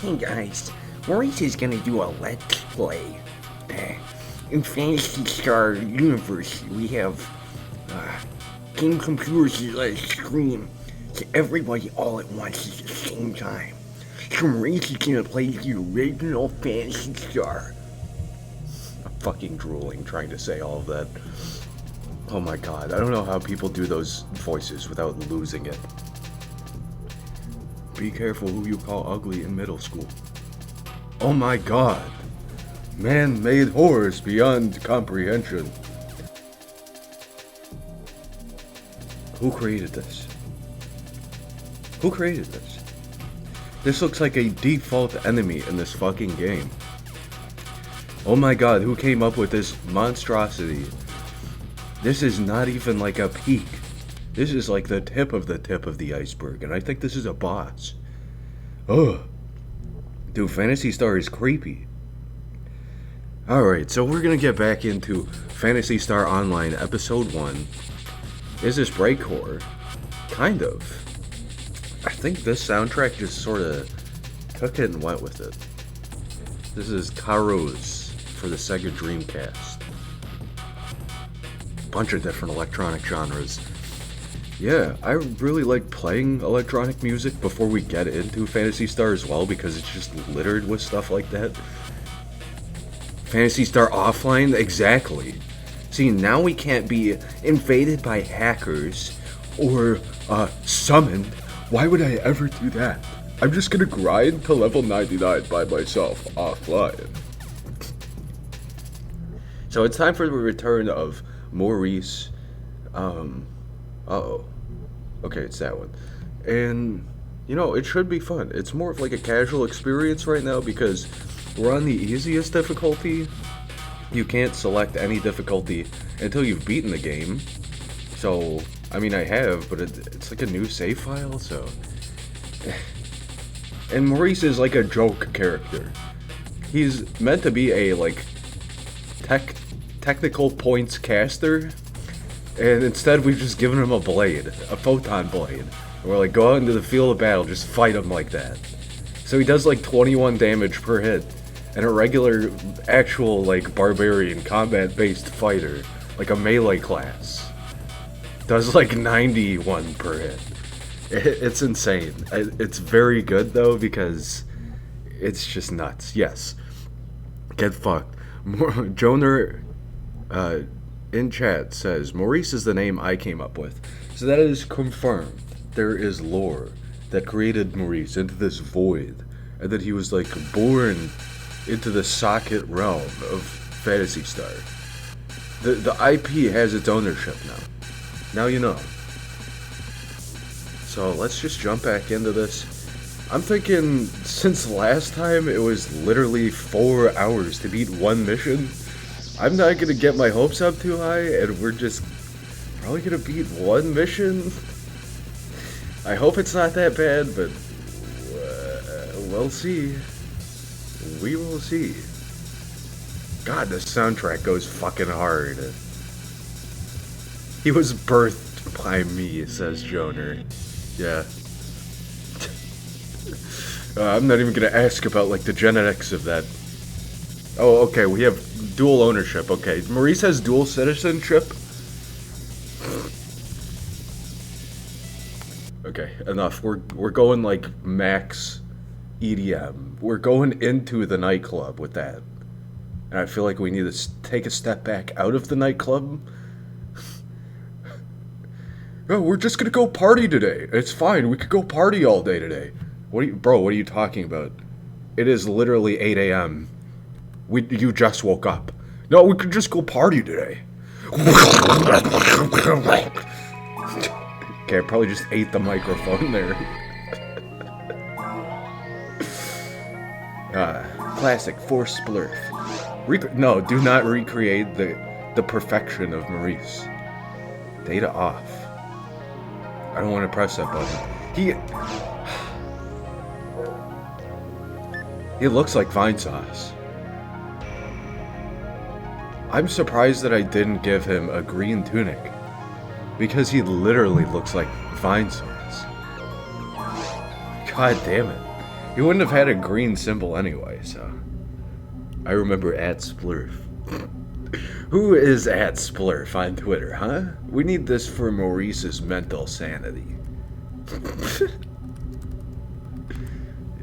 Hey guys, Maurice is gonna do a let's play. In Phantasy Star Universe, we have game computers that let us stream to everybody all at once at the same time. So Maurice is gonna play the original Phantasy Star. I'm fucking drooling trying to say all of that. Oh my god, I don't know how people do those voices without losing it. Be careful who you call ugly in middle school. Oh my god! Man-made horrors beyond comprehension. Who created this? Who created this? This looks like a default enemy in this fucking game. Oh my god, who came up with this monstrosity? This is not even like a peak. This is like the tip of the iceberg, and I think this is a boss. Ugh. Dude, Phantasy Star is creepy. Alright, so we're gonna get back into Phantasy Star Online Episode 1. Is this breakcore? Kind of. I think this soundtrack just sort of took it and went with it. This is Karos for the Sega Dreamcast. Bunch of different electronic genres. Yeah, I really like playing electronic music before we get into Phantasy Star as well, because it's just littered with stuff like that. Phantasy Star Offline? Exactly. See, now we can't be invaded by hackers or summoned. Why would I ever do that? I'm just gonna grind to level 99 by myself offline. So it's time for the return of Maurice. Uh-oh. Okay, it's that one. And, you know, it should be fun. It's more of like a casual experience right now because we're on the easiest difficulty. You can't select any difficulty until you've beaten the game. So, I mean, I have, but it's like a new save file, so... And Maurice is like a joke character. He's meant to be a, like, technical points caster. And instead, we've just given him a blade, a photon blade. And we're like, go out into the field of battle, just fight him like that. So he does like 21 damage per hit. And a regular, actual, like, barbarian, combat-based fighter, like a melee class, does like 91 per hit. It's insane. It's very good, though, because it's just nuts. Yes. Get fucked. Joner, in chat says, Maurice is the name I came up with. So that is confirmed. There is lore that created Maurice into this void, and that he was like born into the socket realm of Phantasy Star. The IP has its ownership now. Now you know. So let's just jump back into this. I'm thinking, since last time it was literally 4 hours to beat one mission, I'm not gonna get my hopes up too high, and we're just probably gonna beat one mission. I hope it's not that bad, but we'll see. We will see. God, this soundtrack goes fucking hard. He was birthed by me, says Joner. Yeah. I'm not even gonna ask about, like, the genetics of that. Oh, okay, we have dual ownership. Okay, Maurice has dual citizenship. Okay, enough. We're going like max EDM. We're going into the nightclub with that. And I feel like we need to take a step back out of the nightclub. Oh, we're just gonna go party today. It's fine. We could go party all day today. What are you talking about? It is literally 8 a.m. You just woke up. No, we could just go party today. Okay, I probably just ate the microphone there. Classic Force Splurf. No, do not recreate the perfection of Maurice. Data off. I don't want to press that button. He looks like Vine Sauce. I'm surprised that I didn't give him a green tunic, because he literally looks like Vine Sauce. God damn it. He wouldn't have had a green symbol anyway, so. I remember @Splurf. Who is @Splurf on Twitter, huh? We need this for Maurice's mental sanity.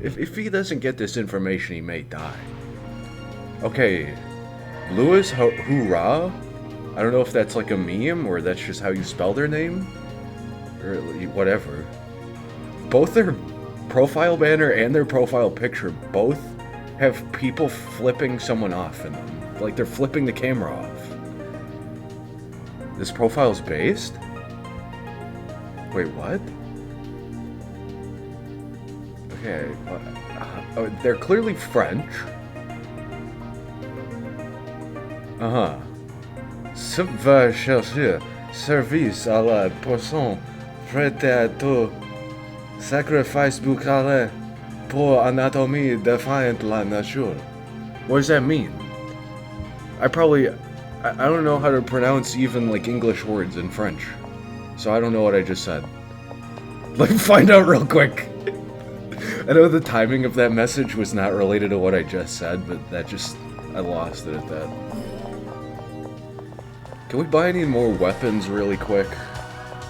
If he doesn't get this information, he may die. Okay, Louis Hoorah? I don't know if that's like a meme or that's just how you spell their name. Or whatever. Both their profile banner and their profile picture both have people flipping someone off in them. Like they're flipping the camera off. This profile's based? Wait, what? Okay, oh, they're clearly French. Uh-huh. Ça va chercher service à la personne prête à tout sacrifice buccale pour anatomie defiant la nature. What does that mean? I don't know how to pronounce even like English words in French. So I don't know what I just said. Let me find out real quick. I know the timing of that message was not related to what I just said, but I lost it at that. Can we buy any more weapons really quick?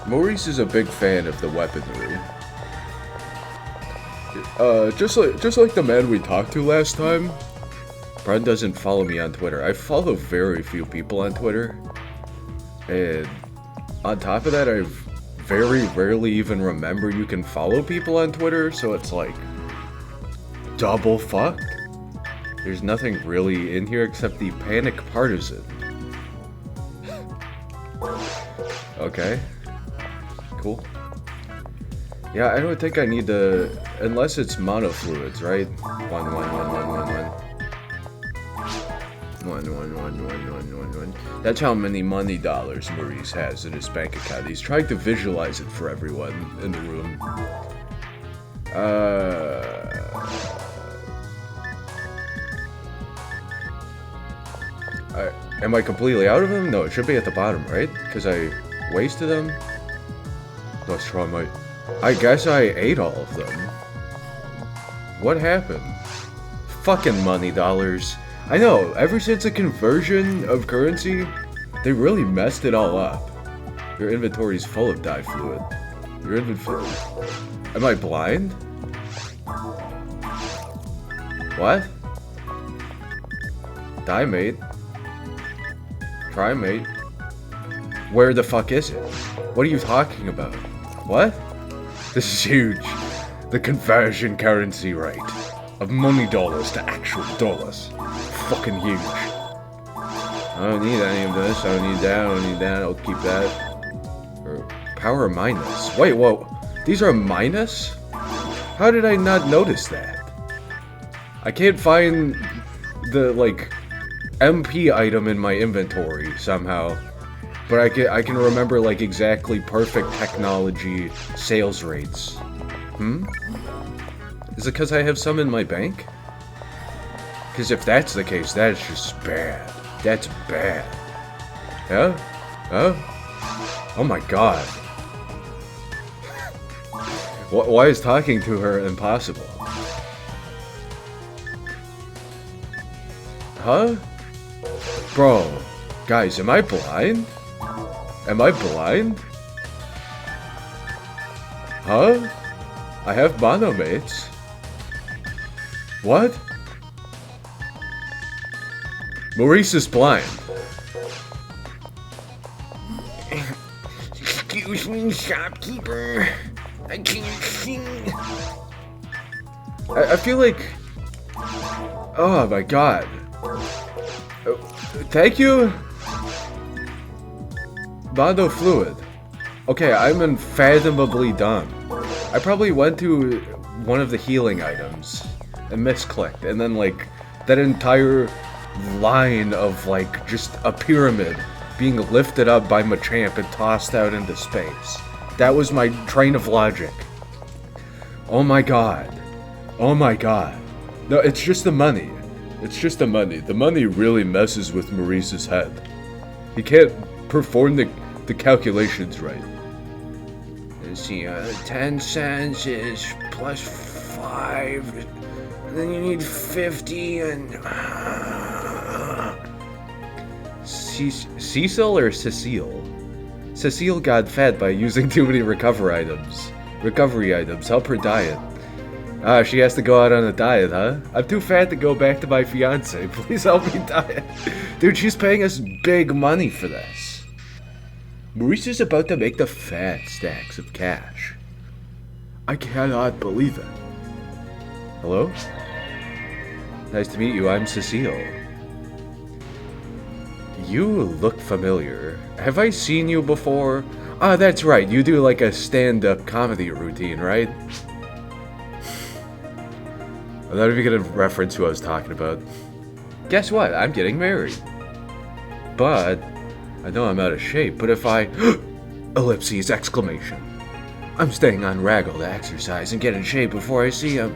Maurice is a big fan of the weaponry. Just like the man we talked to last time, Brent doesn't follow me on Twitter. I follow very few people on Twitter. And on top of that, I very rarely even remember you can follow people on Twitter, so it's like double fucked. There's nothing really in here except the Panic Partisan. Okay. Cool. Yeah, I don't think I need to, unless it's monofluids, right? One. That's how many money dollars Maurice has in his bank account. He's trying to visualize it for everyone in the room. Am I completely out of them? No, it should be at the bottom, right? Because I wasted them? Let's try my... I guess I ate all of them. What happened? Fucking money dollars. I know, ever since the conversion of currency, they really messed it all up. Your inventory's full of dye fluid. Your inventory... Am I blind? What? Dye mate. Trimate. Where the fuck is it? What are you talking about? What? This is huge. The conversion currency rate of money dollars to actual dollars. Fucking huge. I don't need any of this. I don't need that. I don't need that. I'll keep that. Or power minus. Wait, whoa. These are minus? How did I not notice that? I can't find the, like, MP item in my inventory somehow. But I can remember, like, exactly perfect technology sales rates. Is it because I have some in my bank? Because if that's the case, that's just bad. That's bad. Yeah? Huh? Oh my god. Why is talking to her impossible? Huh? Bro. Guys, am I blind? Am I blind? Huh? I have monomates. What? Maurice is blind. Excuse me, shopkeeper. I can't see. I feel like... Oh my god. Thank you? Mono fluid. Okay, I'm unfathomably dumb. I probably went to one of the healing items and misclicked, and then like that entire line of like just a pyramid being lifted up by Machamp and tossed out into space. That was my train of logic. Oh my god. Oh my god. No, it's just the money. It's just the money. The money really messes with Maurice's head. He can't perform the calculations right. Let's see, 10 cents is plus 5. Then you need 50 and... Cecil or Cecile? Cecile got fat by using too many recovery items. Help her diet. She has to go out on a diet, huh? I'm too fat to go back to my fiance. Please help me diet. Dude, she's paying us big money for this. Maurice is about to make the fat stacks of cash. I cannot believe it. Hello? Nice to meet you, I'm Cecile. You look familiar. Have I seen you before? Ah, that's right, you do like a stand-up comedy routine, right? I'm not even gonna reference who I was talking about. Guess what? I'm getting married. But I know I'm out of shape, but if I... ellipses, exclamation. I'm staying on Raggle to exercise and get in shape before I see him.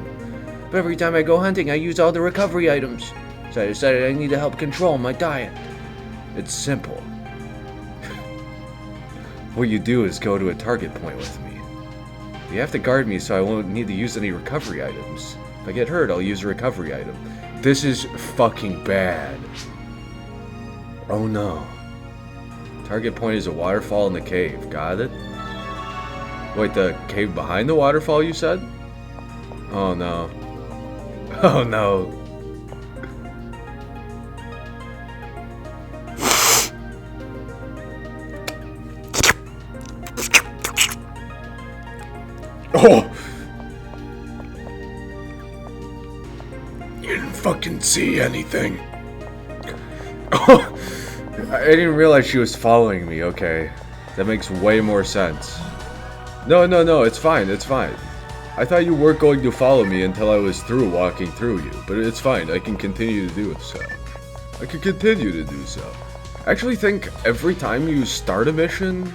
But every time I go hunting, I use all the recovery items. So I decided I need to help control my diet. It's simple. What you do is go to a target point with me. You have to guard me so I won't need to use any recovery items. If I get hurt, I'll use a recovery item. This is fucking bad. Oh no. Target point is a waterfall in the cave. Got it? Wait, the cave behind the waterfall, you said? Oh no. Oh no. Oh! You didn't fucking see anything. Oh! I didn't realize she was following me, okay. That makes way more sense. No, it's fine, it's fine. I thought you weren't going to follow me until I was through walking through you, but it's fine, I can continue to do so. I actually think every time you start a mission,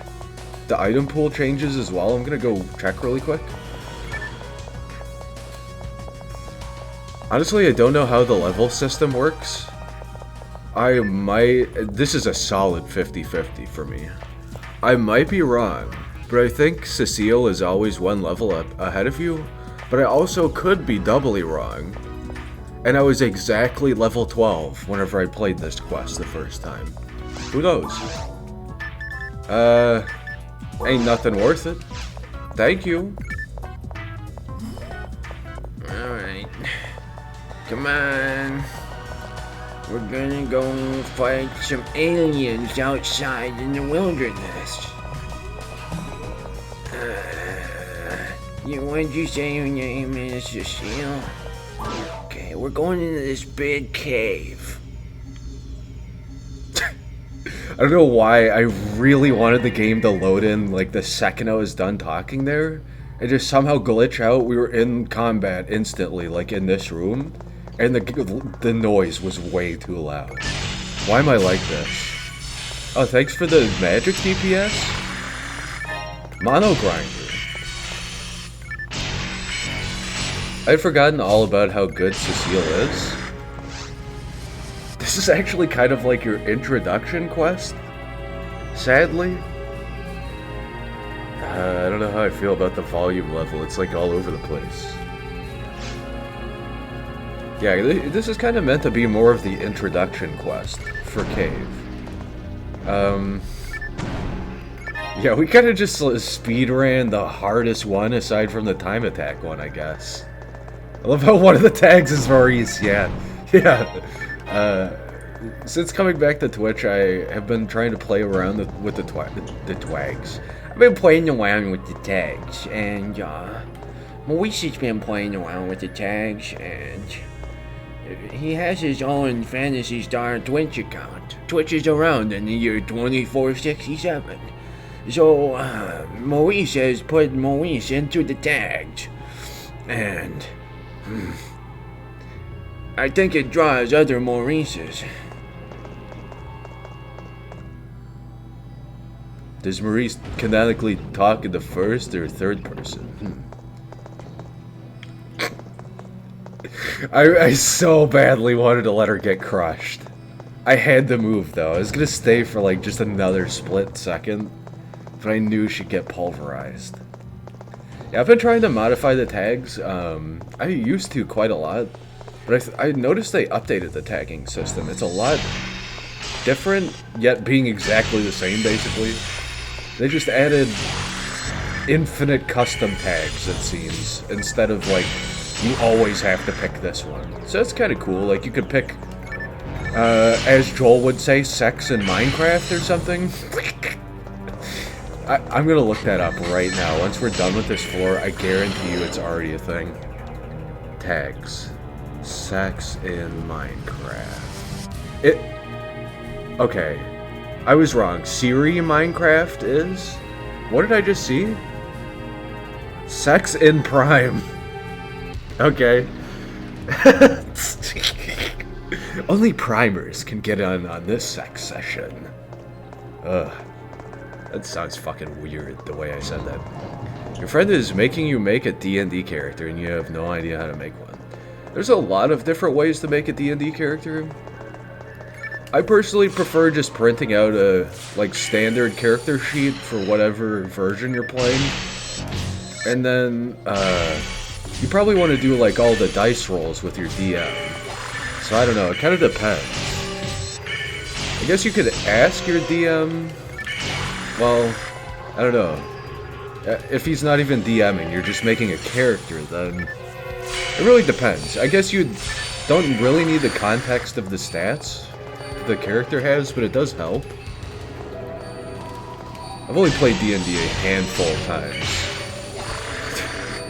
the item pool changes as well. I'm gonna go check really quick. Honestly, I don't know how the level system works. This is a solid 50-50 for me. I might be wrong, but I think Cecile is always one level up ahead of you, but I also could be doubly wrong. And I was exactly level 12 whenever I played this quest the first time. Who knows? Ain't nothing worth it. Thank you. Alright. Come on. We're gonna go fight some aliens outside in the wilderness. What'd you say your name is, Cecile? Okay, we're going into this big cave. I don't know why I really wanted the game to load in like the second I was done talking there. It just somehow glitch out. We were in combat instantly, like in this room, and the noise was way too loud. Why am I like this? Oh, thanks for the magic DPS? Mono Grinder. I'd forgotten all about how good Cecile is. This is actually kind of like your introduction quest, sadly. I don't know how I feel about the volume level. It's like all over the place. Yeah, this is kind of meant to be more of the introduction quest for Cave. Yeah, we kind of just speed ran the hardest one aside from the time attack one, I guess. I love how one of the tags is Maurice, yeah. Since coming back to Twitch, I have been trying to play around with the twags. I've been playing around with the tags, and Maurice has been playing around with the tags, and he has his own Phantasy Star Twitch account. Twitches around in the year 2467. So, Maurice has put Maurice into the tags, and I think it draws other Maurices. Does Maurice canonically talk in the first or third person? I so badly wanted to let her get crushed. I had to move though. I was gonna stay for like just another split second, but I knew she'd get pulverized. Yeah, I've been trying to modify the tags. I used to quite a lot. But I noticed they updated the tagging system. It's a lot different, yet being exactly the same, basically. They just added infinite custom tags, it seems, instead of, like, you always have to pick this one. So that's kind of cool. Like, you could pick, as Joel would say, sex in Minecraft or something. I'm gonna look that up right now. Once we're done with this floor, I guarantee you it's already a thing. Tags. Sex in Minecraft. Okay. I was wrong. Siri Minecraft is? What did I just see? Sex in Prime. Okay. Only primers can get on this sex session. Ugh. That sounds fucking weird, the way I said that. Your friend is making you make a D&D character, and you have no idea how to make one. There's a lot of different ways to make a D&D character. I personally prefer just printing out a, like, standard character sheet for whatever version you're playing. And then, you probably want to do, like, all the dice rolls with your DM. So I don't know, it kind of depends. I guess you could ask your DM... Well, I don't know. If he's not even DMing, you're just making a character, then... It really depends. I guess you don't really need the context of the stats the character has, but it does help. I've only played D&D a handful of times.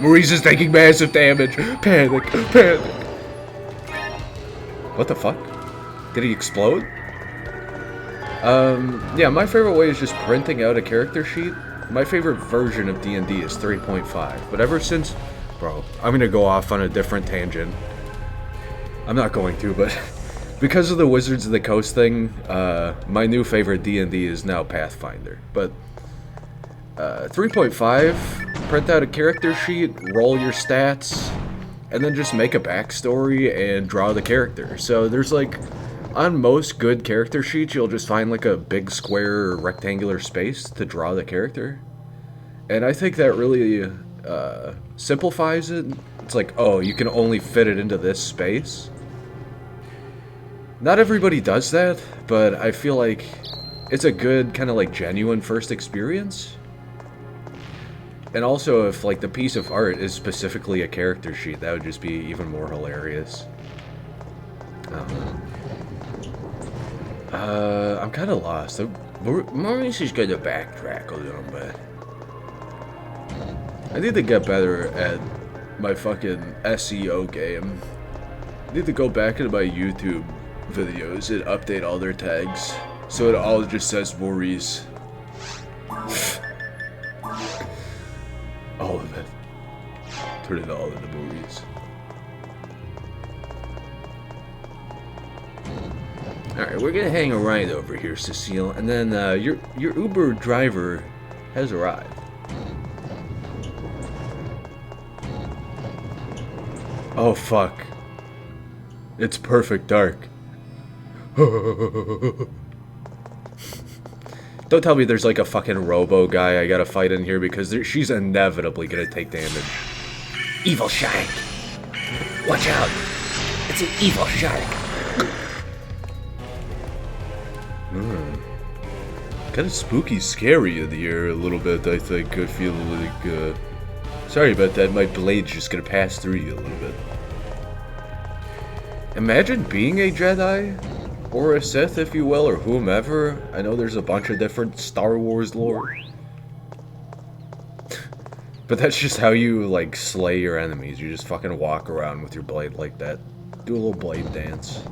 Maurice is taking massive damage! Panic! Panic! What the fuck? Did he explode? Yeah, my favorite way is just printing out a character sheet. My favorite version of D&D is 3.5, but ever since... Bro, I'm gonna go off on a different tangent. I'm not going to, but... because of the Wizards of the Coast thing, my new favorite D&D is now Pathfinder. But, 3.5, print out a character sheet, roll your stats, and then just make a backstory and draw the character. So there's like... On most good character sheets, you'll just find like a big square or rectangular space to draw the character. And I think that really simplifies it. It's like, oh, you can only fit it into this space. Not everybody does that, but I feel like it's a good kind of like genuine first experience. And also, if like the piece of art is specifically a character sheet, that would just be even more hilarious. I'm kind of lost. Maurice is gonna backtrack a little bit. I need to get better at my fucking SEO game. I need to go back into my YouTube videos and update all their tags so it all just says Maurice. All of it. Turn it all into Maurice. Alright, we're gonna hang a right over here, Cecile, and then your Uber driver has arrived. Oh fuck. It's perfect dark. Don't tell me there's like a fucking robo guy I gotta fight in here because she's inevitably gonna take damage. Evil Shank! Watch out! It's an evil Shank! Kind of spooky, scary in the air a little bit, I think. I feel like, sorry about that, my blade's just gonna pass through you a little bit. Imagine being a Jedi, or a Sith, if you will, or whomever. I know there's a bunch of different Star Wars lore. But that's just how you, like, slay your enemies. You just fucking walk around with your blade like that. Do a little blade dance.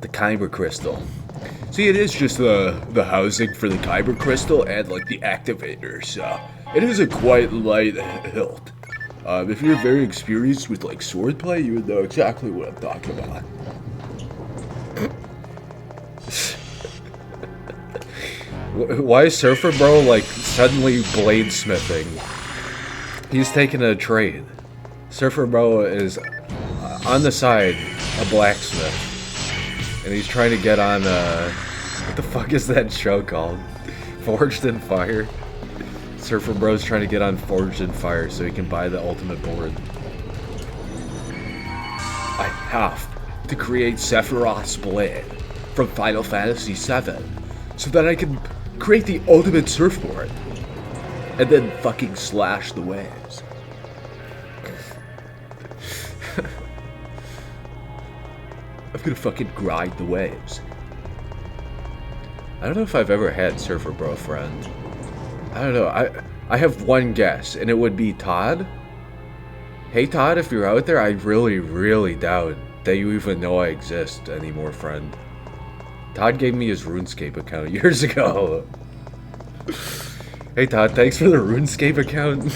The Kyber Crystal. See, it is just the housing for the Kyber Crystal and, like, the activator, so it is a quite light hilt. If you're very experienced with, like, swordplay, you would know exactly what I'm talking about. Why is Surfer Bro, like, suddenly bladesmithing? He's taking a trade. Surfer Bro is, on the side, a blacksmith. And he's trying to get on, what the fuck is that show called? Forged in Fire? Surfer Bro's trying to get on Forged in Fire so he can buy the ultimate board. I have to create Sephiroth's blade from Final Fantasy VII so that I can create the ultimate surfboard and then fucking slash the waves. I'm gonna fucking grind the waves. I don't know if I've ever had Surfer Bro friend. I don't know. I have one guess, and it would be Todd. Hey Todd, if you're out there, I really, really doubt that you even know I exist anymore, friend. Todd gave me his RuneScape account years ago. Hey Todd, thanks for the RuneScape account.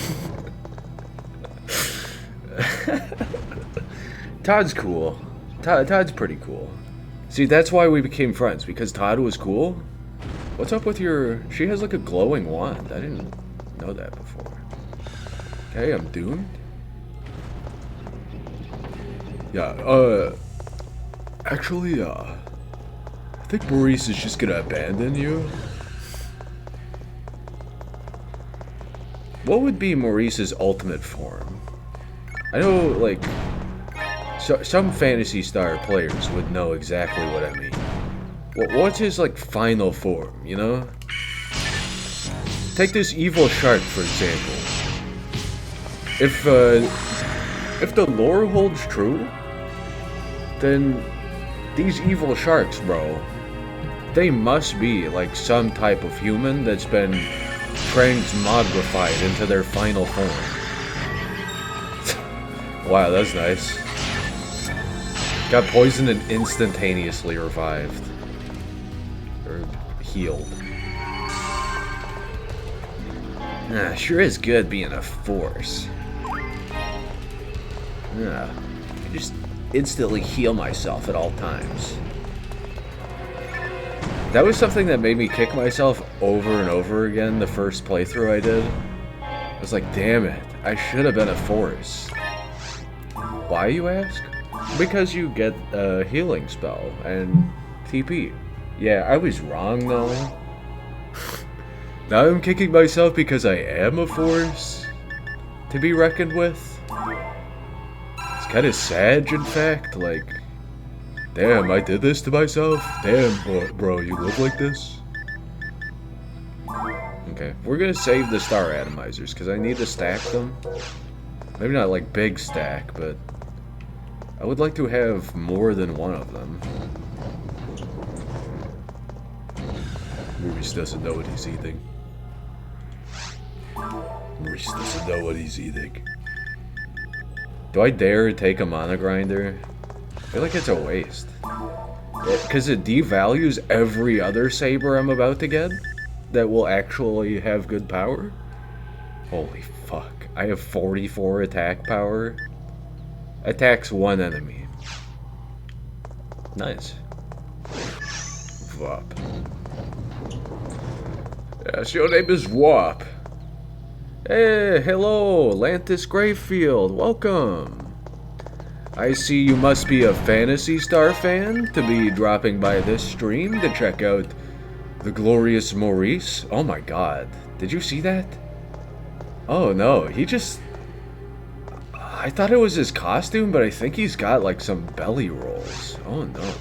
Todd's cool. Todd's pretty cool. See, that's why we became friends, because Todd was cool. What's up with your... She has like a glowing wand. I didn't know that before. Okay, I'm doomed. Yeah, actually, I think Maurice is just gonna abandon you. What would be Maurice's ultimate form? I know, like, some Phantasy Star players would know exactly what I mean. What's his, like, final form, you know? Take this evil shark, for example. If the lore holds true, then these evil sharks, bro, they must be, like, some type of human that's been transmogrified into their final form. Wow, that's nice. Got poisoned and instantaneously revived. Or healed. Sure is good being a force. I just instantly heal myself at all times. That was something that made me kick myself over and over again the first playthrough I did. I was like, damn it, I should have been a force. Why, you ask? Because you get a healing spell and TP. Yeah, I was wrong though. Now I'm kicking myself because I am a force to be reckoned with. It's kind of sad, in fact, like, damn, I did this to myself? Damn, bro, you live like this? Okay, we're gonna save the star atomizers, because I need to stack them. Maybe not like big stack, but I would like to have more than one of them. Maurice doesn't know what he's eating. Maurice doesn't know what he's eating. Do I dare take a mana grinder? I feel like it's a waste. Because it devalues every other saber I'm about to get that will actually have good power. Holy fuck. I have 44 attack power. Attacks one enemy. Nice. Vop. Yes, your name is Wop. Hey, hello, Lantis Gravefield, welcome. I see you must be a Phantasy Star fan to be dropping by this stream to check out the glorious Maurice. Oh my god, did you see that? Oh no, he just... I thought it was his costume, but I think he's got like some belly rolls. Oh no.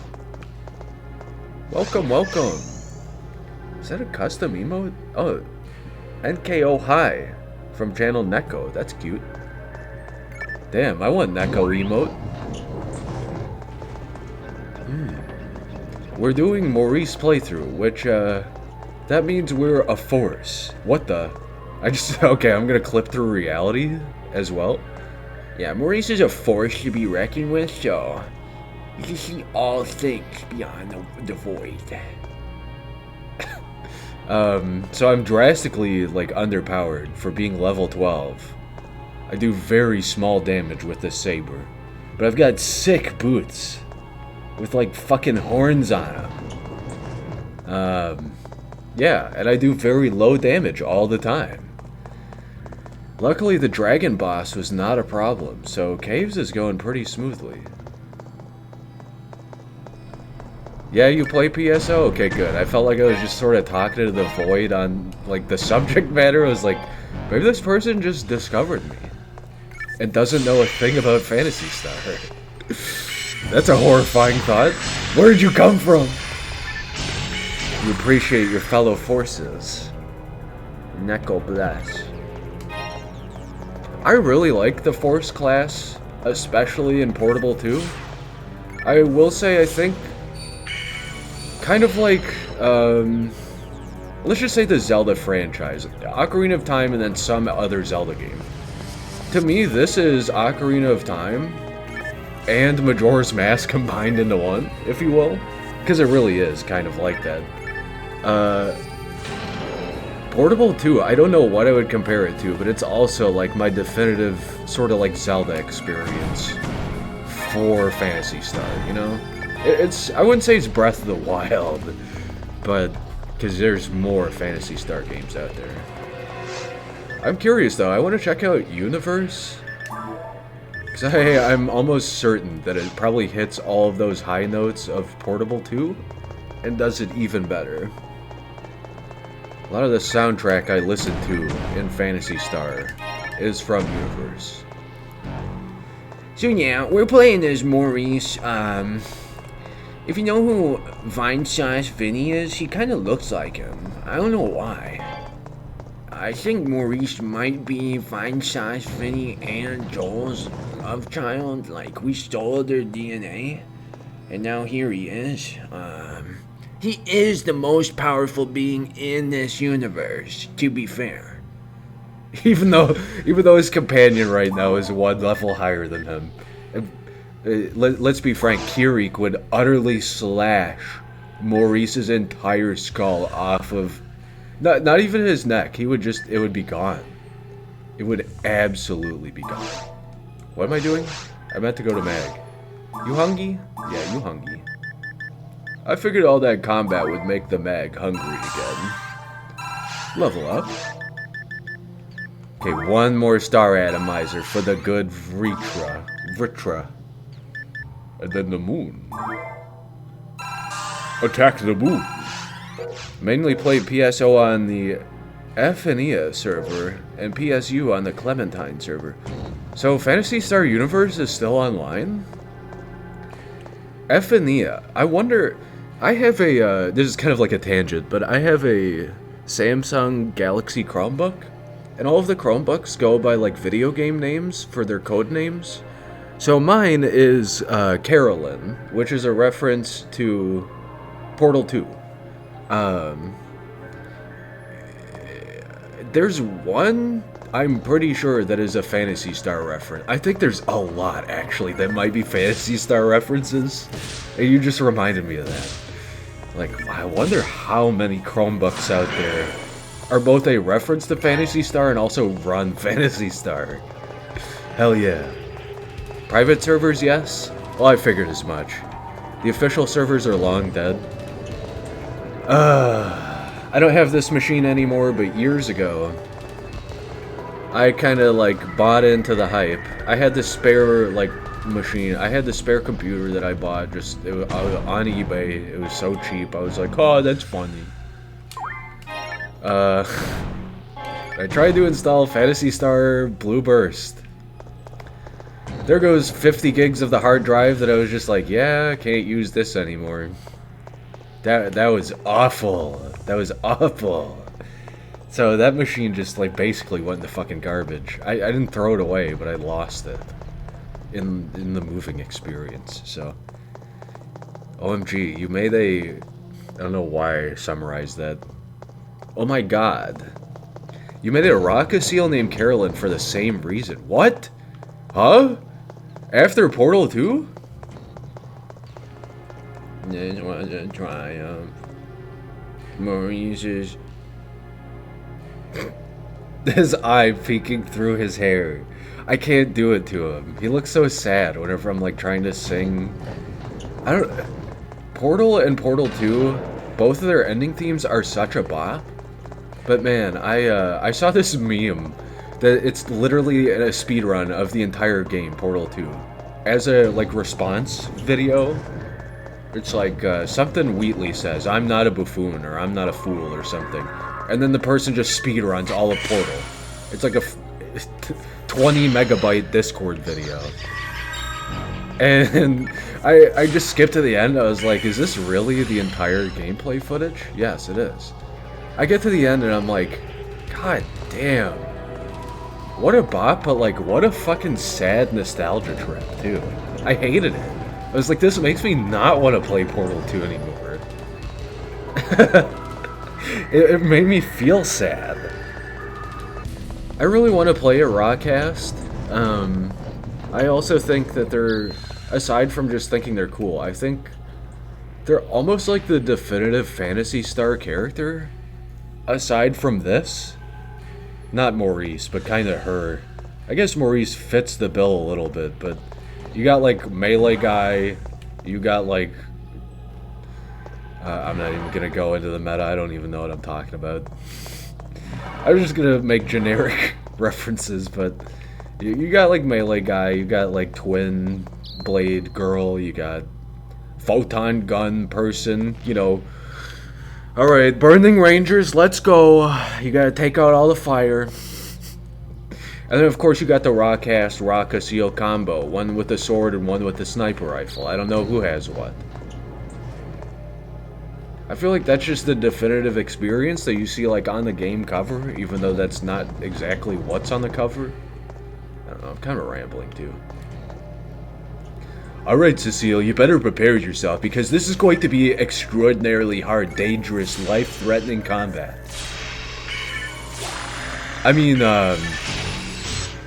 Welcome, welcome. Is that a custom emote? Oh, NKO High from channel Neko. That's cute. Damn, I want Neko emote. We're doing Maurice playthrough, which, that means we're a force. What the? Okay, I'm gonna clip through reality as well. Yeah, Maurice is a force to be reckoned with, so you can see all things beyond the void. So I'm drastically, like, underpowered for being level 12. I do very small damage with this saber. But I've got sick boots. With, like, fucking horns on them. Yeah, and I do very low damage all the time. Luckily, the dragon boss was not a problem, so Caves is going pretty smoothly. Yeah, you play PSO? Okay, good. I felt like I was just sort of talking to the void on, like, the subject matter. I was like, maybe this person just discovered me and doesn't know a thing about Phantasy Star. That's a horrifying thought. Where'd you come from? You appreciate your fellow forces. Neko bless. I really like the Force class, especially in Portable 2. I will say, I think, kind of like, let's just say the Zelda franchise. Ocarina of Time and then some other Zelda game. To me, this is Ocarina of Time and Majora's Mask combined into one, if you will. Because it really is kind of like that. Portable 2, I don't know what I would compare it to, but it's also like my definitive sort of like Zelda experience for Phantasy Star, you know? It's, I wouldn't say it's Breath of the Wild, but because there's more Phantasy Star games out there. I'm curious though, I want to check out Universe. Because I'm almost certain that it probably hits all of those high notes of Portable 2 and does it even better. A lot of the soundtrack I listen to in Phantasy Star is from Universe. So yeah, we're playing as Maurice. If you know who Vine Sauce Vinny is, he kind of looks like him. I don't know why. I think Maurice might be Vine Sauce Vinny and Joel's love child. Like, we stole their DNA, and now here he is. He is the most powerful being in this universe, to be fair. Even though his companion right now is one level higher than him. Let's be frank, Kirik would utterly slash Maurice's entire skull off of... Not even his neck. He would just... It would be gone. It would absolutely be gone. What am I doing? I meant to go to Mag. You hungry? Yeah, you hungry. I figured all that combat would make the Mag hungry again. Level up. Okay, one more star atomizer for the good Vritra. And then the moon. Attack the moon. Mainly played PSO on the Fnia server and PSU on the Clementine server. So Phantasy Star Universe is still online? Fnia. I wonder... I have a... this is kind of like a tangent, but I have a Samsung Galaxy Chromebook. And all of the Chromebooks go by like video game names for their code names. So mine is Carolyn, which is a reference to Portal 2. There's one, I'm pretty sure, that is a Phantasy Star reference. I think there's a lot, actually, that might be Phantasy Star references. And you just reminded me of that. Like, I wonder how many Chromebooks out there are both a reference to Phantasy Star and also run Phantasy Star. Hell yeah. Private servers, yes? Well, I figured as much. The official servers are long dead. I don't have this machine anymore, but years ago, I kind of, like, bought into the hype. I had this spare, like, machine. I had the spare computer that I bought just on eBay. It was so cheap. I was like, oh, that's funny. I tried to install Phantasy Star Blue Burst. There goes 50 gigs of the hard drive that I was just like, yeah, I can't use this anymore. That was awful. That was awful. So that machine just like basically went in the fucking garbage. I didn't throw it away, but I lost it in the moving experience. So OMG, you made a... I don't know why I summarized that. Oh my god. You made a Rocka seal named Carolyn for the same reason. What? Huh? After Portal 2? This was a triumph. Maurice's... His eye peeking through his hair. I can't do it to him. He looks so sad whenever I'm like trying to sing. I don't... Portal and Portal 2, both of their ending themes are such a bop. But man, I saw this meme that it's literally a speedrun of the entire game, Portal 2. As a like response video, it's like something Wheatley says, I'm not a buffoon, or I'm not a fool, or something. And then the person just speedruns all of Portal. It's like a 20 megabyte Discord video. And I just skipped to the end. I was like, is this really the entire gameplay footage? Yes, it is. I get to the end and I'm like, god damn. What a bop, but like, what a fucking sad nostalgia trip, too. I hated it. I was like, this makes me not want to play Portal 2 anymore. It made me feel sad. I really want to play a Rawcast. I also think that they're, aside from just thinking they're cool, I think they're almost like the definitive Phantasy Star character. Aside from this. Not Maurice, but kind of her. I guess Maurice fits the bill a little bit, but you got like Melee Guy, you got like... I'm not even gonna go into the meta, I don't even know what I'm talking about. I'm just gonna make generic references, but you got like Melee Guy, you got like Twin Blade Girl, you got Photon Gun Person, you know. Alright, Burning Rangers, let's go. You gotta take out all the fire. And then of course you got the Rawcast, Rawcasil combo. One with the sword and one with the sniper rifle. I don't know who has what. I feel like that's just the definitive experience that you see like on the game cover, even though that's not exactly what's on the cover. I don't know, I'm kind of rambling too. Alright, Cecile, you better prepare yourself, because this is going to be extraordinarily hard, dangerous, life-threatening combat. I mean,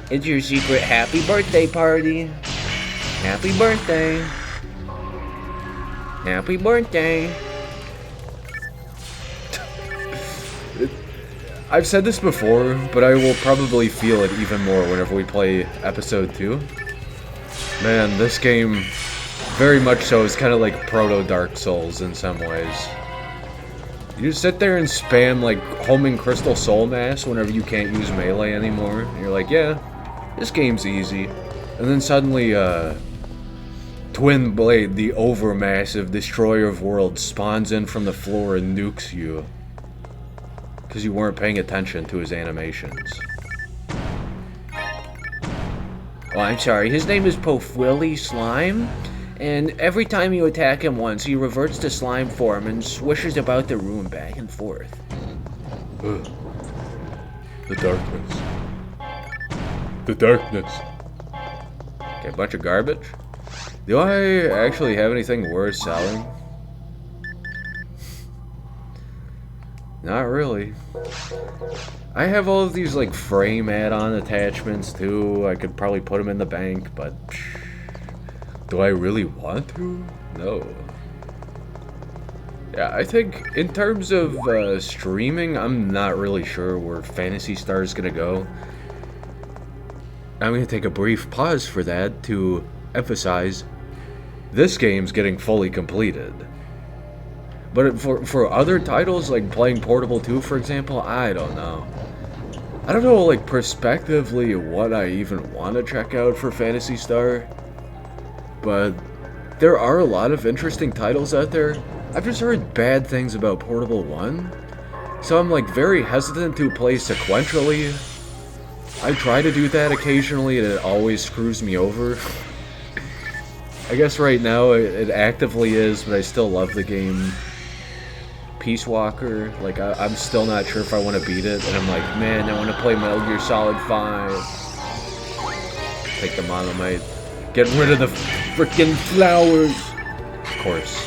it's your secret happy birthday party. Happy birthday. Happy birthday. I've said this before, but I will probably feel it even more whenever we play episode 2. Man, this game, very much so, is kind of like proto-Dark Souls in some ways. You just sit there and spam, like, homing Crystal Soul Mass whenever you can't use melee anymore. And you're like, yeah, this game's easy. And then suddenly, Twin Blade, the overmassive destroyer of worlds, spawns in from the floor and nukes you. Because you weren't paying attention to his animations. Oh, I'm sorry. His name is Pofwilly Slime, and every time you attack him once, he reverts to slime form and swishes about the room back and forth. Ugh. The darkness. The darkness. Okay, a bunch of garbage. Do I actually have anything worth selling? Not really. I have all of these like frame add-on attachments too. I could probably put them in the bank, but do I really want to? No. Yeah, I think in terms of streaming, I'm not really sure where Phantasy Star is gonna go. I'm gonna take a brief pause for that to emphasize this game's getting fully completed. But for other titles, like playing Portable 2, for example, I don't know. I don't know, like, prospectively what I even want to check out for Phantasy Star. But there are a lot of interesting titles out there. I've just heard bad things about Portable 1. So I'm, like, very hesitant to play sequentially. I try to do that occasionally, and it always screws me over. I guess right now it actively is, but I still love the game. Peace Walker, like, I'm still not sure if I want to beat it, and I'm like, man, I want to play Metal Gear Solid 5. Take the Monomite. Get rid of the frickin' flowers! Of course.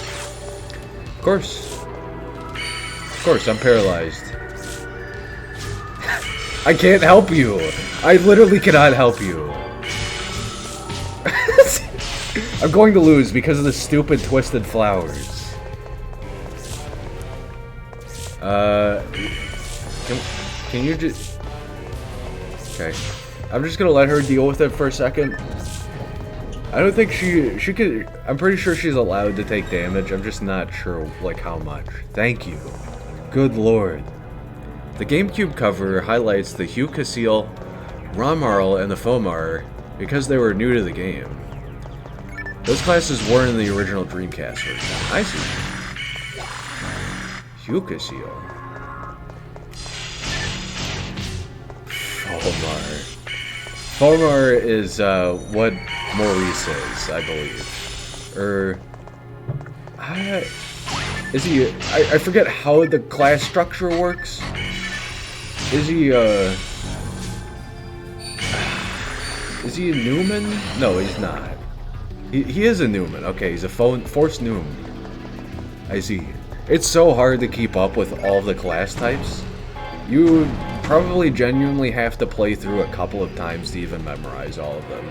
Of course. Of course, I'm paralyzed. I can't help you! I literally cannot help you. I'm going to lose because of the stupid twisted flowers. Can you just... Okay. I'm just gonna let her deal with it for a second. I don't think she could... I'm pretty sure she's allowed to take damage. I'm just not sure, like, how much. Thank you. Good lord. The GameCube cover highlights the Hugh Casil, Romarl, and the Fomar because they were new to the game. Those classes weren't in the original Dreamcast version. I see. Hugh Casil. Fomar. Fomar is what Maurice is, I believe. Or... is he... I forget how the class structure works. Is he a Newman? No, he's not. He is a Newman. Okay, he's a Force Newman. I see. It's so hard to keep up with all the class types. You probably genuinely have to play through a couple of times to even memorize all of them.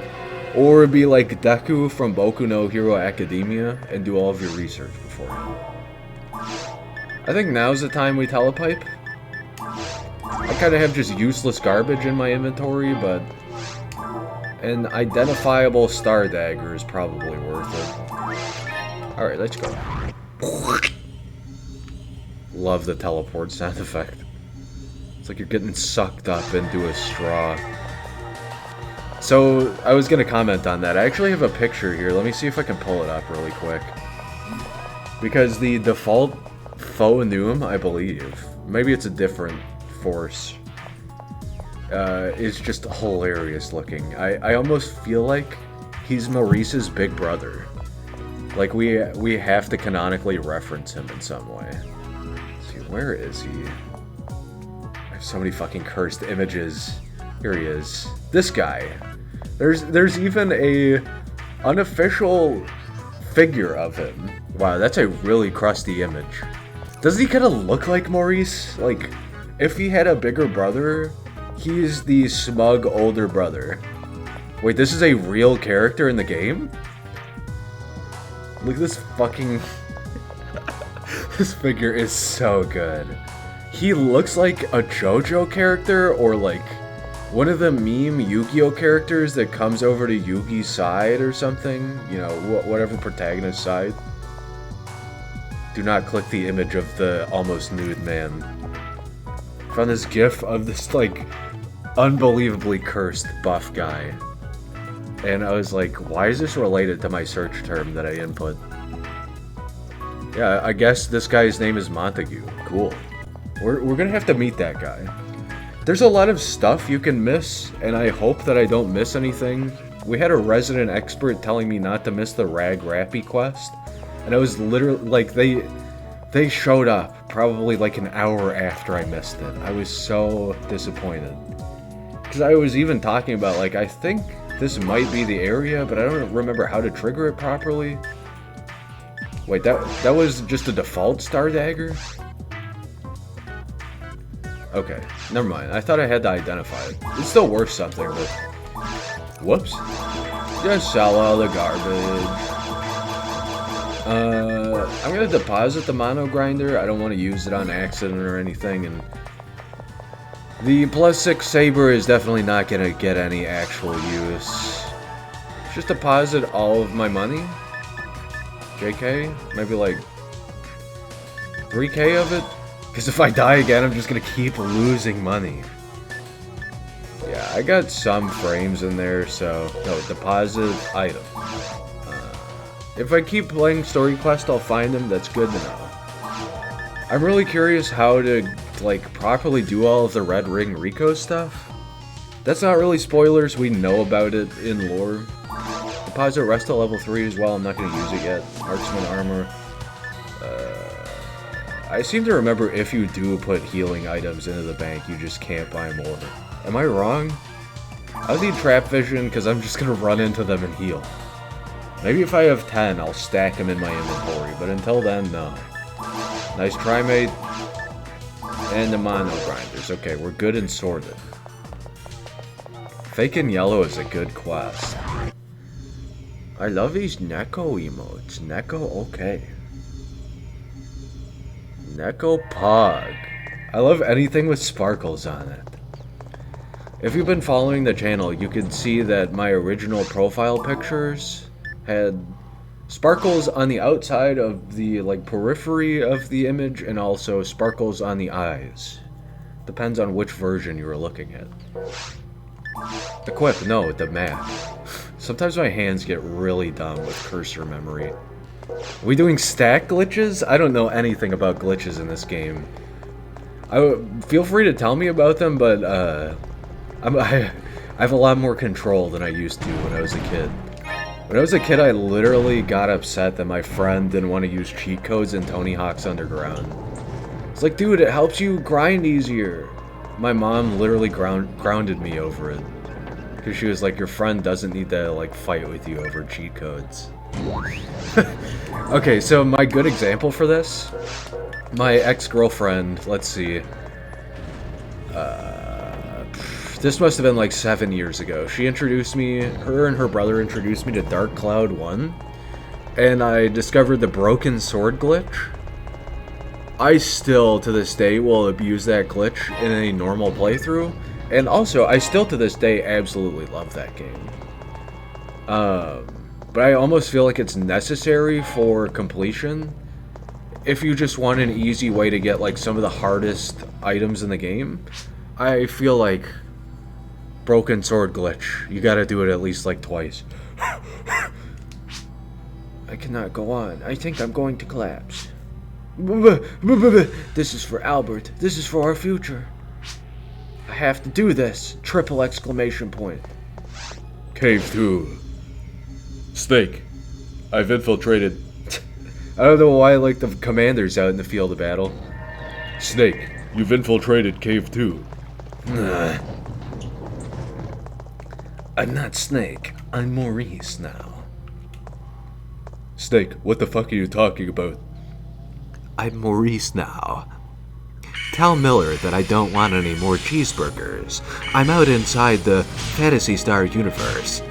Or be like Deku from Boku no Hero Academia and do all of your research beforehand. I think now's the time we telepipe. I kind of have just useless garbage in my inventory, but an identifiable star dagger is probably worth it. Alright, let's go. Love the teleport sound effect. It's like you're getting sucked up into a straw. So, I was gonna comment on that. I actually have a picture here. Let me see if I can pull it up really quick. Because the default Pwns, I believe, maybe it's a different force, is just hilarious looking. I almost feel like he's Maurice's big brother. Like, we have to canonically reference him in some way. Let's see, where is he? I have so many fucking cursed images. Here he is. This guy. There's even a unofficial figure of him. Wow, that's a really crusty image. Doesn't he kind of look like Maurice? Like, if he had a bigger brother, he's the smug older brother. Wait, this is a real character in the game? Look at this fucking... This figure is so good. He looks like a JoJo character, or like one of the meme Yu-Gi-Oh characters that comes over to Yugi's side or something. You know, whatever protagonist's side. Do not click the image of the almost nude man. Found this gif of this, like, unbelievably cursed buff guy. And I was like, why is this related to my search term that I input? Yeah, I guess this guy's name is Montague. Cool. We're gonna have to meet that guy. There's a lot of stuff you can miss, and I hope that I don't miss anything. We had a resident expert telling me not to miss the Rag Rappy quest, and I was literally, like, they showed up probably like an hour after I missed it. I was so disappointed. Because I was even talking about, like, I think this might be the area, but I don't remember how to trigger it properly. Wait, that was just a default star dagger? Okay, never mind. I thought I had to identify it. It's still worth something, but... Whoops. Just sell all the garbage. I'm gonna deposit the mono grinder. I don't want to use it on accident or anything, and... The +6 saber is definitely not gonna get any actual use. Just deposit all of my money. JK? Maybe like 3K of it? Because if I die again, I'm just gonna keep losing money. Yeah, I got some frames in there, so... No, deposit item. If I keep playing Story Quest, I'll find them. That's good to know. I'm really curious how to, like, properly do all of the Red Ring Rico stuff. That's not really spoilers. We know about it in lore. Deposit rest at level 3 as well. I'm not going to use it yet. Marksman armor. I seem to remember if you do put healing items into the bank, you just can't buy more. Am I wrong? I'll need trap vision because I'm just going to run into them and heal. Maybe if I have 10, I'll stack them in my inventory, but until then, no. Nice try, mate. And the mono grinders. Okay, we're good and sorted. Fake in Yellow is a good quest. I love these Neko emotes. Neko okay. Neko Pog. I love anything with sparkles on it. If you've been following the channel, you can see that my original profile pictures had sparkles on the outside of the, like, periphery of the image, and also sparkles on the eyes. Depends on which version you were looking at. Equip, no, the map. Sometimes my hands get really dumb with cursor memory. Are we doing stack glitches? I don't know anything about glitches in this game. Feel free to tell me about them, but I have a lot more control than I used to when I was a kid. When I was a kid, I literally got upset that my friend didn't want to use cheat codes in Tony Hawk's Underground. It's like, dude, it helps you grind easier. My mom literally grounded me over it. Because she was like, your friend doesn't need to, like, fight with you over cheat codes. Okay, so my good example for this, my ex-girlfriend, let's see, this must have been like 7 years ago. She introduced me, her and her brother introduced me to Dark Cloud 1, and I discovered the broken sword glitch. I still, to this day, will abuse that glitch in a normal playthrough, and also, I still to this day absolutely love that game. But I almost feel like it's necessary for completion if you just want an easy way to get like some of the hardest items in the game. I feel like broken sword glitch, you gotta do it at least like twice. I cannot go on. I think I'm going to collapse. This is for Albert. This is for our future. I have to do this. Triple exclamation point. Cave 2. Snake, I've infiltrated. I don't know why, like, the commander's out in the field of battle. Snake, you've infiltrated Cave 2. I'm not Snake. I'm Maurice now. Snake, what the fuck are you talking about? I'm Maurice now. Tell Miller that I don't want any more cheeseburgers. I'm out inside the Phantasy Star universe.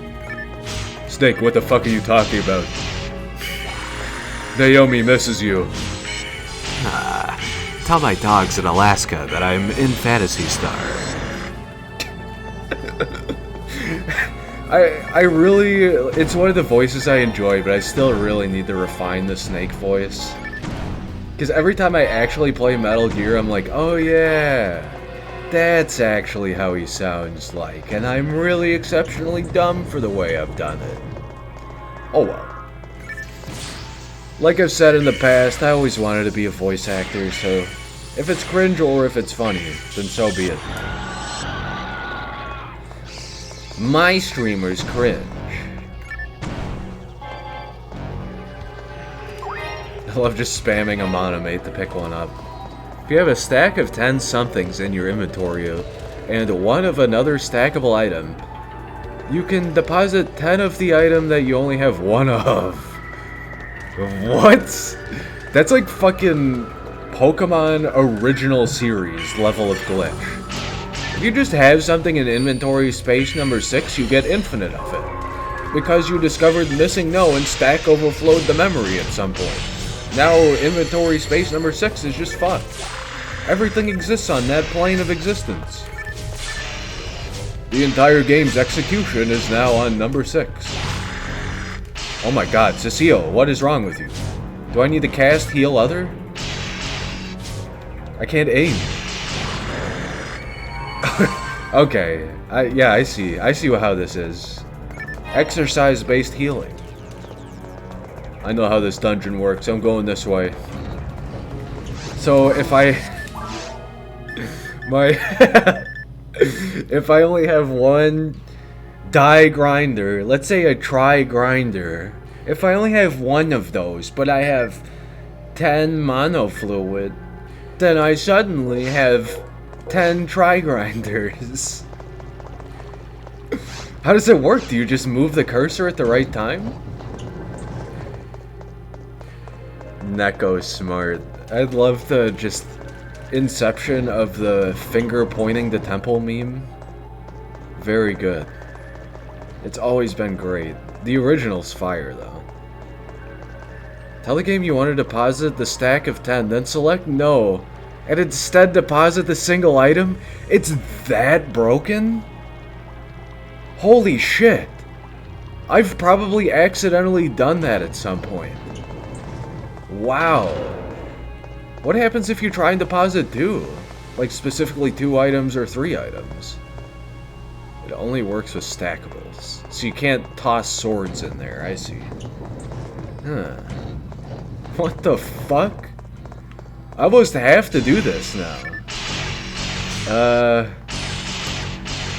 Snake, what the fuck are you talking about? Naomi misses you. Tell my dogs in Alaska that I'm in Phantasy Star. I really, it's one of the voices I enjoy, but I still really need to refine the Snake voice. Because every time I actually play Metal Gear, I'm like, oh yeah, that's actually how he sounds like, and I'm really exceptionally dumb for the way I've done it. Oh well. Like I've said in the past, I always wanted to be a voice actor, so if it's cringe or if it's funny, then so be it. My streamers cringe. I love just spamming a monomate to pick one up. If you have a stack of 10 somethings in your inventory and one of another stackable item, you can deposit 10 of the item that you only have one of. What? That's like fucking Pokemon original series level of glitch. If you just have something in inventory space number 6, you get infinite of it. Because you discovered missing no and stack overflowed the memory at some point. Now inventory space number 6 is just fun. Everything exists on that plane of existence. The entire game's execution is now on number 6. Oh my god, Cecile, what is wrong with you? Do I need to cast Heal Other? I can't aim. Okay, I see how this is. Exercise-based healing. I know how this dungeon works, I'm going this way. So if if I only have one die grinder, let's say a try grinder, if I only have one of those, but I have 10 mono fluid, then I suddenly have 10 try grinders. How does it work? Do you just move the cursor at the right time? Neko's smart. I'd love the just inception of the finger pointing to temple meme. Very good. It's always been great. The original's fire though. Tell the game you want to deposit the stack of 10, then select no, and instead deposit the single item? It's that broken? Holy shit. I've probably accidentally done that at some point. Wow. What happens if you try and deposit 2? Like specifically 2 items or 3 items? It only works with stackables. So you can't toss swords in there, I see. Huh. What the fuck? I almost have to do this now.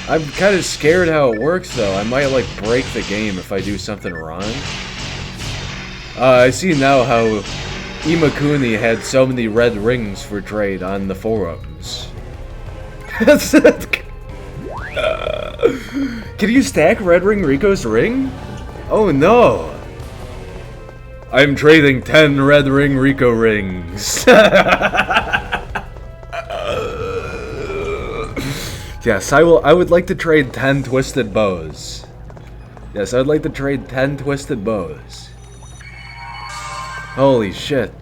I'm kind of scared how it works, though. I might, like, break the game if I do something wrong. I see now how Imakuni had so many red rings for trade on the forums. Can you stack Red Ring Rico's ring? Oh no! I'm trading 10 Red Ring Rico rings. Yes, I would like to trade 10 twisted bows. Yes, I'd like to trade 10 twisted bows. Holy shit.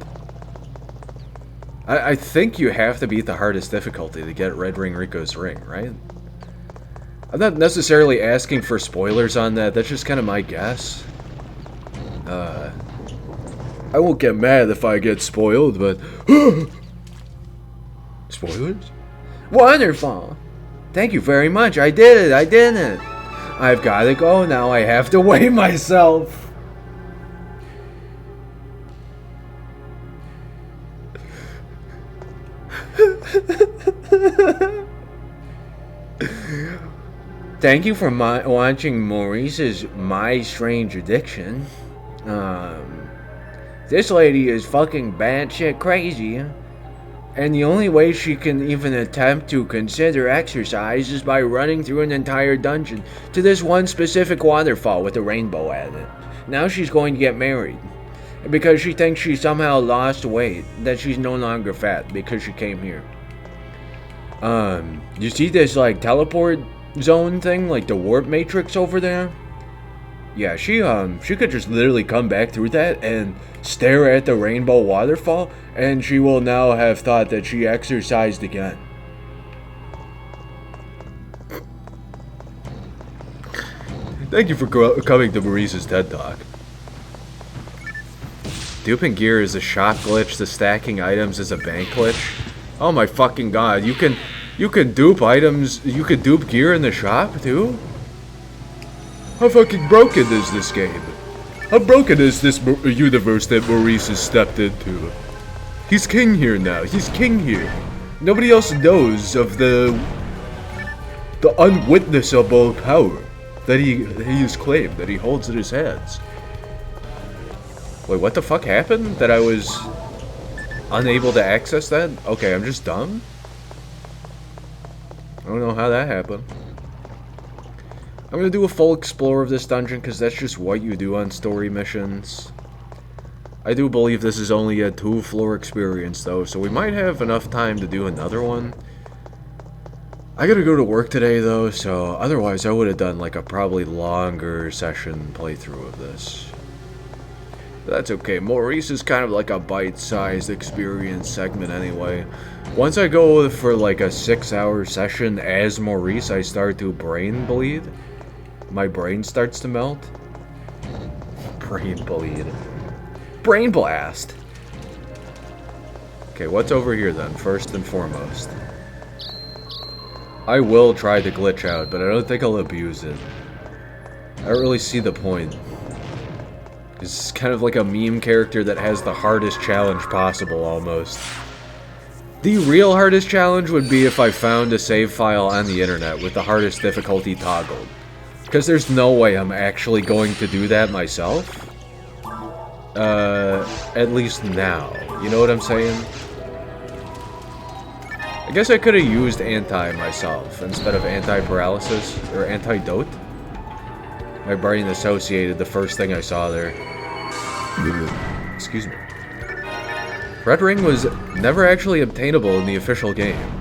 I think you have to beat the hardest difficulty to get Red Ring Rico's ring, right? I'm not necessarily asking for spoilers on that, that's just kind of my guess. I won't get mad if I get spoiled, but... Spoilers? Wonderful! Thank you very much, I did it, I did it! I've gotta go now, I have to weigh myself! Thank you for watching Maurice's My Strange Addiction. This lady is fucking batshit crazy. And the only way she can even attempt to consider exercise is by running through an entire dungeon to this one specific waterfall with a rainbow at it. Now she's going to get married. Because she thinks she somehow lost weight, that she's no longer fat because she came here. You see this like teleport zone thing, like the warp matrix over there? Yeah, she could just literally come back through that and stare at the rainbow waterfall, and she will now have thought that she exercised again. Thank you for coming to Maurice's TED Talk. Duping gear is a shop glitch, the stacking items is a bank glitch. Oh my fucking god, you can dupe items, you can dupe gear in the shop too? How fucking broken is this game? How broken is this universe that Maurice has stepped into? He's king here now, he's king here. Nobody else knows of the unwitnessable power that he has claimed, that he holds in his hands. Wait, what the fuck happened? That I was unable to access that? Okay, I'm just dumb? I don't know how that happened. I'm gonna do a full explore of this dungeon because that's just what you do on story missions. I do believe this is only a 2-floor experience though, so we might have enough time to do another one. I gotta go to work today though, so otherwise I would have done like a probably longer session playthrough of this. But that's okay, Maurice is kind of like a bite-sized experience segment anyway. Once I go for like a 6-hour session as Maurice, I start to brain bleed. My brain starts to melt. Brain bleed. Brain blast! Okay, what's over here then, first and foremost? I will try to glitch out, but I don't think I'll abuse it. I don't really see the point. It's kind of like a meme character that has the hardest challenge possible, almost. The real hardest challenge would be if I found a save file on the internet with the hardest difficulty toggled. Because there's no way I'm actually going to do that myself. At least now. You know what I'm saying? I guess I could have used anti myself instead of anti-paralysis, or antidote. My brain associated the first thing I saw there. Excuse me. Red Ring was never actually obtainable in the official game.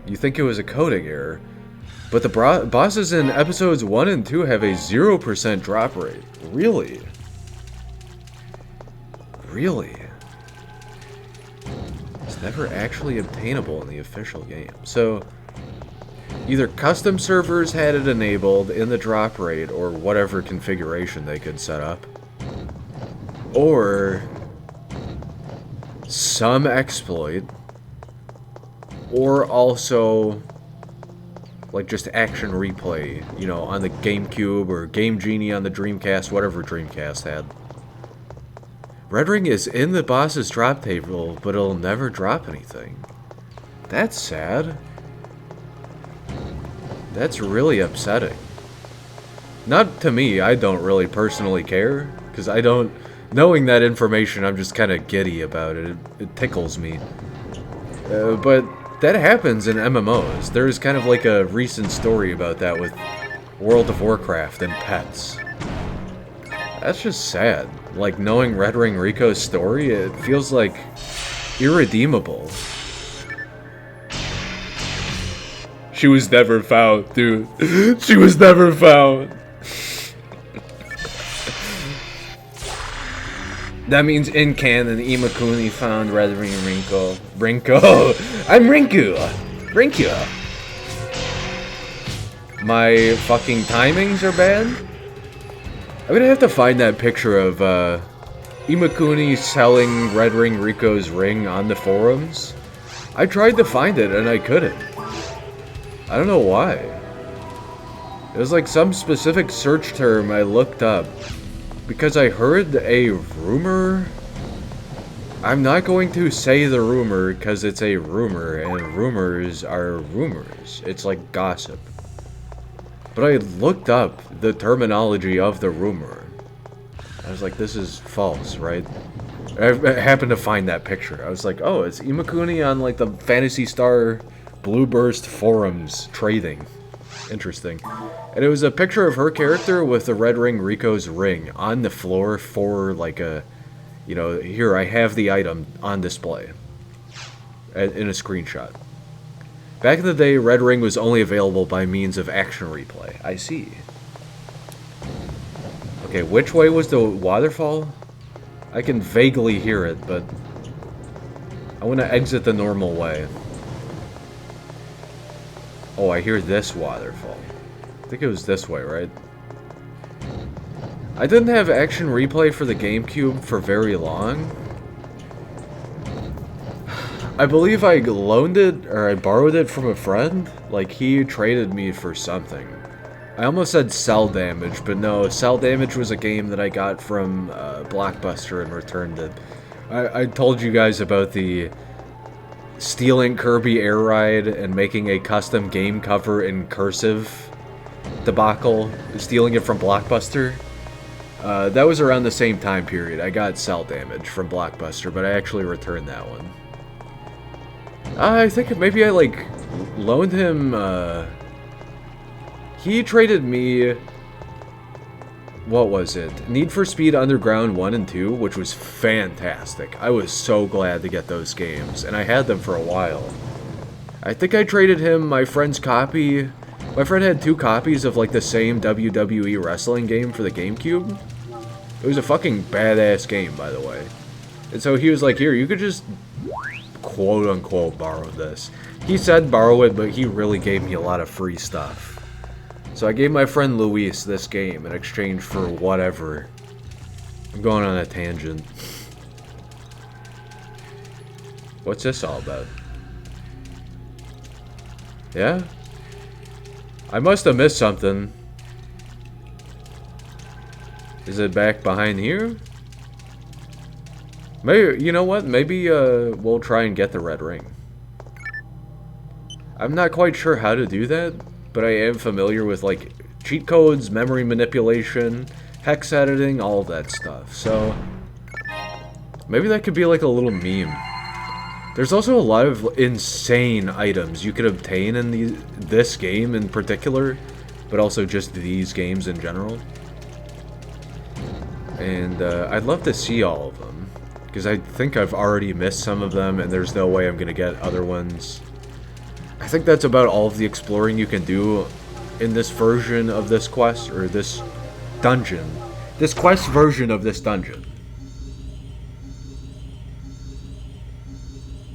You think it was a coding error, but the bosses in episodes 1 and 2 have a 0% drop rate. Really? Really? It's never actually obtainable in the official game. So, either custom servers had it enabled in the drop rate or whatever configuration they could set up, or some exploit, or also like just action replay, you know, on the GameCube or Game Genie on the Dreamcast, whatever Dreamcast had. Red Ring is in the boss's drop table, but it'll never drop anything. That's sad. That's really upsetting. Not to me, I don't really personally care, because I don't... Knowing that information, I'm just kind of giddy about it. It tickles me. But that happens in MMOs. There's kind of like a recent story about that with World of Warcraft and pets. That's just sad. Like, knowing Red Ring Rico's story, it feels like irredeemable. She was never found, dude. She was never found. That means in canon, Imakuni found Red Ring Rinko. Rinko! I'm Rinku! Rinku! My fucking timings are bad? I'm gonna have to find that picture of Imakuni selling Red Ring Rico's ring on the forums. I tried to find it and I couldn't. I don't know why. It was like some specific search term I looked up. Because I heard a rumor. I'm not going to say the rumor because it's a rumor, and rumors are rumors. It's like gossip. But I looked up the terminology of the rumor. I was like, this is false, right? I happened to find that picture. I was like, oh, it's Imakuni on like the Phantasy Star Blueburst forums trading. Interesting. And it was a picture of her character with the Red Ring Rico's ring on the floor for like a, you know, here I have the item on display in a screenshot. Back in the day, Red Ring was only available by means of action replay. I see. Okay, which way was the waterfall? I can vaguely hear it, but I want to exit the normal way. Oh, I hear this waterfall. I think it was this way, right? I didn't have action replay for the GameCube for very long. I believe I loaned it, or I borrowed it from a friend. Like, he traded me for something. I almost said Cell Damage, but no, Cell Damage was a game that I got from Blockbuster and returned it. I told you guys about the stealing Kirby Air Ride and making a custom game cover in cursive debacle, stealing it from Blockbuster. That was around the same time period. I got Cell Damage from Blockbuster, but I actually returned that one. I think maybe I, like, loaned him, he traded me, what was it? Need for Speed Underground 1 and 2, which was fantastic. I was so glad to get those games, and I had them for a while. I think I traded him my friend's copy. My friend had 2 copies of, like, the same WWE wrestling game for the GameCube. It was a fucking badass game, by the way. And so he was like, here, you could just quote-unquote borrow this. He said borrow it, but he really gave me a lot of free stuff. So I gave my friend Luis this game in exchange for whatever. I'm going on a tangent. What's this all about? Yeah? I must have missed something. Is it back behind here? Maybe, you know what? Maybe we'll try and get the red ring. I'm not quite sure how to do that, but I am familiar with, like, cheat codes, memory manipulation, hex editing, all of that stuff. So maybe that could be like a little meme. There's also a lot of insane items you could obtain in this game in particular, but also just these games in general. And I'd love to see all of them, because I think I've already missed some of them, and there's no way I'm going to get other ones. I think that's about all of the exploring you can do in this version of this quest, or this dungeon. This quest version of this dungeon.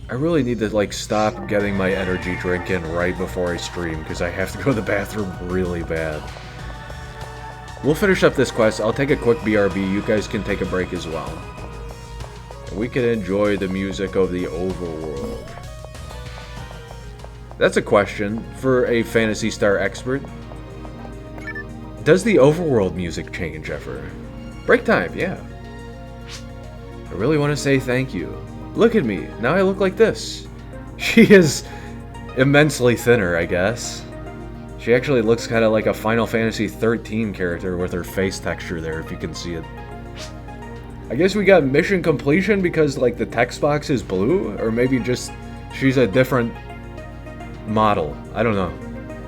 I really need to, like, stop getting my energy drink in right before I stream, because I have to go to the bathroom really bad. We'll finish up this quest. I'll take a quick BRB. You guys can take a break as well. And we can enjoy the music of the overworld. That's a question for a Phantasy Star expert. Does the overworld music change ever? Break time, yeah. I really want to say thank you. Look at me. Now I look like this. She is immensely thinner, I guess. She actually looks kind of like a Final Fantasy 13 character with her face texture there, if you can see it. I guess we got mission completion because, like, the text box is blue? Or maybe just she's a different model. I don't know.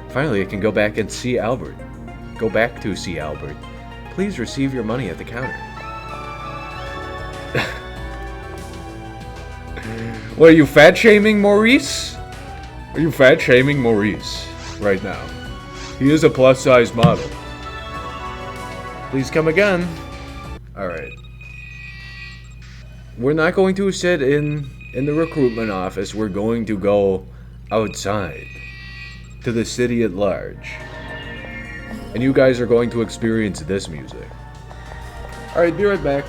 Finally, I can go back and see Albert. Go back to see Albert. Please receive your money at the counter. What, are you fat-shaming Maurice? Are you fat-shaming Maurice right now? He is a plus-size model. Please come again. Alright. We're not going to sit in the recruitment office. We're going to go outside to the city at large. And you guys are going to experience this music. Alright, be right back.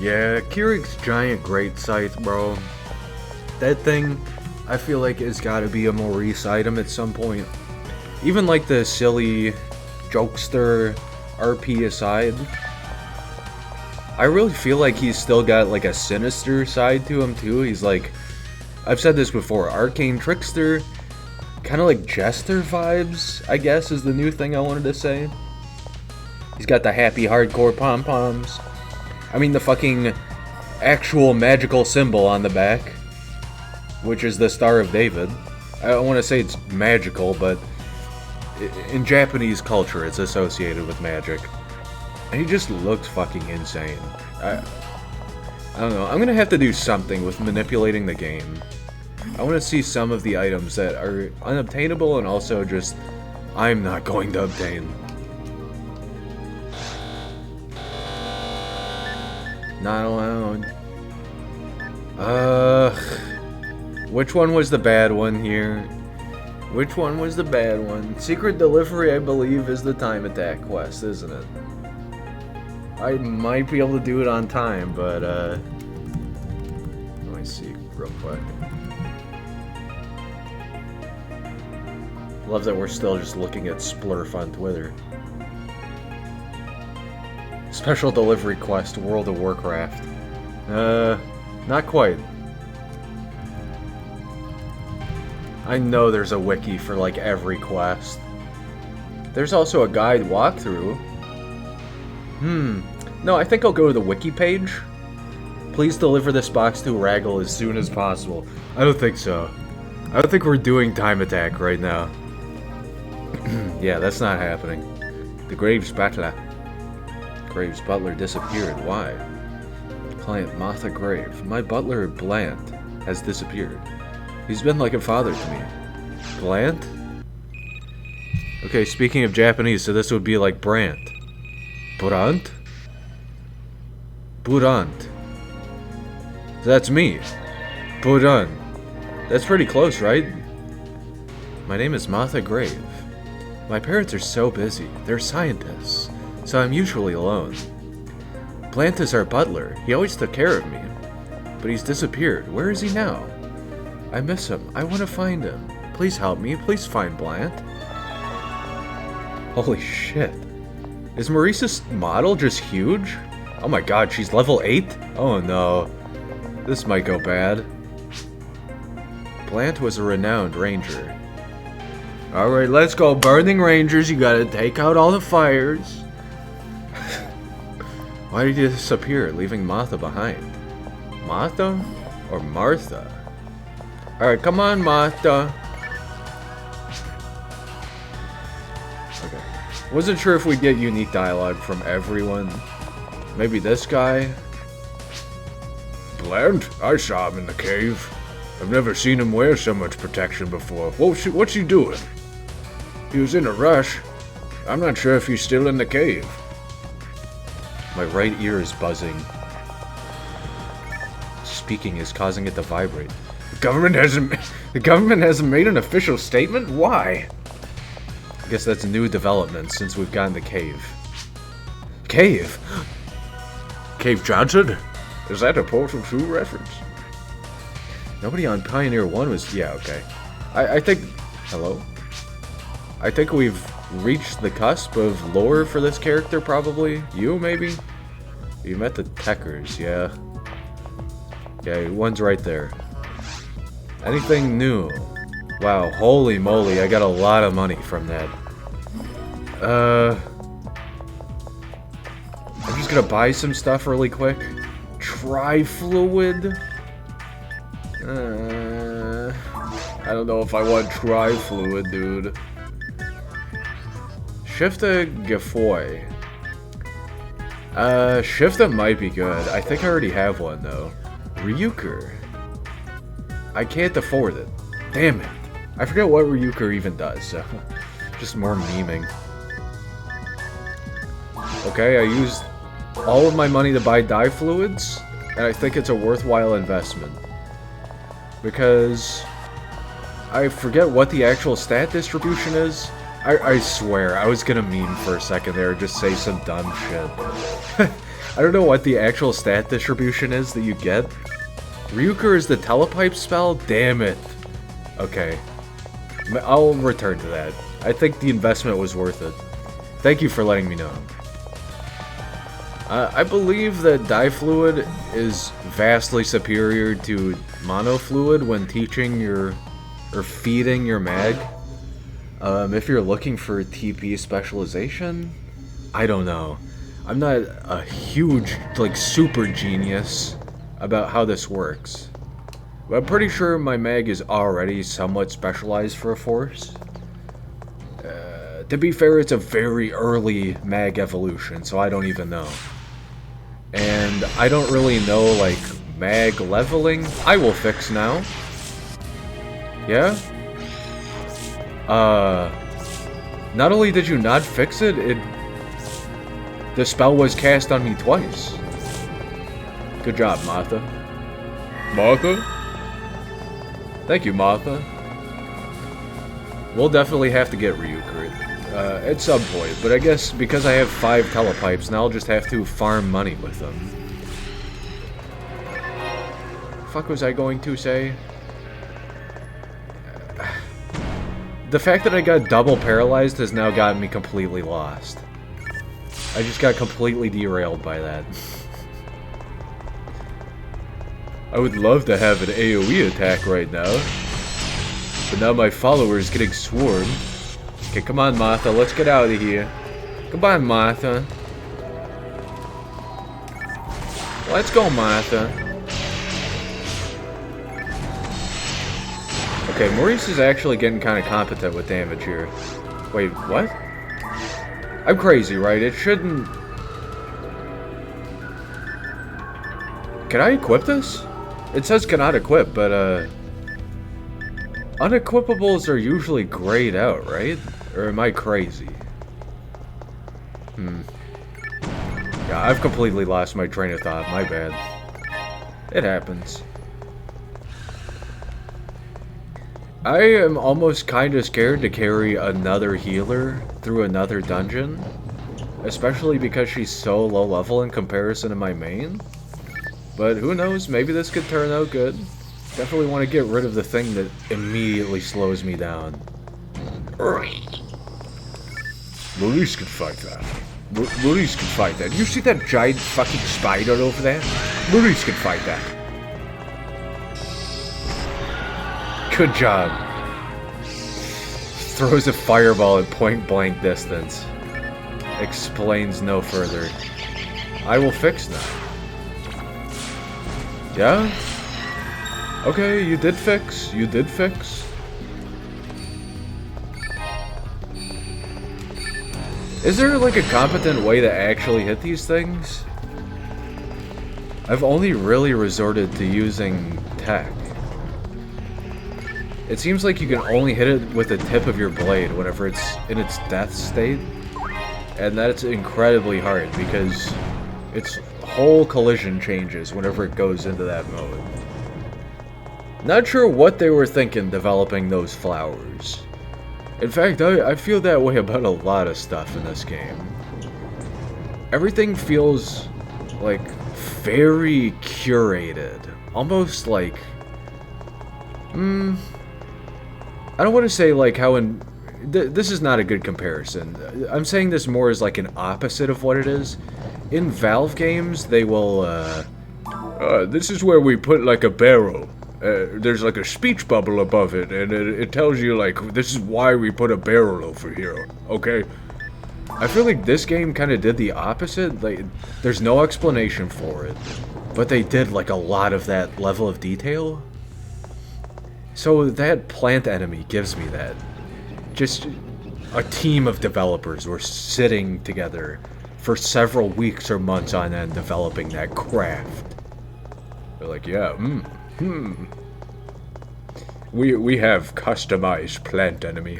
Yeah, Keurig's giant great scythe, bro. That thing, I feel like it's gotta be a Maurice item at some point. Even like the silly jokester RP aside, I really feel like he's still got like a sinister side to him too. He's like, I've said this before, arcane trickster, kind of like jester vibes, I guess is the new thing I wanted to say. He's got the happy hardcore pom-poms. I mean the fucking actual magical symbol on the back, which is the Star of David. I don't want to say it's magical, but in Japanese culture it's associated with magic. And he just looks fucking insane. I don't know, I'm gonna have to do something with manipulating the game. I want to see some of the items that are unobtainable and also just I'm not going to obtain. Not allowed. Which one was the bad one here? Which one was the bad one? Secret delivery, I believe, is the time attack quest, isn't it? I might be able to do it on time, but, let me see real quick. Love that we're still just looking at Splurf on Twitter. Special delivery quest, World of Warcraft. Not quite. I know there's a wiki for like every quest. There's also a guide walkthrough. No, I think I'll go to the wiki page. Please deliver this box to Raggle as soon as possible. I don't think so. I don't think we're doing time attack right now. Yeah, that's not happening. The Graves Butler. Graves' butler disappeared. Why? Client Martha Grave. My butler, Blant, has disappeared. He's been like a father to me. Blant? Okay, speaking of Japanese, so this would be like Brant. Brant? Burant. That's me. Burant. That's pretty close, right? My name is Martha Grave. My parents are so busy. They're scientists, so I'm usually alone. Blant is our butler. He always took care of me. But he's disappeared. Where is he now? I miss him. I want to find him. Please help me. Please find Blant. Holy shit. Is Maurice's model just huge? Oh my god, she's level 8? Oh no. This might go bad. Plant was a renowned ranger. Alright, let's go. Burning Rangers, you gotta take out all the fires. Why did you disappear, leaving Martha behind? Martha? Or Martha? Alright, come on, Martha. Okay. Wasn't sure if we'd get unique dialogue from everyone. Maybe this guy? Bland? I saw him in the cave. I've never seen him wear so much protection before. What's he doing? He was in a rush. I'm not sure if he's still in the cave. My right ear is buzzing. Speaking is causing it to vibrate. The government hasn't made an official statement? Why? I guess that's a new development since we've gotten the cave. Cave? Cave Johnson? Is that a Portal 2 reference? Nobody on Pioneer 1 was... Yeah, okay. I think... Hello? I think we've reached the cusp of lore for this character, probably. You, maybe? You met the Techers, yeah. Yeah, one's right there. Anything new? Wow, holy moly, I got a lot of money from that. I'm just gonna buy some stuff really quick. Tri-fluid? I don't know if I want tri-fluid, dude. Shifta Gafoy. Shifta might be good. I think I already have one, though. Ryuker. I can't afford it. Damn it. I forget what Ryuker even does, so... Just more memeing. Okay, I used all of my money to buy dye fluids, and I think it's a worthwhile investment. Because... I forget what the actual stat distribution is. I swear, I was gonna meme for a second there, just say some dumb shit. I don't know what the actual stat distribution is that you get. Ryuker is the telepipe spell? Damn it. Okay. I'll return to that. I think the investment was worth it. Thank you for letting me know. I believe that dye fluid is vastly superior to mono fluid when teaching your... or feeding your mag. If you're looking for TP specialization, I don't know. I'm not a huge, like, super genius about how this works. But I'm pretty sure my mag is already somewhat specialized for a force. To be fair, it's a very early mag evolution, so I don't even know. And I don't really know, like, mag leveling. I will fix now. Yeah? Not only did you not fix it, the spell was cast on me twice. Good job, Martha. Martha? Thank you, Martha. We'll definitely have to get Ryuker at some point, but I guess because I have 5 telepipes, now I'll just have to farm money with them. Fuck was I going to say? The fact that I got double paralyzed has now gotten me completely lost. I just got completely derailed by that. I would love to have an AoE attack right now. But now my follower is getting swarmed. Okay, come on, Martha, let's get out of here. Come on, Martha. Let's go, Martha. Okay, Maurice is actually getting kind of competent with damage here. Wait, what? I'm crazy, right? It shouldn't... Can I equip this? It says cannot equip, but, unequipables are usually grayed out, right? Or am I crazy? Yeah, I've completely lost my train of thought. My bad. It happens. I am almost kind of scared to carry another healer through another dungeon. Especially because she's so low level in comparison to my main. But who knows, maybe this could turn out good. Definitely want to get rid of the thing that immediately slows me down. Maurice can fight that. Maurice can fight that. You see that giant fucking spider over there? Maurice can fight that. Good job. Throws a fireball at point blank distance. Explains no further. I will fix now. Yeah? Okay, you did fix. You did fix. Is there like a competent way to actually hit these things? I've only really resorted to using tech. It seems like you can only hit it with the tip of your blade whenever it's in its death state. And that's incredibly hard because its whole collision changes whenever it goes into that mode. Not sure what they were thinking developing those flowers. In fact, I feel that way about a lot of stuff in this game. Everything feels like very curated. Almost like... I don't want to say like how in... this is not a good comparison. I'm saying this more as like an opposite of what it is. In Valve games, they will... this is where we put like a barrel. There's like a speech bubble above it, and it tells you like, this is why we put a barrel over here, okay? I feel like this game kind of did the opposite. Like, there's no explanation for it, but they did like a lot of that level of detail. So that plant enemy gives me that. Just a team of developers were sitting together for several weeks or months on end developing that craft. They're like, yeah, We have customized plant enemy.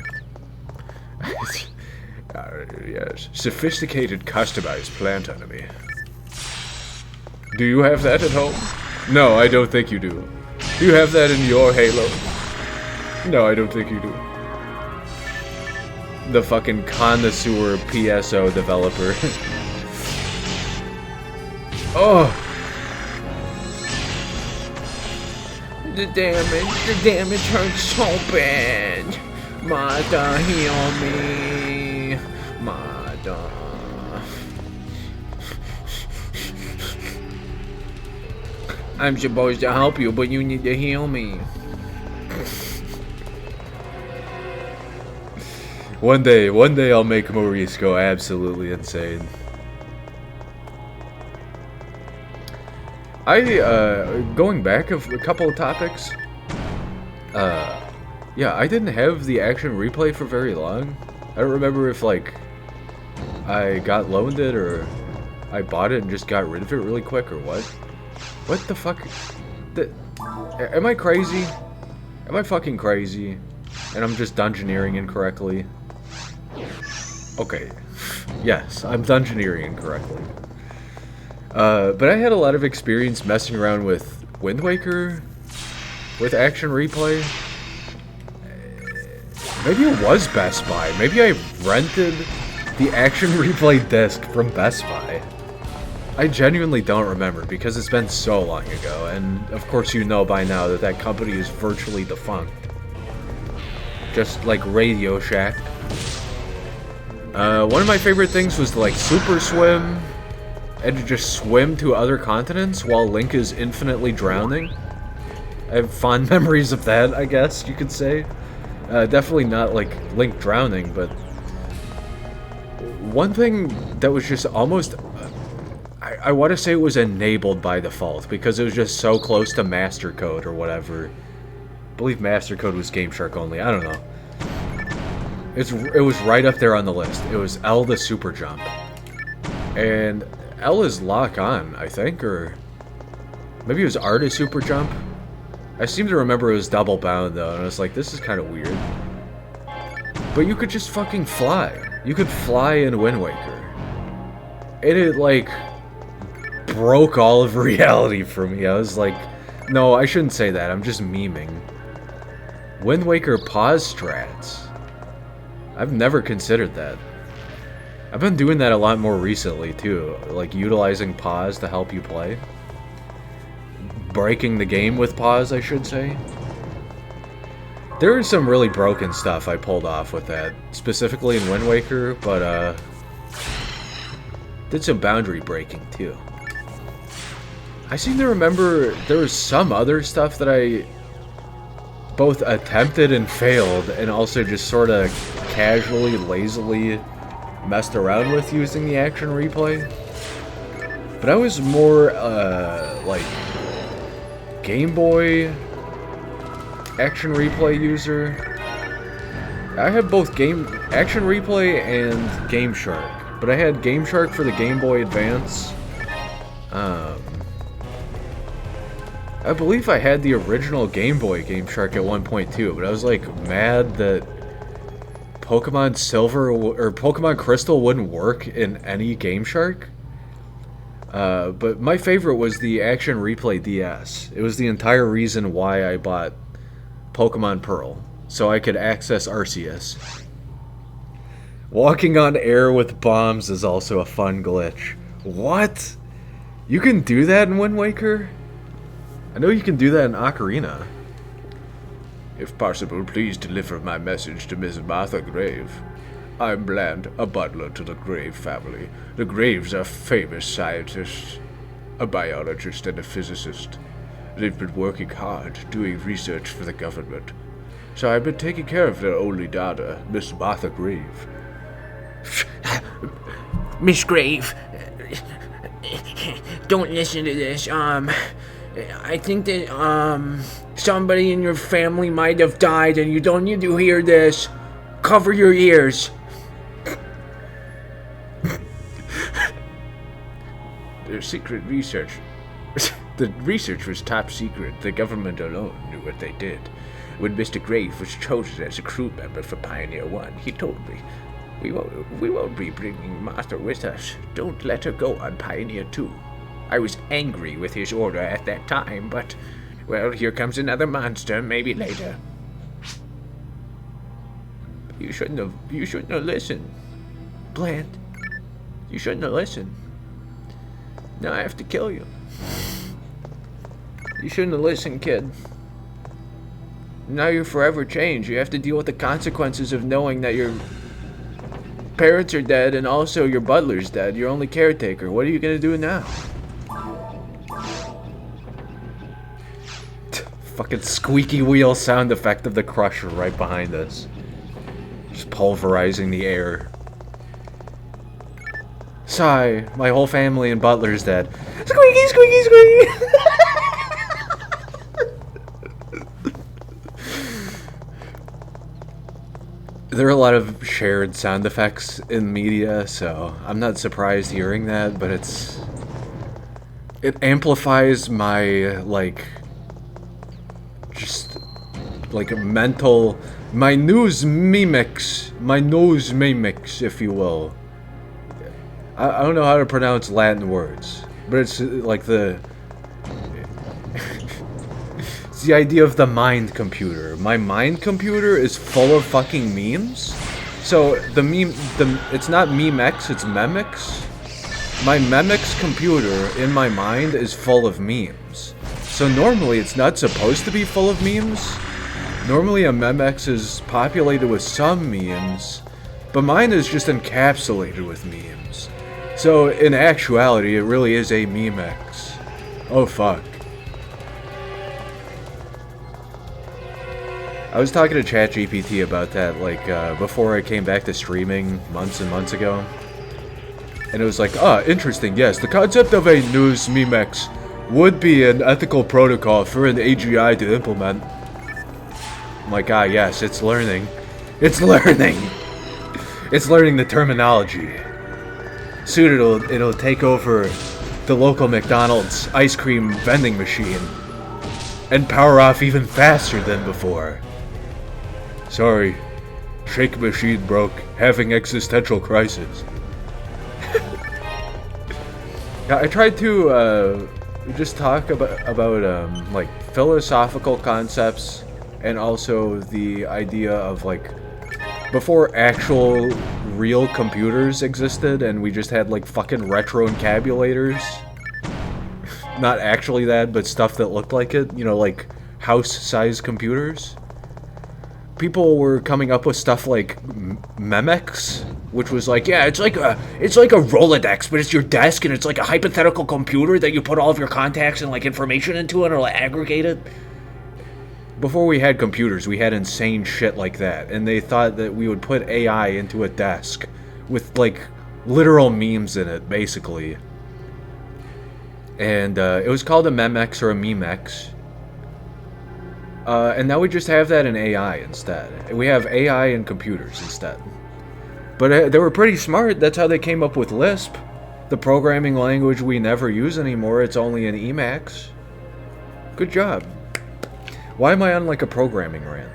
Yes, sophisticated customized plant enemy. Do you have that at home? No, I don't think you do. Do you have that in your Halo? No, I don't think you do. The fucking connoisseur PSO developer. Oh! The damage hurts so bad. Mother, heal me. Mother. I'm supposed to help you, but you need to heal me. One day I'll make Maurice go absolutely insane. Going back a couple of topics, yeah, I didn't have the action replay for very long. I don't remember if, like, I got loaned it or I bought it and just got rid of it really quick or what. What the fuck? Am I crazy? Am I fucking crazy? And I'm just dungeoneering incorrectly? Okay. Yes, I'm dungeoneering incorrectly. But I had a lot of experience messing around with Wind Waker, with Action Replay. Maybe it was Best Buy. Maybe I rented the Action Replay disc from Best Buy. I genuinely don't remember because it's been so long ago, and of course you know by now that that company is virtually defunct. Just like Radio Shack. One of my favorite things was to, like, super swim and to just swim to other continents while Link is infinitely drowning. I have fond memories of that, I guess you could say. Definitely not like Link drowning, but one thing that was just almost... I want to say it was enabled by default because it was just so close to Master Code or whatever. I believe Master Code was Game Shark only, I don't know. It was right up there on the list. It was L to super jump. And L is lock on, I think, or maybe it was R to super jump. I seem to remember it was double bound though, and I was like, this is kind of weird. But you could just fucking fly. You could fly in Wind Waker. And it, like, broke all of reality for me. I was like, no, I shouldn't say that. I'm just memeing. Wind Waker pause strats. I've never considered that. I've been doing that a lot more recently, too. Like, utilizing pause to help you play. Breaking the game with pause, I should say. There is some really broken stuff I pulled off with that, specifically in Wind Waker, but did some boundary breaking too. I seem to remember there was some other stuff that I both attempted and failed, and also just sort of casually, lazily messed around with using the action replay. But I was more, like, Game Boy action replay user. I had both action replay and Game Shark, but I had Game Shark for the Game Boy Advance. I believe I had the original Game Boy Game Shark at one point too, but I was like mad that Pokemon Silver or Pokemon Crystal wouldn't work in any Game Shark. But my favorite was the Action Replay DS. It was the entire reason why I bought Pokemon Pearl, so I could access Arceus. Walking on air with bombs is also a fun glitch. What? You can do that in Wind Waker? I know you can do that in Ocarina. If possible, please deliver my message to Miss Martha Grave. I'm Bland, a butler to the Grave family. The Graves are famous scientists, a biologist and a physicist. They've been working hard, doing research for the government. So I've been taking care of their only daughter, Miss Martha Grave. Miss Grave, don't listen to this. I think that, somebody in your family might have died and you don't need to hear this. Cover your ears. Their secret research. The research was top secret. The government alone knew what they did. When Mr. Grave was chosen as a crew member for Pioneer 1, he told me, we won't be bringing Martha with us. Don't let her go on Pioneer 2. I was angry with his order at that time, but, well, here comes another monster, maybe later. You shouldn't have listened. Bland. You shouldn't have listened. Now I have to kill you. You shouldn't have listened, kid. Now you're forever changed. You have to deal with the consequences of knowing that your parents are dead and also your butler's dead. Your only caretaker. What are you gonna do now? Fucking squeaky wheel sound effect of the Crusher right behind us. Just pulverizing the air. Sigh, my whole family and butler's dead. Squeaky, squeaky, squeaky! There are a lot of shared sound effects in media, so I'm not surprised hearing that, but it amplifies my, like, just, like, my nose mimics, if you will. I don't know how to pronounce Latin words, but it's like it's the idea of the mind computer. My mind computer is full of fucking memes. So it's not Memex, it's Memix. My Memix computer in my mind is full of memes. So normally it's not supposed to be full of memes. Normally a Memex is populated with some memes, but mine is just encapsulated with memes. So in actuality, it really is a Memex. Oh fuck. I was talking to ChatGPT about that, like, before I came back to streaming months and months ago. And it was like, interesting, yes, the concept of a news Memex would be an ethical protocol for an AGI to implement. I'm like, yes, it's learning. It's learning! It's learning the terminology. Soon it'll take over the local McDonald's ice cream vending machine and power off even faster than before. Sorry, shake machine broke, having existential crisis. I tried to just talk about like philosophical concepts and also the idea of like before actual real computers existed and we just had like fucking retro encabulators. Not actually that, but stuff that looked like it, you know, like house-sized computers. people were coming up with stuff like Memex, which was like, yeah, it's like a Rolodex, but it's your desk, and it's like a hypothetical computer that you put all of your contacts and like information into, and it'll aggregate it. Before we had computers, we had insane shit like that, and they thought that we would put AI into a desk with like literal memes in it, basically. And it was called a Memex or a Memex. And now we just have that in AI instead. We have AI in computers instead. But they were pretty smart. That's how they came up with Lisp. The programming language we never use anymore. It's only in Emacs. Good job. Why am I on like a programming rant?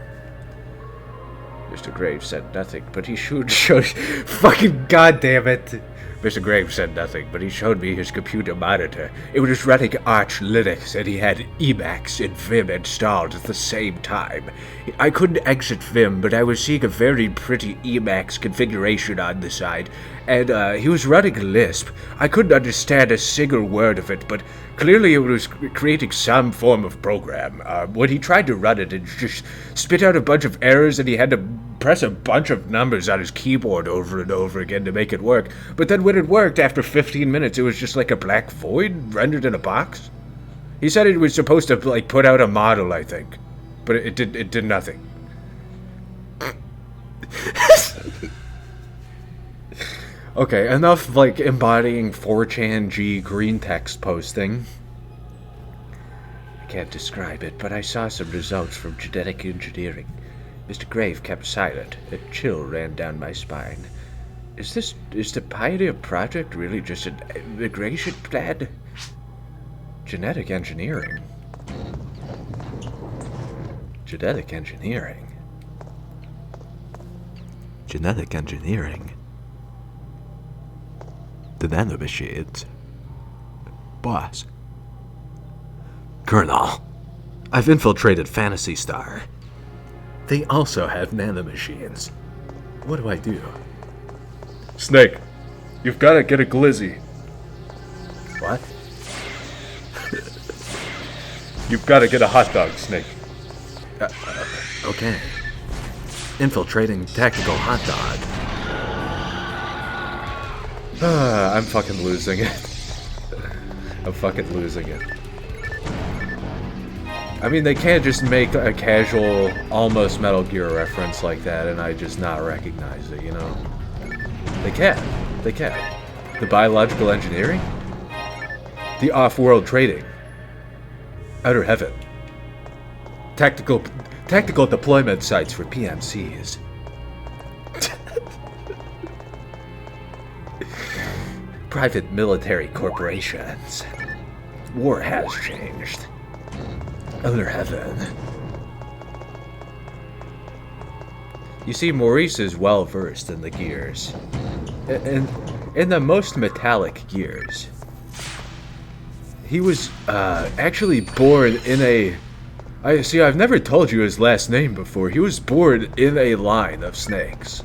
Mr. Graves said nothing, but he showed Fucking goddamn it. Mr. Graves said nothing, but he showed me his computer monitor. It was running Arch Linux, and he had Emacs and Vim installed at the same time. I couldn't exit Vim, but I was seeing a very pretty Emacs configuration on the side, and he was running Lisp. I couldn't understand a single word of it, but clearly it was creating some form of program. When he tried to run it, it just spit out a bunch of errors, and he had to press a bunch of numbers on his keyboard over and over again to make it work. But then when it worked, after 15 minutes, it was just like a black void rendered in a box. He said it was supposed to like put out a model, I think, but it did nothing. Okay, enough like embodying 4chan green text posting. I can't describe it, but I saw some results from genetic engineering. Mr. Grave kept silent. A chill ran down my spine. Is the Pioneer Project really just an immigration plan? Genetic engineering? Genetic engineering? Genetic engineering. The nanomachines. Boss. Colonel, I've infiltrated Phantasy Star. They also have nanomachines. What do I do? Snake, you've got to get a glizzy. What? You've got to get a hot dog, Snake. Okay. Infiltrating tactical hot dog. I'm fucking losing it. I'm fucking losing it. I mean, they can't just make a casual, almost Metal Gear reference like that and I just not recognize it, you know? They can. They can. The biological engineering? The off-world trading. Outer heaven. Tactical deployment sites for PMCs. Private military corporations. War has changed. Outer heaven. You see, Maurice is well versed in the gears. In the most metallic gears. He was actually born in a... I've never told you his last name before. He was born in a line of snakes.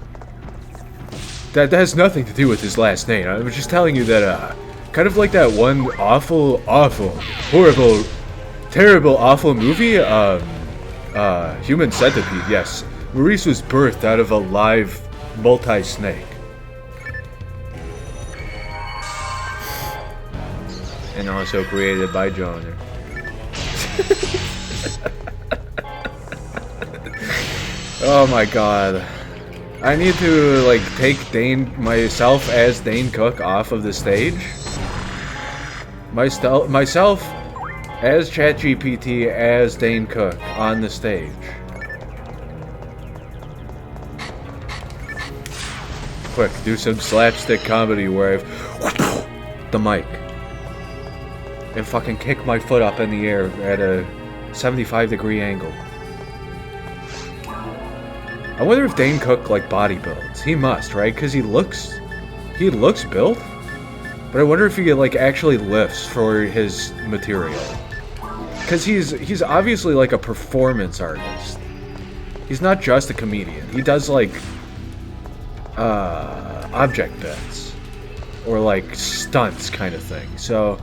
That has nothing to do with his last name. I was just telling you that, kind of like that one awful, horrible, terrible, awful movie, Human Centipede, yes. Maurice was birthed out of a live multi-snake. And also created by Joner. Oh my god. I need to, like, take myself as Dane Cook off of the stage. Myself as ChatGPT as Dane Cook on the stage. Quick, do some slapstick comedy where I've the mic and fucking kick my foot up in the air at a 75-degree angle. I wonder if Dane Cook like body builds. He must, right? Because he looks built. But I wonder if he like actually lifts for his material. Because he's obviously like a performance artist. He's not just a comedian. He does like object bits or like stunts kind of thing. So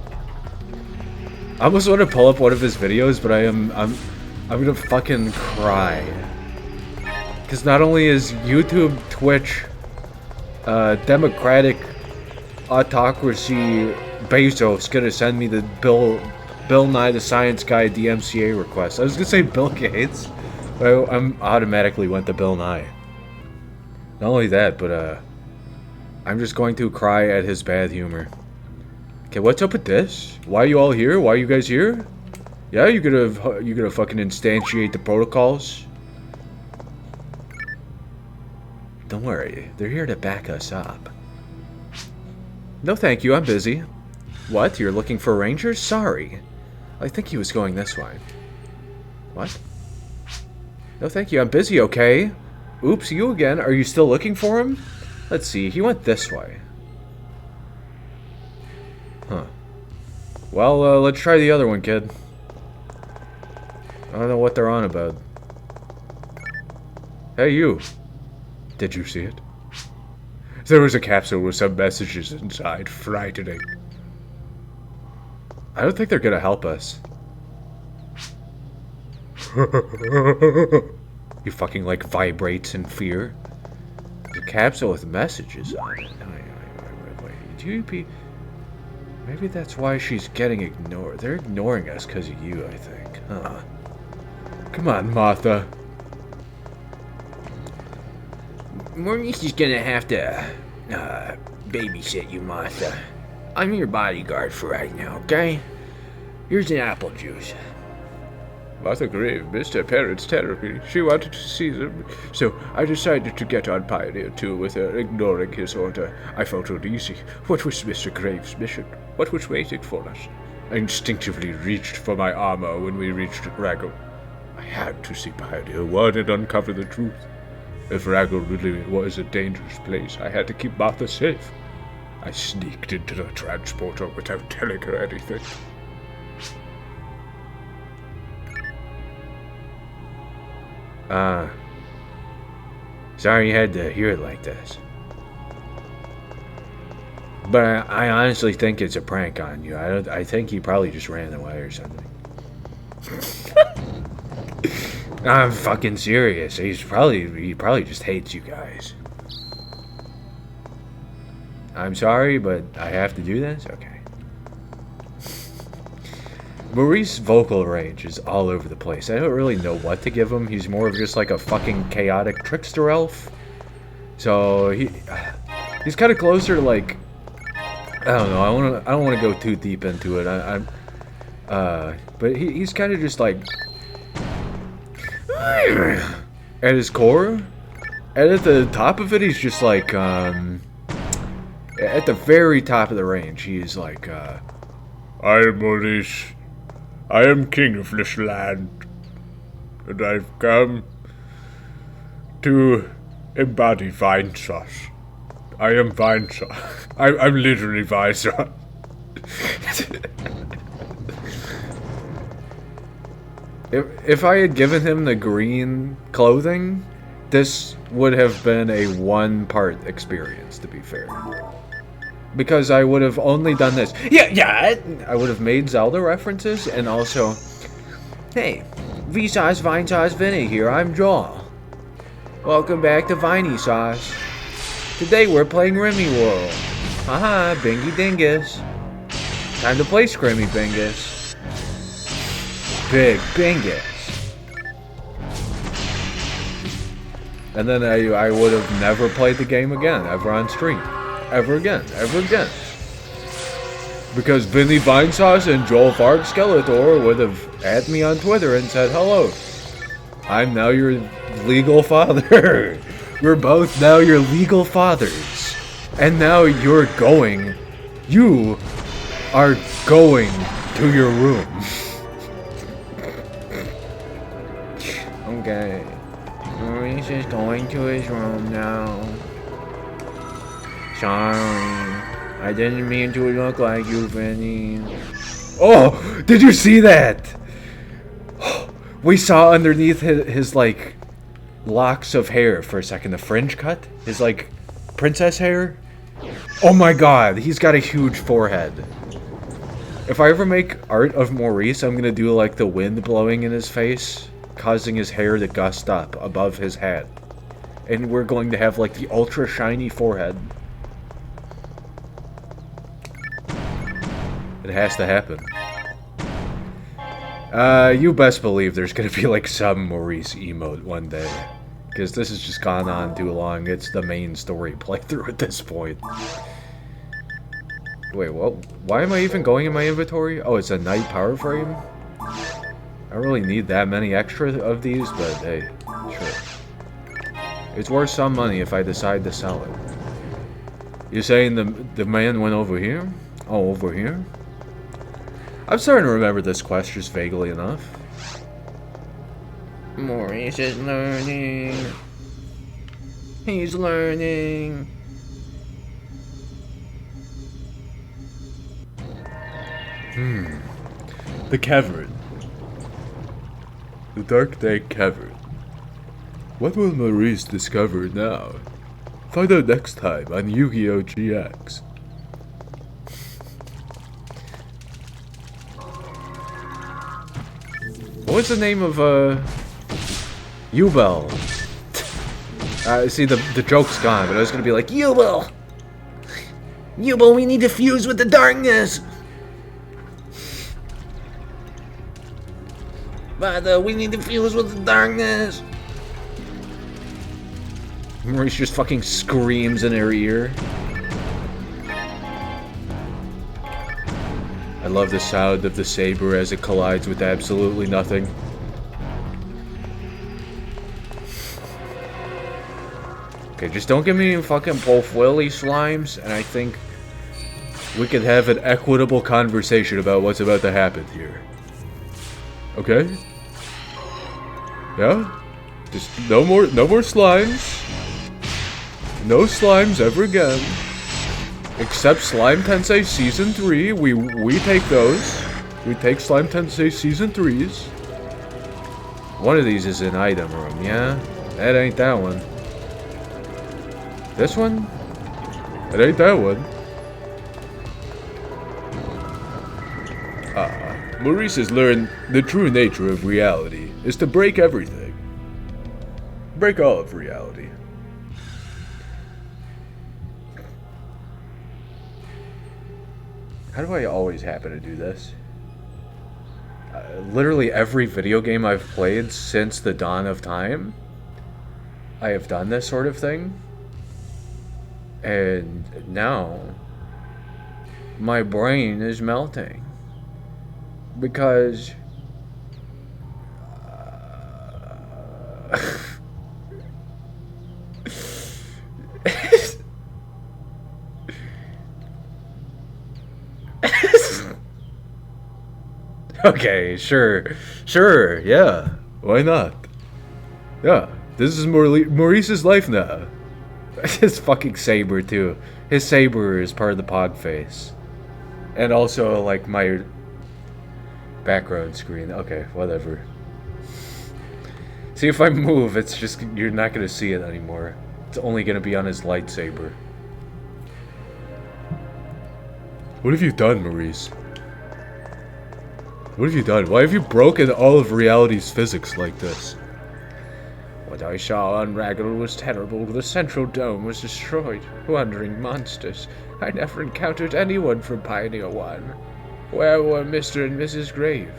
I almost want to pull up one of his videos, but I'm gonna fucking cry. Because not only is YouTube, Twitch, Democratic Autocracy Bezos gonna send me the Bill Nye the Science Guy DMCA request. I was gonna say Bill Gates, but I'm automatically went to Bill Nye. Not only that, but I'm just going to cry at his bad humor. Okay, what's up with this? Why are you all here? Why are you guys here? Yeah, you gonna fucking instantiate the protocols? Don't worry, they're here to back us up. No thank you, I'm busy. What, you're looking for rangers? Sorry. I think he was going this way. What? No thank you, I'm busy, okay? Oops, you again. Are you still looking for him? Let's see, he went this way. Huh. Well, let's try the other one, kid. I don't know what they're on about. Hey, you. Did you see it? There was a capsule with some messages inside. Frightening. I don't think they're gonna help us. He fucking like vibrates in fear. The capsule with messages on it. Wait. Maybe that's why she's getting ignored. They're ignoring us because of you, I think. Huh. Come on, Martha. Maurice is gonna have to, babysit you, Martha. I'm your bodyguard for right now, okay? Here's an apple juice. Martha Grave missed her parents terribly. She wanted to see them, so I decided to get on Pioneer 2 with her, ignoring his order. I felt uneasy. What was Mr. Graves' mission? What was waiting for us? I instinctively reached for my armor when we reached Raggle. I had to see Pioneer 1 and uncover the truth. If Raggle really was a dangerous place, I had to keep Martha safe. I sneaked into the transporter without telling her anything. Sorry you had to hear it like this. But I honestly think it's a prank on you. I think he probably just ran away or something. I'm fucking serious. He probably just hates you guys. I'm sorry, but I have to do this? Okay. Maurice's vocal range is all over the place. I don't really know what to give him. He's more of just like a fucking chaotic trickster elf. So he's kind of closer to like, I don't know. I don't want to go too deep into it. But he's kind of just like at his core, and at the top of it, he's just like at the very top of the range. He's like, I am Maurice. I am king of this land, and I've come to embody vine sauce. I am vine sauce. I'm literally vine sauce. If I had given him the green clothing, this would have been a one-part experience, to be fair. Because I would have only done this. Yeah, I would have made Zelda references, and also, hey, Vsauce, Vine Sauce, Vinny here, I'm Joel. Welcome back to Viney Sauce. Today we're playing Remy World. Haha, Bingy Dingus. Time to play Scrimmy Bingus. Big Bingus. And then I would have never played the game again, ever on stream. Ever again. Because Vinny Vinesauce and Joel Farg Skeletor would have added me on Twitter and said, hello, I'm now your legal father. We're both now your legal fathers. And now you are going to your room. Okay. Maurice is going to his room now. Sorry. I didn't mean to look like you, Vinny. Oh! Did you see that? We saw underneath his like, locks of hair for a second. The fringe cut? His, like, princess hair? Oh my god, he's got a huge forehead. If I ever make art of Maurice, I'm gonna do, like, the wind blowing in his face, causing his hair to gust up above his hat. and we're going to have like the ultra shiny forehead. It has to happen. You best believe there's gonna be like some Maurice emote one day. Because this has just gone on too long. It's the main story playthrough at this point. Wait, what? Why am I even going in my inventory? Oh, it's a night power frame? I don't really need that many extra of these, but hey, sure. It's worth some money if I decide to sell it. You're saying the man went over here? Oh, over here? I'm starting to remember this quest just vaguely enough. Maurice is learning. He's learning. The cavern. The dark, dank cavern. What will Maurice discover now? Find out next time on Yu-Gi-Oh! GX. What was the name of, Ubel? See, the joke's gone, but I was gonna be like, Yubel! Yubel, we need to fuse with the darkness! Father, we need to fuse with the darkness! Maurice just fucking screams in her ear. I love the sound of the saber as it collides with absolutely nothing. Okay, just don't give me any fucking both willy slimes, and I think we could have an equitable conversation about what's about to happen here. Okay? Yeah? Just no more slimes. No slimes ever again. Except Slime Tensei Season 3, we take those. We take Slime Tensei Season 3s. One of these is an item room, yeah? That ain't that one. This one? It ain't that one. Maurice has learned the true nature of reality is to break everything. Break all of reality. How do I always happen to do this? Literally every video game I've played since the dawn of time, I have done this sort of thing. And now, my brain is melting. Because... Okay, sure, yeah, why not? Yeah, this is Maurice's life now. His fucking saber, too. His saber is part of the pog face. And also, like, my background screen. Okay, whatever. See, if I move, it's just, you're not gonna see it anymore. It's only gonna be on his lightsaber. What have you done, Maurice? What have you done? Why have you broken all of reality's physics like this? What I saw on Raggle was terrible. The central dome was destroyed. Wandering monsters. I never encountered anyone from Pioneer 1. Where were Mr. and Mrs. Grave?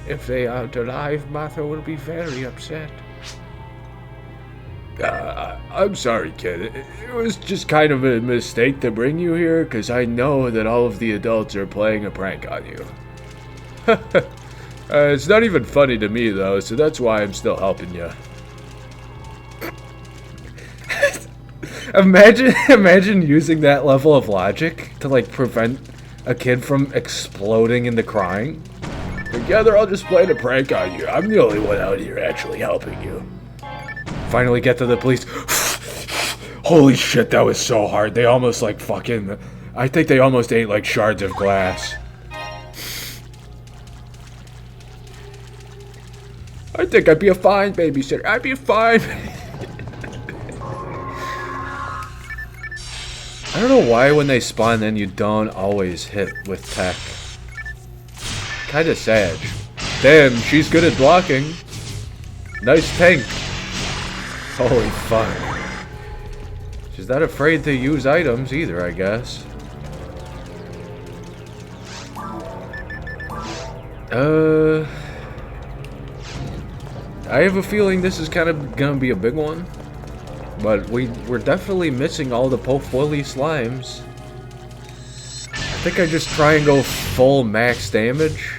If they aren't alive, Martha will be very upset. I'm sorry, kid. It was just kind of a mistake to bring you here, because I know that all of the adults are playing a prank on you. It's not even funny to me, though, so that's why I'm still helping you. Imagine using that level of logic to, like, prevent a kid from exploding into crying. Together, I'll just play a prank on you. I'm the only one out here actually helping you. Finally get to the police. Holy shit, that was so hard. They almost, like, fucking... I think they almost ate, like, shards of glass. I think I'd be a fine babysitter. I'd be fine. I don't know why when they spawn in you don't always hit with tech. Kinda sad. Damn, she's good at blocking. Nice tank. Holy fuck. She's not afraid to use items either, I guess. I have a feeling this is kind of gonna be a big one. But we're definitely missing all the Pwns slimes. I think I just try and go full max damage.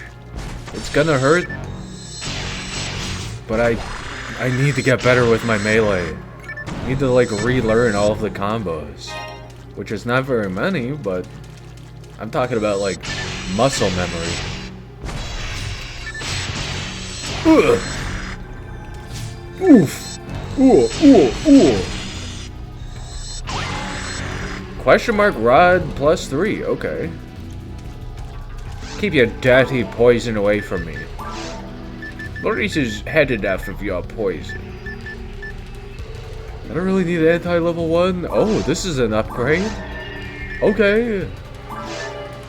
It's gonna hurt. But I need to get better with my melee. I need to like relearn all of the combos. Which is not very many, but I'm talking about like muscle memory. Ugh. Oof. Ooh, ooh, ooh. Question mark rod +3, okay. Keep your dirty poison away from me. Maurice has had enough of your poison. I don't really need anti-level 1. Oh, this is an upgrade. Okay.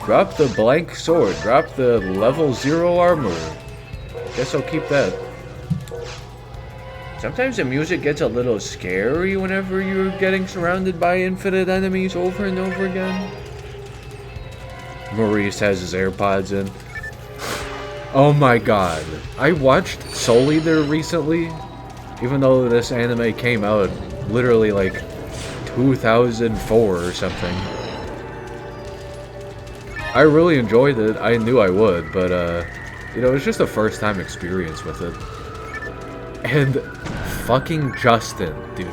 Drop the blank sword. Drop the level 0 armor. Guess I'll keep that. Sometimes the music gets a little scary whenever you're getting surrounded by infinite enemies over and over again. Maurice has his AirPods in. Oh my god. I watched Soul Eater recently, even though this anime came out literally like 2004 or something. I really enjoyed it. I knew I would, but you know, it was just a first time experience with it. And fucking Justin, dude.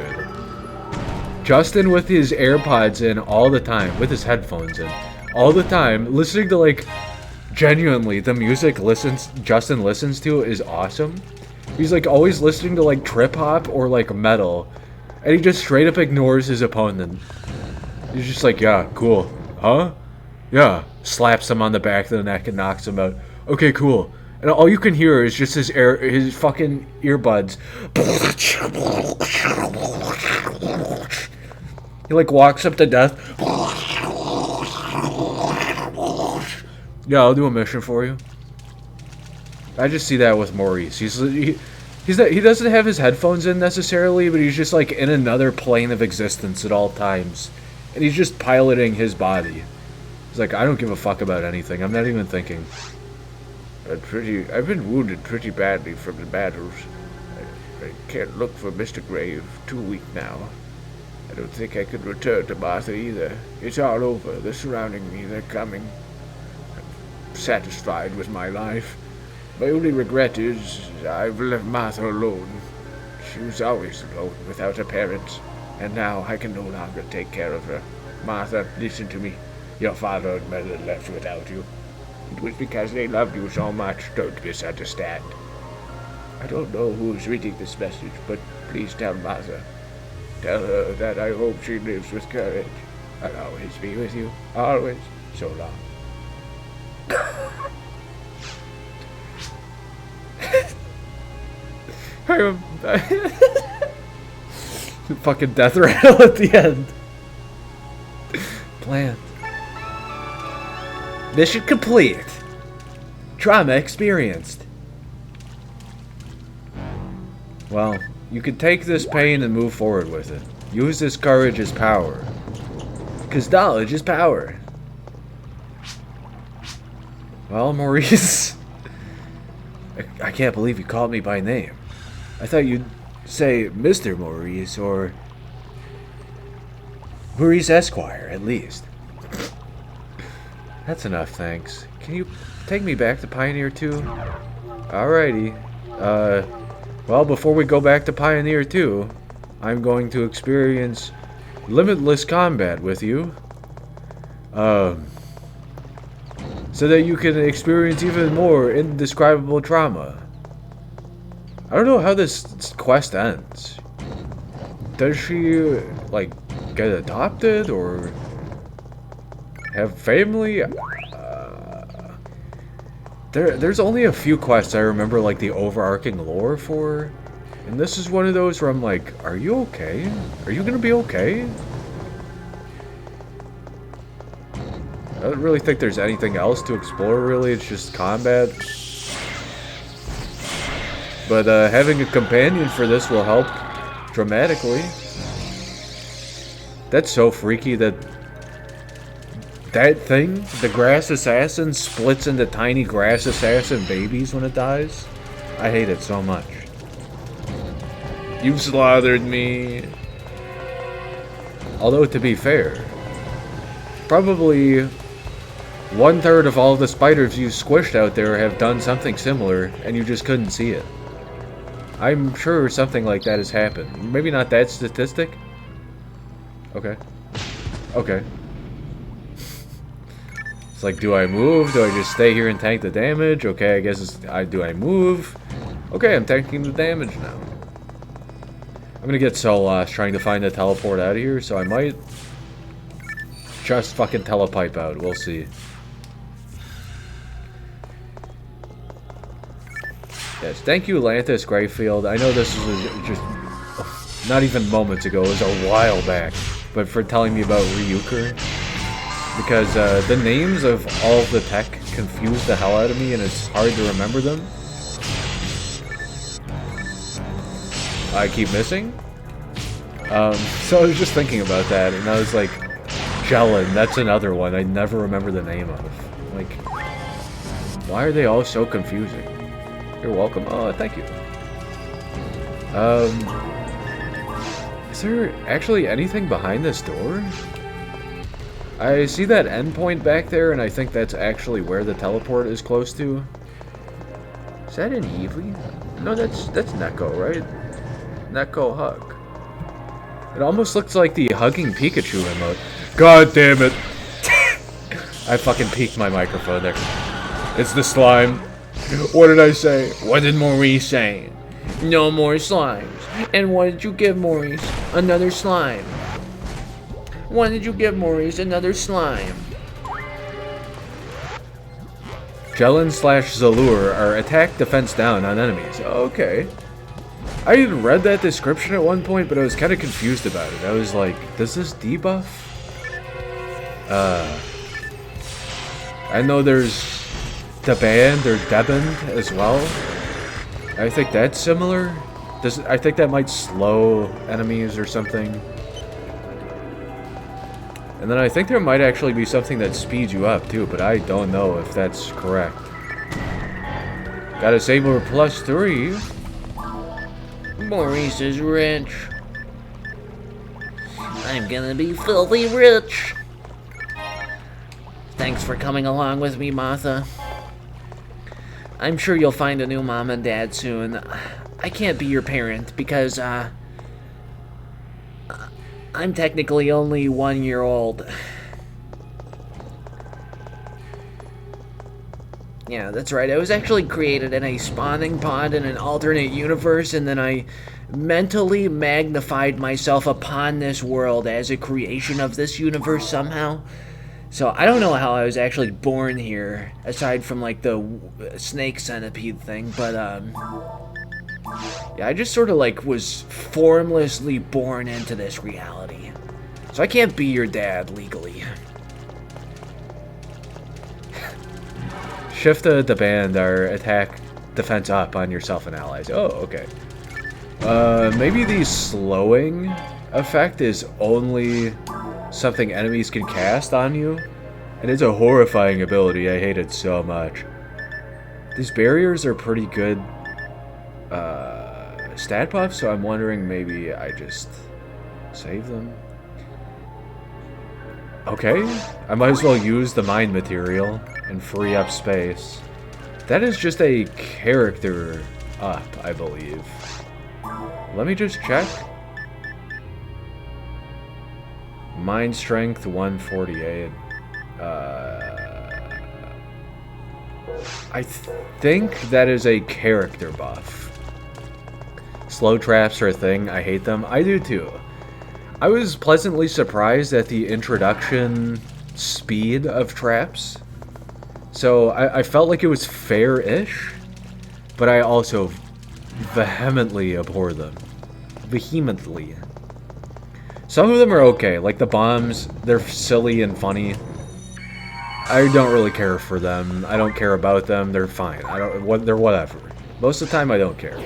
Justin with his AirPods in all the time, with his headphones in all the time, listening to like genuinely the music Justin listens to is awesome. He's like always listening to like trip hop or like metal, and he just straight up ignores his opponent. He's just like, yeah, cool, huh? Yeah, slaps him on the back of the neck and knocks him out. Okay, cool. And all you can hear is just his fucking earbuds. He like walks up to death. Yeah, I'll do a mission for you. I just see that with Maurice. He doesn't have his headphones in necessarily, but he's just like in another plane of existence at all times, and he's just piloting his body. He's like, I don't give a fuck about anything. I'm not even thinking. I've been wounded pretty badly from the battles. I can't look for Mr. Grave. Too weak now. I don't think I could return to Martha either. It's all over. They're surrounding me. They're coming. I'm satisfied with my life. My only regret is I've left Martha alone. She was always alone, without her parents. And now I can no longer take care of her. Martha, listen to me. Your father and mother left without you. It was because they loved you so much. Don't misunderstand. I don't know who's reading this message, but please tell Martha. Tell her that I hope she lives with courage. I'll always be with you. Always. So long. Fucking death rattle at the end. Planned. Mission complete. Trauma experienced. Well, you can take this pain and move forward with it. Use this courage as power. Because knowledge is power. Well, Maurice. I can't believe you called me by name. I thought you'd say Mr. Maurice or Maurice Esquire, at least. That's enough, thanks. Can you take me back to Pioneer 2? Alrighty. Well, before we go back to Pioneer 2, I'm going to experience limitless combat with you. So that you can experience even more indescribable trauma. I don't know how this quest ends. Does she, like, get adopted or have family? There's only a few quests I remember, like, the overarching lore for. And this is one of those where I'm like, are you okay? Are you gonna be okay? I don't really think there's anything else to explore, really. It's just combat. But having a companion for this will help dramatically. That's so freaky that that thing, the grass assassin, splits into tiny grass assassin babies when it dies. I hate it so much. You've slaughtered me. Although, to be fair, probably 1/3 of all the spiders you squished out there have done something similar, and you just couldn't see it. I'm sure something like that has happened. Maybe not that statistic? Okay. Okay. It's like, do I move? Do I just stay here and tank the damage? Okay, I guess it's... do I move? Okay, I'm tanking the damage now. I'm gonna get so lost trying to find a teleport out of here, so I might just fucking telepipe out. We'll see. Yes, thank you, Lantis Greyfield. I know this was just not even moments ago. It was a while back. But for telling me about Ryuker. Because the names of all of the tech confuse the hell out of me, and it's hard to remember them. I keep missing. So I was just thinking about that, and I was like, Jellin, that's another one I never remember the name of. Like, why are they all so confusing? You're welcome. Oh, thank you. Is there actually anything behind this door? I see that endpoint back there, and I think that's actually where the teleport is close to. Is that an Eevee? No, that's Neko, right? Neko hug. It almost looks like the hugging Pikachu emote. God damn it! I fucking peeked my microphone there. It's the slime. What did I say? What did Maurice say? No more slimes. And what did you give Maurice? Another slime. Why did you give Maurice another slime? Jellin / Zalur are attack defense down on enemies. Okay. I had read that description at one point, but I was kind of confused about it. I was like, does this debuff? I know there's Deband or Deband as well. I think that's similar. I think that might slow enemies or something. And then I think there might actually be something that speeds you up too, but I don't know if that's correct. Got a Saber +3. Maurice is rich. I'm gonna be filthy rich. Thanks for coming along with me, Martha. I'm sure you'll find a new mom and dad soon. I can't be your parent because, I'm technically only 1 year old. Yeah, that's right. I was actually created in a spawning pod in an alternate universe, and then I mentally magnified myself upon this world as a creation of this universe somehow. So I don't know how I was actually born here, aside from like the snake centipede thing, but yeah, I just sort of like was formlessly born into this reality. So I can't be your dad legally. Shift the band or attack defense up on yourself and allies. Oh, okay. Maybe the slowing effect is only something enemies can cast on you. And it's a horrifying ability. I hate it so much. These barriers are pretty good stat buffs, so I'm wondering maybe I just save them. Okay, I might as well use the mind material and free up space. That is just a character up, I believe. Let me just check. Mind strength 148. I think that is a character buff. Slow traps are a thing. I hate them. I do too. I was pleasantly surprised at the introduction speed of traps. So I felt like it was fair-ish, but I also vehemently abhor them. Vehemently. Some of them are okay, like the bombs, they're silly and funny. I don't really care for them. I don't care about them. They're fine. They're whatever. Most of the time I don't care.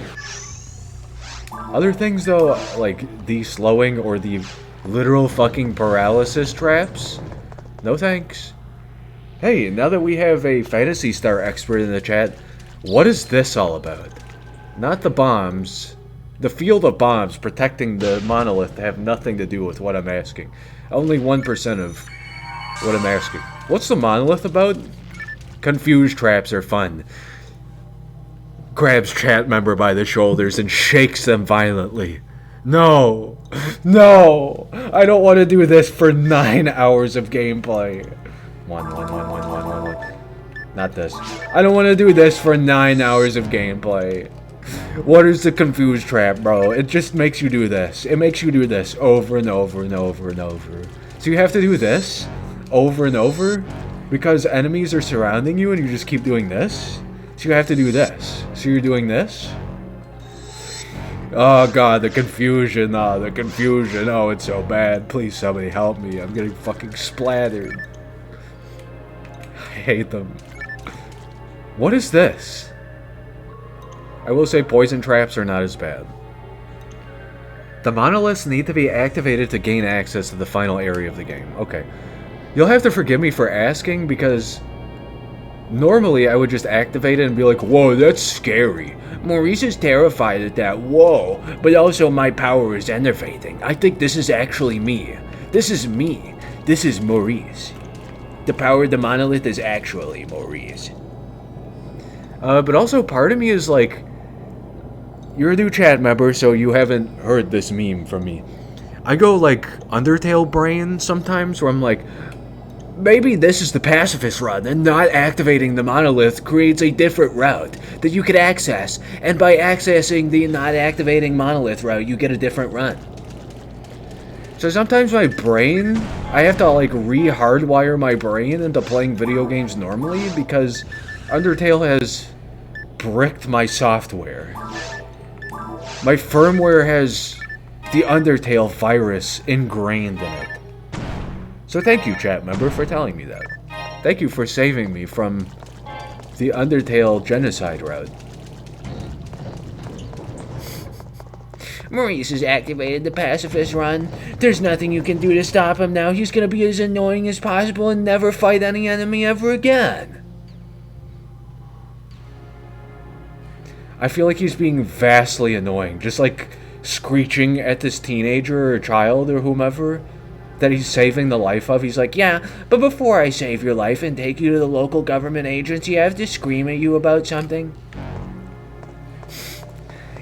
Other things though, like the slowing or the Literal fucking paralysis traps? No thanks. Hey, now that we have a Phantasy Star expert in the chat, what is this all about? Not the bombs. The field of bombs protecting the monolith have nothing to do with what I'm asking. Only 1% of what I'm asking. What's the monolith about? Confused traps are fun. Grabs chat member by the shoulders and shakes them violently. No! No! I don't want to do this for 9 hours of gameplay. One. Not this. I don't want to do this for 9 hours of gameplay. What is the confused trap, bro? It just makes you do this. It makes you do this over and over and over and over. So you have to do this over and over because enemies are surrounding you and you just keep doing this. So you have to do this. So you're doing this. Oh god, the confusion. Oh, the confusion. Oh, it's so bad. Please somebody help me. I'm getting fucking splattered. I hate them. What is this? I will say poison traps are not as bad. The monoliths need to be activated to gain access to the final area of the game. Okay. You'll have to forgive me for asking because normally I would just activate it and be like, whoa, that's scary. Maurice is terrified at that, whoa. But also my power is enervating. I think this is actually me. This is me. This is Maurice. The power of the monolith is actually Maurice. But also part of me is like, you're a new chat member, so you haven't heard this meme from me. I go like Undertale brain sometimes where I'm like, maybe this is the pacifist run, and not activating the monolith creates a different route that you could access, and by accessing the not activating monolith route, you get a different run. So sometimes my brain, I have to like re-hardwire my brain into playing video games normally, because Undertale has bricked my software. My firmware has the Undertale virus ingrained in it. So thank you, chat member, for telling me that. Thank you for saving me from the Undertale genocide route. Maurice has activated the pacifist run. There's nothing you can do to stop him now. He's gonna be as annoying as possible and never fight any enemy ever again. I feel like he's being vastly annoying. Just like screeching at this teenager or child or whomever that he's saving the life of. He's like, yeah, but before I save your life and take you to the local government agency, I have to scream at you about something.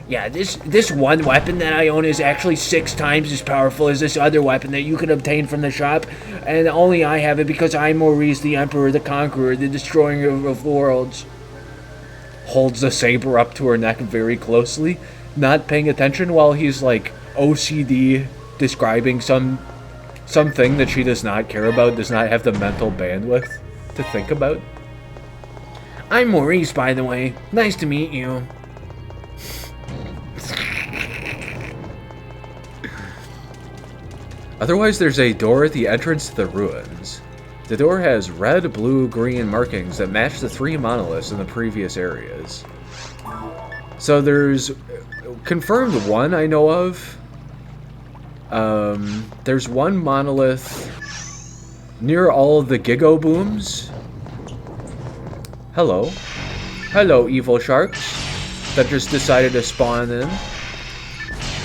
Yeah, this one weapon that I own is actually 6 times as powerful as this other weapon that you can obtain from the shop, and only I have it because I'm Maurice, the Emperor, the Conqueror, the Destroyer of Worlds. Holds the saber up to her neck very closely, not paying attention while he's like OCD describing something that she does not care about, does not have the mental bandwidth to think about. I'm Maurice, by the way. Nice to meet you. Otherwise, there's a door at the entrance to the ruins. The door has red, blue, green markings that match the 3 monoliths in the previous areas. So there's confirmed 1 I know of. There's 1 monolith near all of the Gigo Booms. Hello. Hello, evil sharks that just decided to spawn in.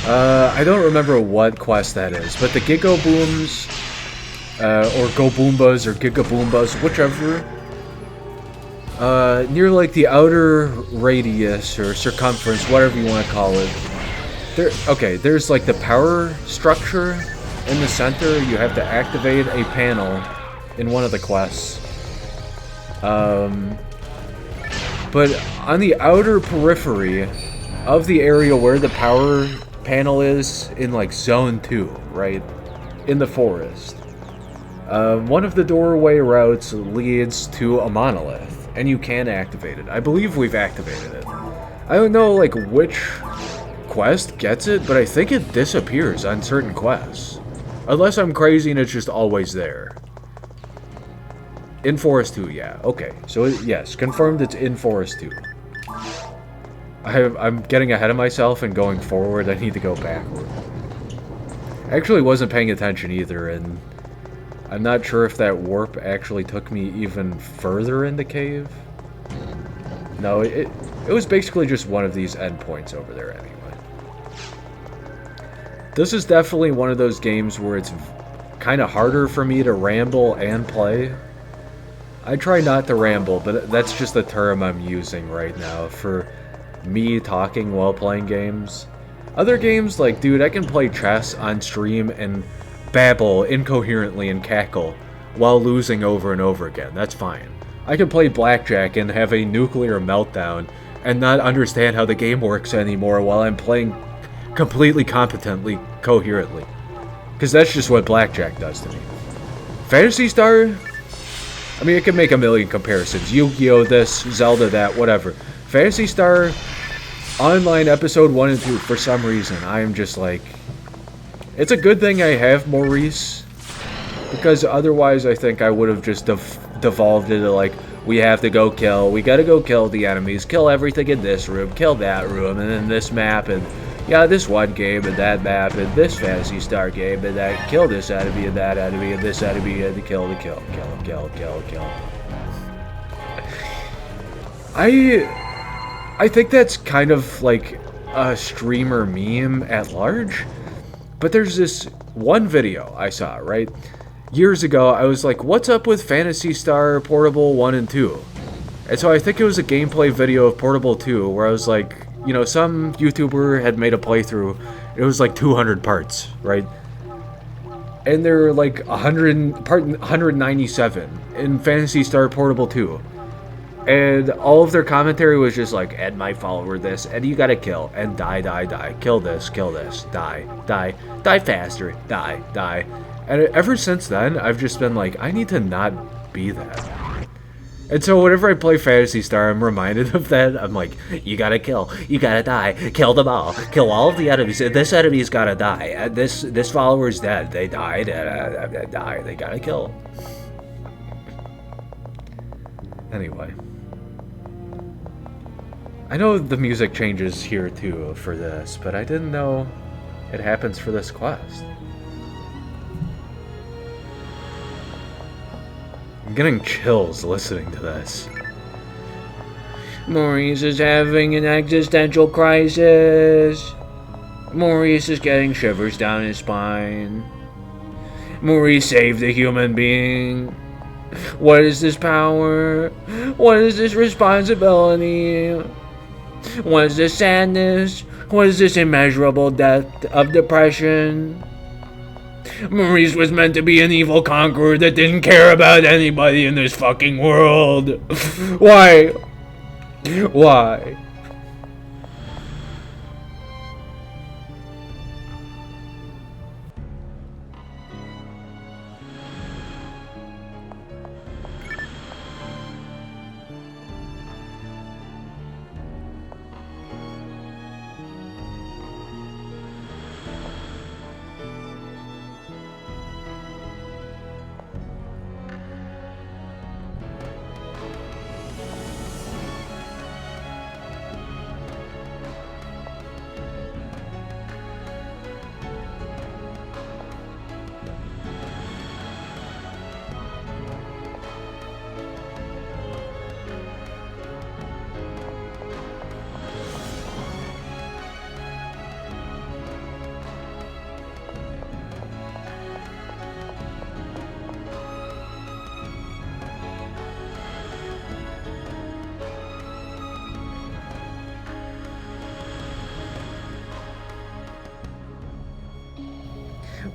I don't remember what quest that is, but the Gigo Booms, or Go Boombas, or Giga Boombas, whichever, near like the outer radius, or circumference, whatever you want to call it. There's like the power structure in the center. You have to activate a panel in one of the quests. But on the outer periphery of the area where the power panel is, in like zone 2, right? In the forest. One of the doorway routes leads to a monolith, and you can activate it. I believe we've activated it. I don't know like which quest gets it, but I think it disappears on certain quests. Unless I'm crazy and it's just always there. In Forest 2, yeah. Okay, so yes, confirmed it's in Forest 2. I'm getting ahead of myself and going forward. I need to go backward. I actually wasn't paying attention either, and I'm not sure if that warp actually took me even further in the cave. No, it was basically just one of these endpoints over there anyway. This is definitely one of those games where it's kind of harder for me to ramble and play. I try not to ramble, but that's just the term I'm using right now for me talking while playing games. Other games, like, dude, I can play chess on stream and babble incoherently and cackle while losing over and over again. That's fine. I can play blackjack and have a nuclear meltdown and not understand how the game works anymore while I'm playing completely competently, coherently. Because that's just what blackjack does to me. Phantasy Star? I mean, it can make a million comparisons. Yu-Gi-Oh! This, Zelda that, whatever. Phantasy Star Online Episode 1 and 2, for some reason, I am just like... It's a good thing I have Maurice, because otherwise I think I would have just devolved into like, we have to go kill, we gotta go kill the enemies, kill everything in this room, kill that room, and then this map, and yeah, this one game, and that map, and this Phantasy Star game, and that, kill this enemy, and that enemy, and this enemy, and kill. I think that's kind of like a streamer meme at large, but there's this one video I saw, right? Years ago, I was like, what's up with Phantasy Star Portable 1 and 2? And so I think it was a gameplay video of Portable 2, where I was like, you know, some YouTuber had made a playthrough. It was like 200 parts, right? And there were like 197 in Phantasy Star Portable 2. And all of their commentary was just like, add my follower this, and you gotta kill, and die, kill this, die faster, die. And ever since then, I've just been like, I need to not be that. And so whenever I play Phantasy Star, I'm reminded of that. I'm like, you gotta kill, you gotta die, kill them all, kill all of the enemies. This enemy's gotta die. This follower's dead. They died, die. They gotta kill. Anyway. I know the music changes here too for this, but I didn't know it happens for this quest. I'm getting chills listening to this. Maurice is having an existential crisis. Maurice is getting shivers down his spine. Maurice saved a human being. What is this power? What is this responsibility? What is this sadness? What is this immeasurable depth of depression? Maurice was meant to be an evil conqueror that didn't care about anybody in this fucking world. Why? Why?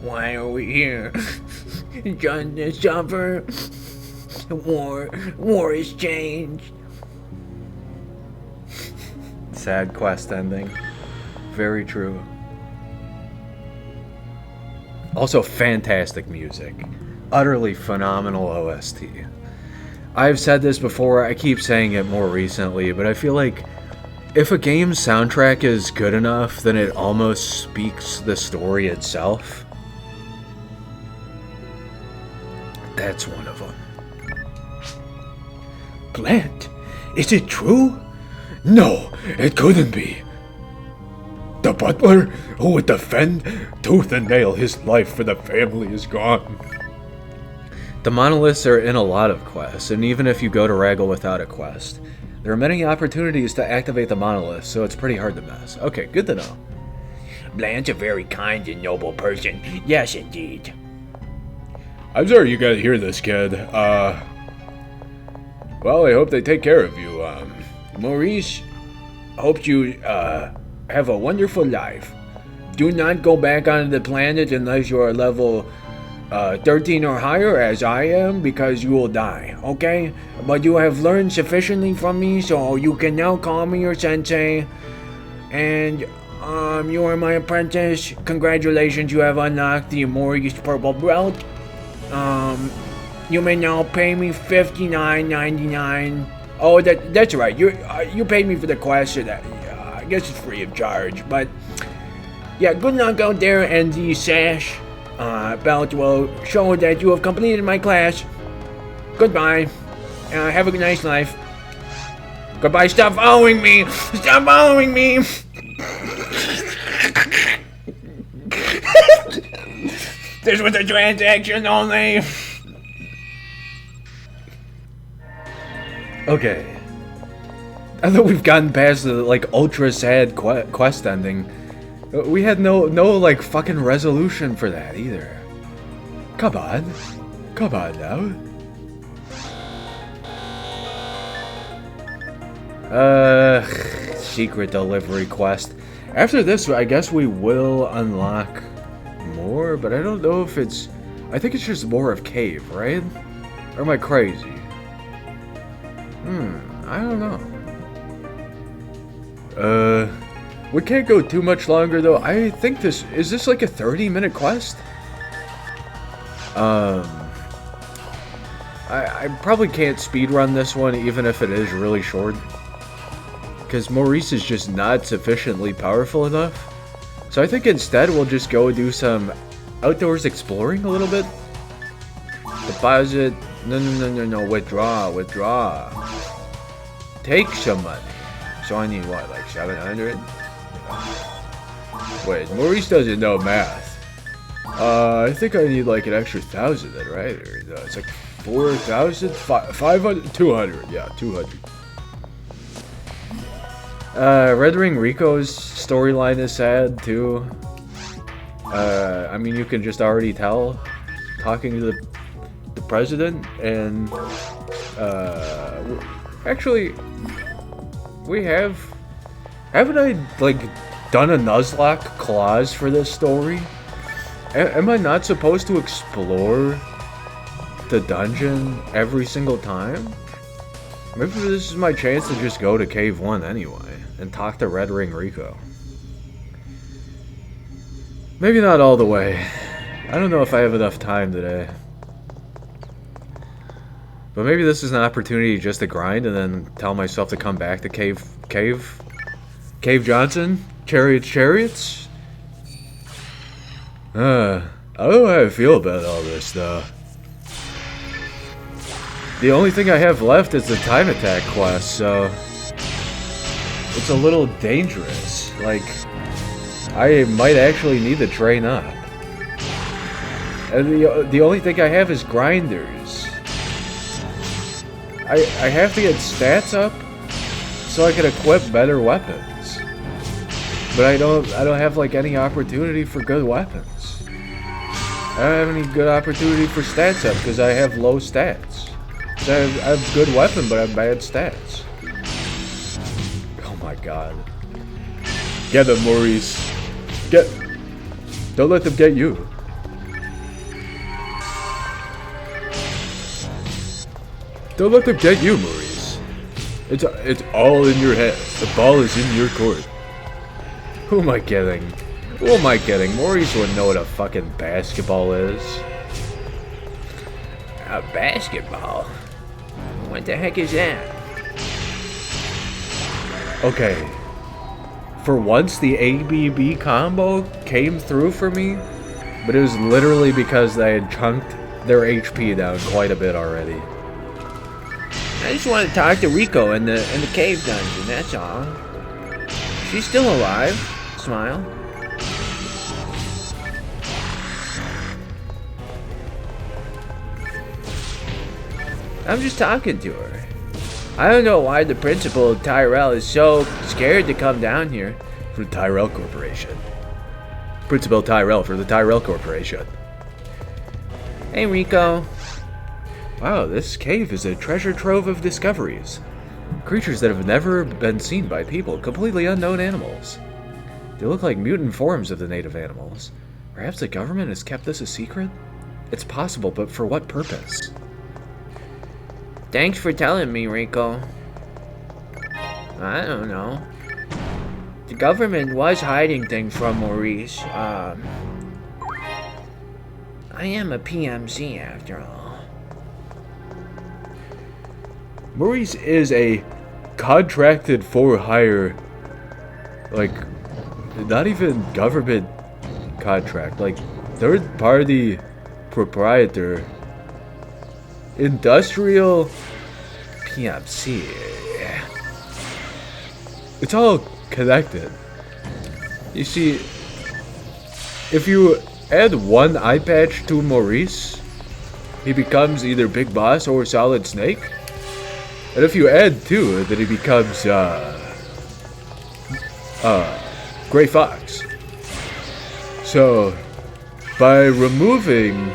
Why are we here? Just to suffer? War has changed. Sad quest ending. Very true. Also fantastic music. Utterly phenomenal OST. I've said this before, I keep saying it more recently, but I feel like if a game's soundtrack is good enough, then it almost speaks the story itself. That's one of them. Plant? Is it true? No, it couldn't be. The butler who would defend tooth and nail his life for the family is gone. The monoliths are in a lot of quests, and even if you go to Raggle without a quest, there are many opportunities to activate the monolith, so it's pretty hard to miss. Okay, good to know. Bland's a very kind and noble person. Yes, indeed. I'm sorry you gotta hear this, kid. Well, I hope they take care of you. Maurice, hope you, have a wonderful life. Do not go back onto the planet unless you are level 13 or higher, as I am, because you will die, okay? But you have learned sufficiently from me, so you can now call me your sensei. And, you are my apprentice. Congratulations, you have unlocked the Maurice purple belt. You may now pay me $59.99. Oh, that's right. You paid me for the quest, so that I guess it's free of charge. But yeah, good luck out there, and the sash belt will show that you have completed my class. Goodbye. Have a nice life. Goodbye. Stop following me. Stop following me. This was a transaction only. Okay. I thought we've gotten past the, like, ultra sad quest ending. We had no, like, fucking resolution for that, either. Come on. Come on, now. Secret delivery quest. After this, I guess we will unlock more, but I don't know if it's... I think it's just more of cave, right? Or am I crazy? I don't know. We can't go too much longer, though. I think this... Is this like a 30-minute quest? I probably can't speedrun this one, even if it is really short. Because Maurice is just not sufficiently powerful enough. So I think instead we'll just go do some outdoors exploring a little bit. Deposit. No. Withdraw. Take some money. So I need what, like 700? Wait, Maurice doesn't know math. I think I need like an extra 1,000 then, right? Or, no, it's like 4,000? 500? 200. Yeah, 200. Red Ring Rico's storyline is sad too. I mean, you can just already tell talking to the president, and actually, haven't I like done a Nuzlocke clause for this story? Am I not supposed to explore the dungeon every single time? Maybe this is my chance to just go to Cave 1 anyway and talk to Red Ring Rico. Maybe not all the way. I don't know if I have enough time today. But maybe this is an opportunity just to grind and then tell myself to come back to Cave Johnson? Chariots? I don't know how I feel about all this, though. The only thing I have left is the time attack quest, so... It's a little dangerous. Like, I might actually need to train up. And the only thing I have is grinders. I have to get stats up so I can equip better weapons. But I don't have like any opportunity for good weapons. I don't have any good opportunity for stats up because I have low stats. I have good weapon, but I have bad stats. Oh my god. Get them, Maurice. Don't let them get you. Don't let them get you, Maurice. It's all in your head. The ball is in your court. Who am I kidding? Who am I kidding? Maurice wouldn't know what a fucking basketball is. A basketball? What the heck is that? Okay. For once, the ABB combo came through for me, but it was literally because they had chunked their HP down quite a bit already. I just want to talk to Rico in the cave dungeon, that's all. She's still alive. smile. I'm just talking to her. I don't know why the principal of Tyrell is so scared to come down here. For the Tyrell Corporation. Principal Tyrell for the Tyrell Corporation. Hey, Rico. Wow, this cave is a treasure trove of discoveries. Creatures that have never been seen by people, completely unknown animals. They look like mutant forms of the native animals. Perhaps the government has kept this a secret? It's possible, but for what purpose? Thanks for telling me, Rico. I don't know. The government was hiding things from Maurice. I am a PMC after all. Maurice is a contracted for hire, like, not even government contract, like, third party proprietor, industrial PMC. It's all connected. You see, if you add one eye patch to Maurice, he becomes either Big Boss or Solid Snake. And if you add two, then he becomes Gray Fox. So by removing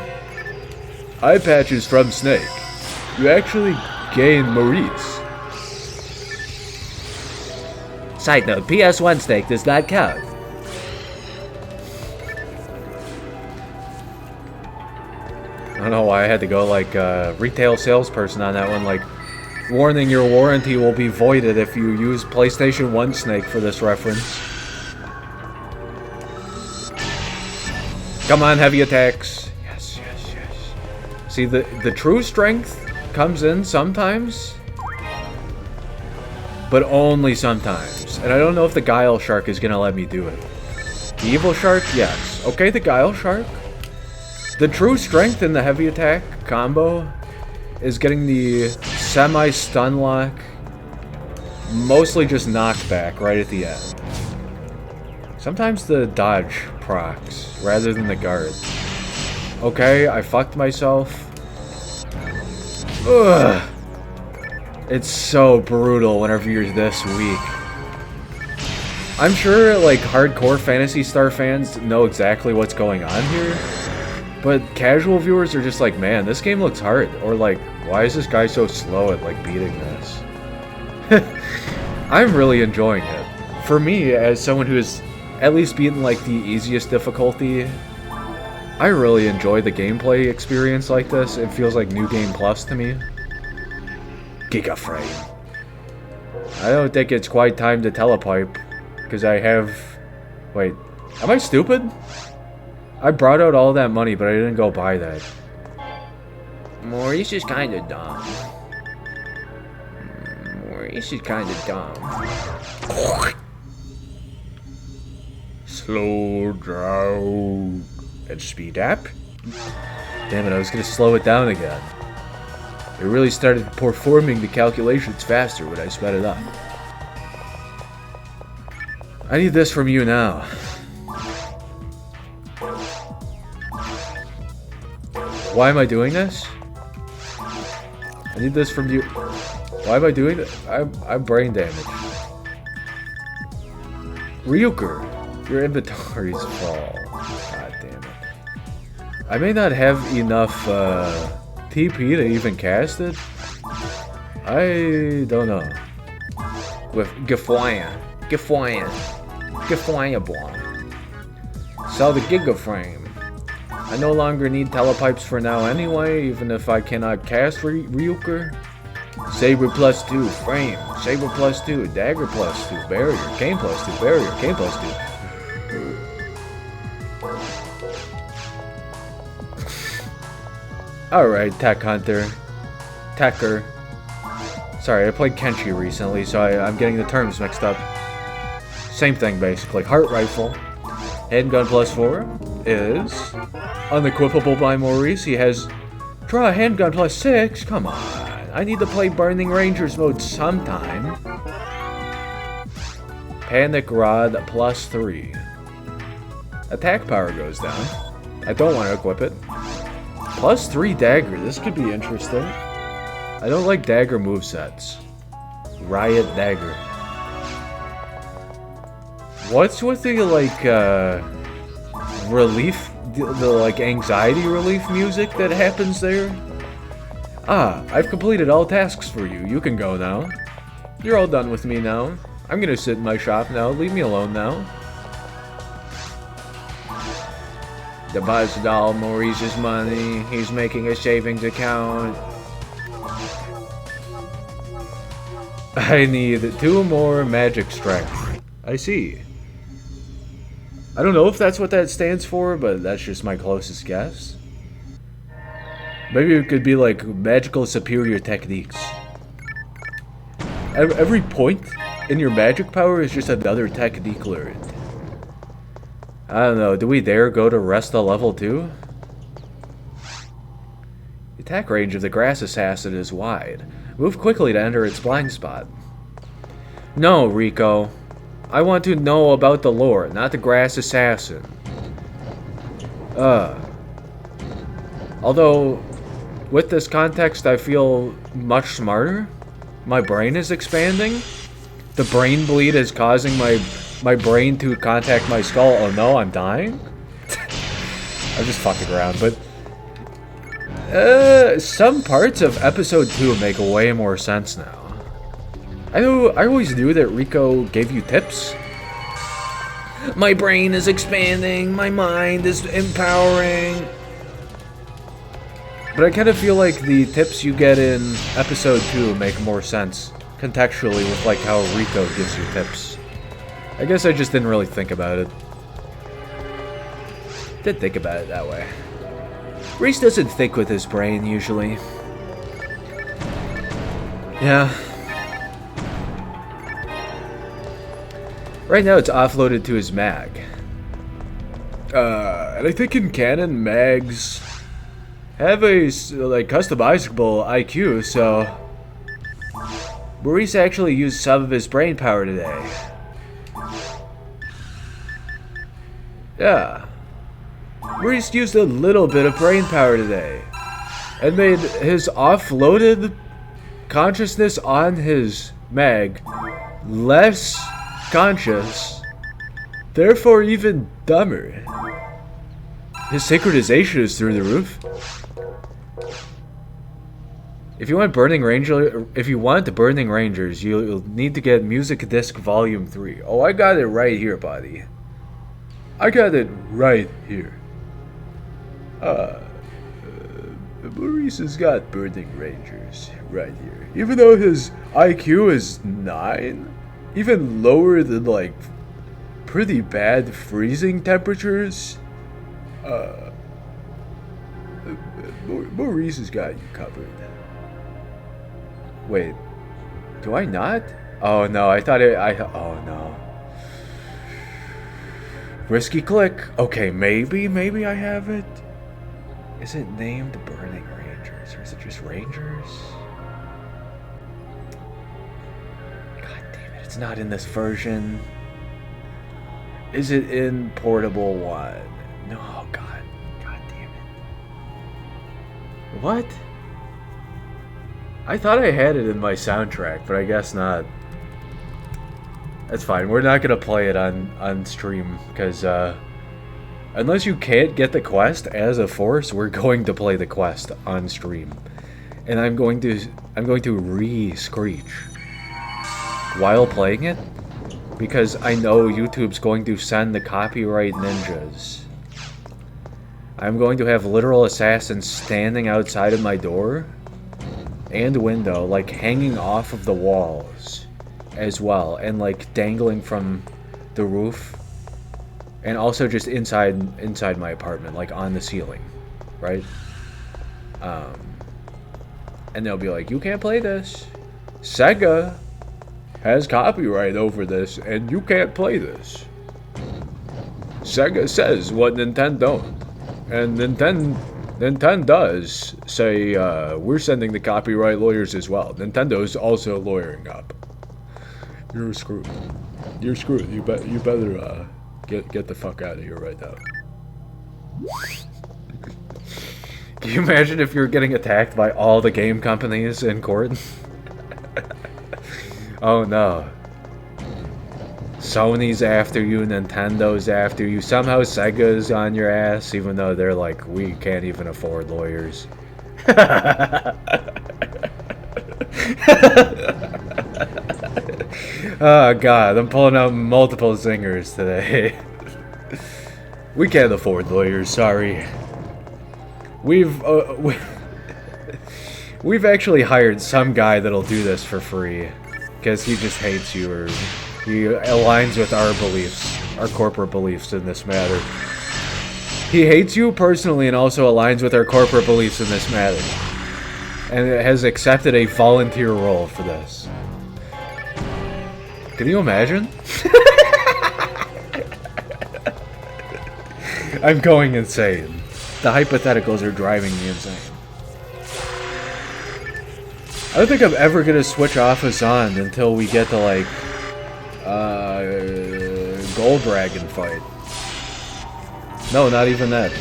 eye patches from Snake, you actually gain Maurice. Side note, PS1 Snake does not count. I don't know why I had to go like retail salesperson on that one, like, warning, your warranty will be voided if you use PlayStation 1 Snake for this reference. Come on, heavy attacks. Yes, yes, yes. See, the true strength comes in sometimes, but only sometimes. And I don't know if the Guile Shark is gonna let me do it. The Evil Shark, yes. Okay, the Guile Shark. The true strength in the heavy attack combo is getting the semi-stun lock, mostly just knockback right at the end. Sometimes the dodge procs rather than the guard. Okay, I fucked myself. Ugh. It's so brutal whenever you're this weak. I'm sure, like, hardcore Phantasy Star fans know exactly what's going on here, but casual viewers are just like, man, this game looks hard, or like, why is this guy so slow at, like, beating this? I'm really enjoying it. For me, as someone who has at least beaten, like, the easiest difficulty, I really enjoy the gameplay experience like this. It feels like New Game Plus to me. Gigaframe. I don't think it's quite time to telepipe, because I have... Wait, am I stupid? I brought out all that money, but I didn't go buy that. Maurice is kind of dumb. Maurice is kind of dumb. Slow down. And speed up. Damn it, I was gonna slow it down again. It really started performing the calculations faster when I sped it up. I need this from you now. Why am I doing this? I need this from you. Why am I doing it? I'm brain damaged. Ryuker, your inventory's full. God damn it. I may not have enough TP to even cast it. I don't know. With Gifwaya Blanc. Sell the Gigaframe. I no longer need telepipes for now anyway, even if I cannot cast Ryuker. Saber plus 2, frame. Saber plus 2, dagger plus 2, barrier. Cane plus 2, barrier. Cane plus 2. Alright, Tech Hunter. Techer. Sorry, I played Kenshi recently, so I'm getting the terms mixed up. Same thing, basically. Heart Rifle. Handgun plus 4 is unequipable by Maurice. He has draw a handgun plus 6. Come on. I need to play Burning Rangers mode sometime. Panic Rod plus 3. Attack power goes down. I don't want to equip it. +3 dagger. This could be interesting. I don't like dagger movesets. Riot dagger. What's with the, like, relief, the like, anxiety relief music that happens there? Ah, I've completed all tasks for you. You can go now. You're all done with me now. I'm gonna sit in my shop now. Leave me alone now. Deposit all Maurice's money. He's making a savings account. I need 2 more magic strength. I see. I don't know if that's what that stands for, but that's just my closest guess. Maybe it could be like magical superior techniques. Every point in your magic power is just another technique learned. I don't know, do we dare go to Resta level 2? The attack range of the grass assassin is wide. Move quickly to enter its blind spot. No, Rico. I want to know about the lore, not the grass assassin. Although, with this context, I feel much smarter. My brain is expanding. The brain bleed is causing my brain to contact my skull. Oh no, I'm dying? I'm just fucking around, but... some parts of episode 2 make way more sense now. I always knew that Rico gave you tips. My brain is expanding, my mind is empowering. But I kind of feel like the tips you get in episode 2 make more sense contextually with like how Rico gives you tips. I guess I just didn't really think about it. Did think about it that way. Reese doesn't think with his brain usually. Yeah. Right now it's offloaded to his mag. And I think in canon, mags have a, like, customizable IQ, so... Maurice actually used some of his brain power today. Yeah. Maurice used a little bit of brain power today. And made his offloaded consciousness on his mag less conscious, therefore even dumber. His synchronization is through the roof. If you want Burning Rangers, you'll need to get Music Disc Volume 3. Oh, I got it right here, buddy. I got it right here. Maurice has got Burning Rangers right here. Even though his IQ is 9, even lower than, like, pretty bad freezing temperatures, Maurice has got you covered. Wait, do I not? Oh no, I thought oh no. Risky click. Okay, maybe I have it. Is it named Burning Rangers, or is it just Rangers? God damn it, it's not in this version. Is it in Portable 1? No, God damn it. What? I thought I had it in my soundtrack, but I guess not. That's fine. We're not gonna play it on stream because unless you can't get the quest as a force, we're going to play the quest on stream, and I'm going to re-screech while playing it because I know YouTube's going to send the copyright ninjas. I'm going to have literal assassins standing outside of my door and window, like hanging off of the walls as well, and like dangling from the roof, and also just inside my apartment, like on the ceiling, right? And they'll be like, you can't play this. Sega has copyright over this, and you can't play this. Sega says what Nintendo don't, and Nintendo does say, we're sending the copyright lawyers as well. Nintendo's also lawyering up. You're screwed. You're screwed. You better Get the fuck out of here right now. Can you imagine if you're getting attacked by all the game companies in court? Oh no. Sony's after you, Nintendo's after you, somehow Sega's on your ass, even though they're like, we can't even afford lawyers. Oh god, I'm pulling out multiple zingers today. We can't afford lawyers, sorry. We've actually hired some guy that'll do this for free, because he just hates you, or he aligns with our beliefs, our corporate beliefs in this matter. He hates you personally and also aligns with our corporate beliefs in this matter, and has accepted a volunteer role for this. Can you imagine? I'm going insane. The hypotheticals are driving me insane. I don't think I'm ever gonna switch off of Zond until we get to like Gold Dragon fight. No, not even that.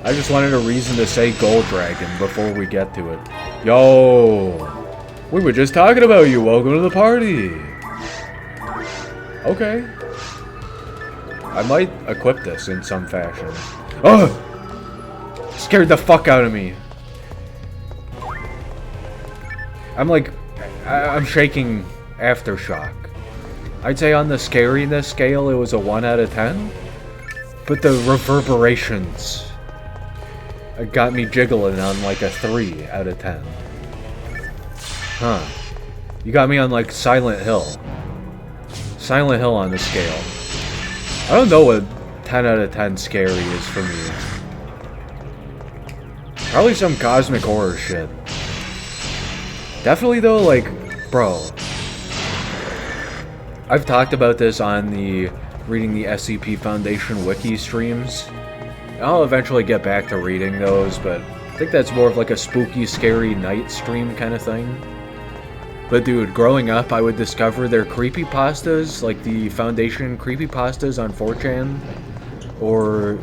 I just wanted a reason to say Gold Dragon before we get to it. Yo, we were just talking about you. Welcome to the party. Okay. I might equip this in some fashion. Oh! Scared the fuck out of me. I'm shaking aftershock. I'd say on the scariness scale it was a 1 out of 10. But the reverberations got me jiggling on like a 3 out of 10. Huh. You got me on like Silent Hill. Silent Hill on the scale. I don't know what 10 out of 10 scary is for me. Probably some cosmic horror shit. Definitely though, like, bro. I've talked about this on the reading the SCP Foundation wiki streams. I'll eventually get back to reading those, but I think that's more of like a spooky, scary night stream kind of thing. But dude, growing up, I would discover their creepypastas, like the Foundation creepypastas on 4chan, or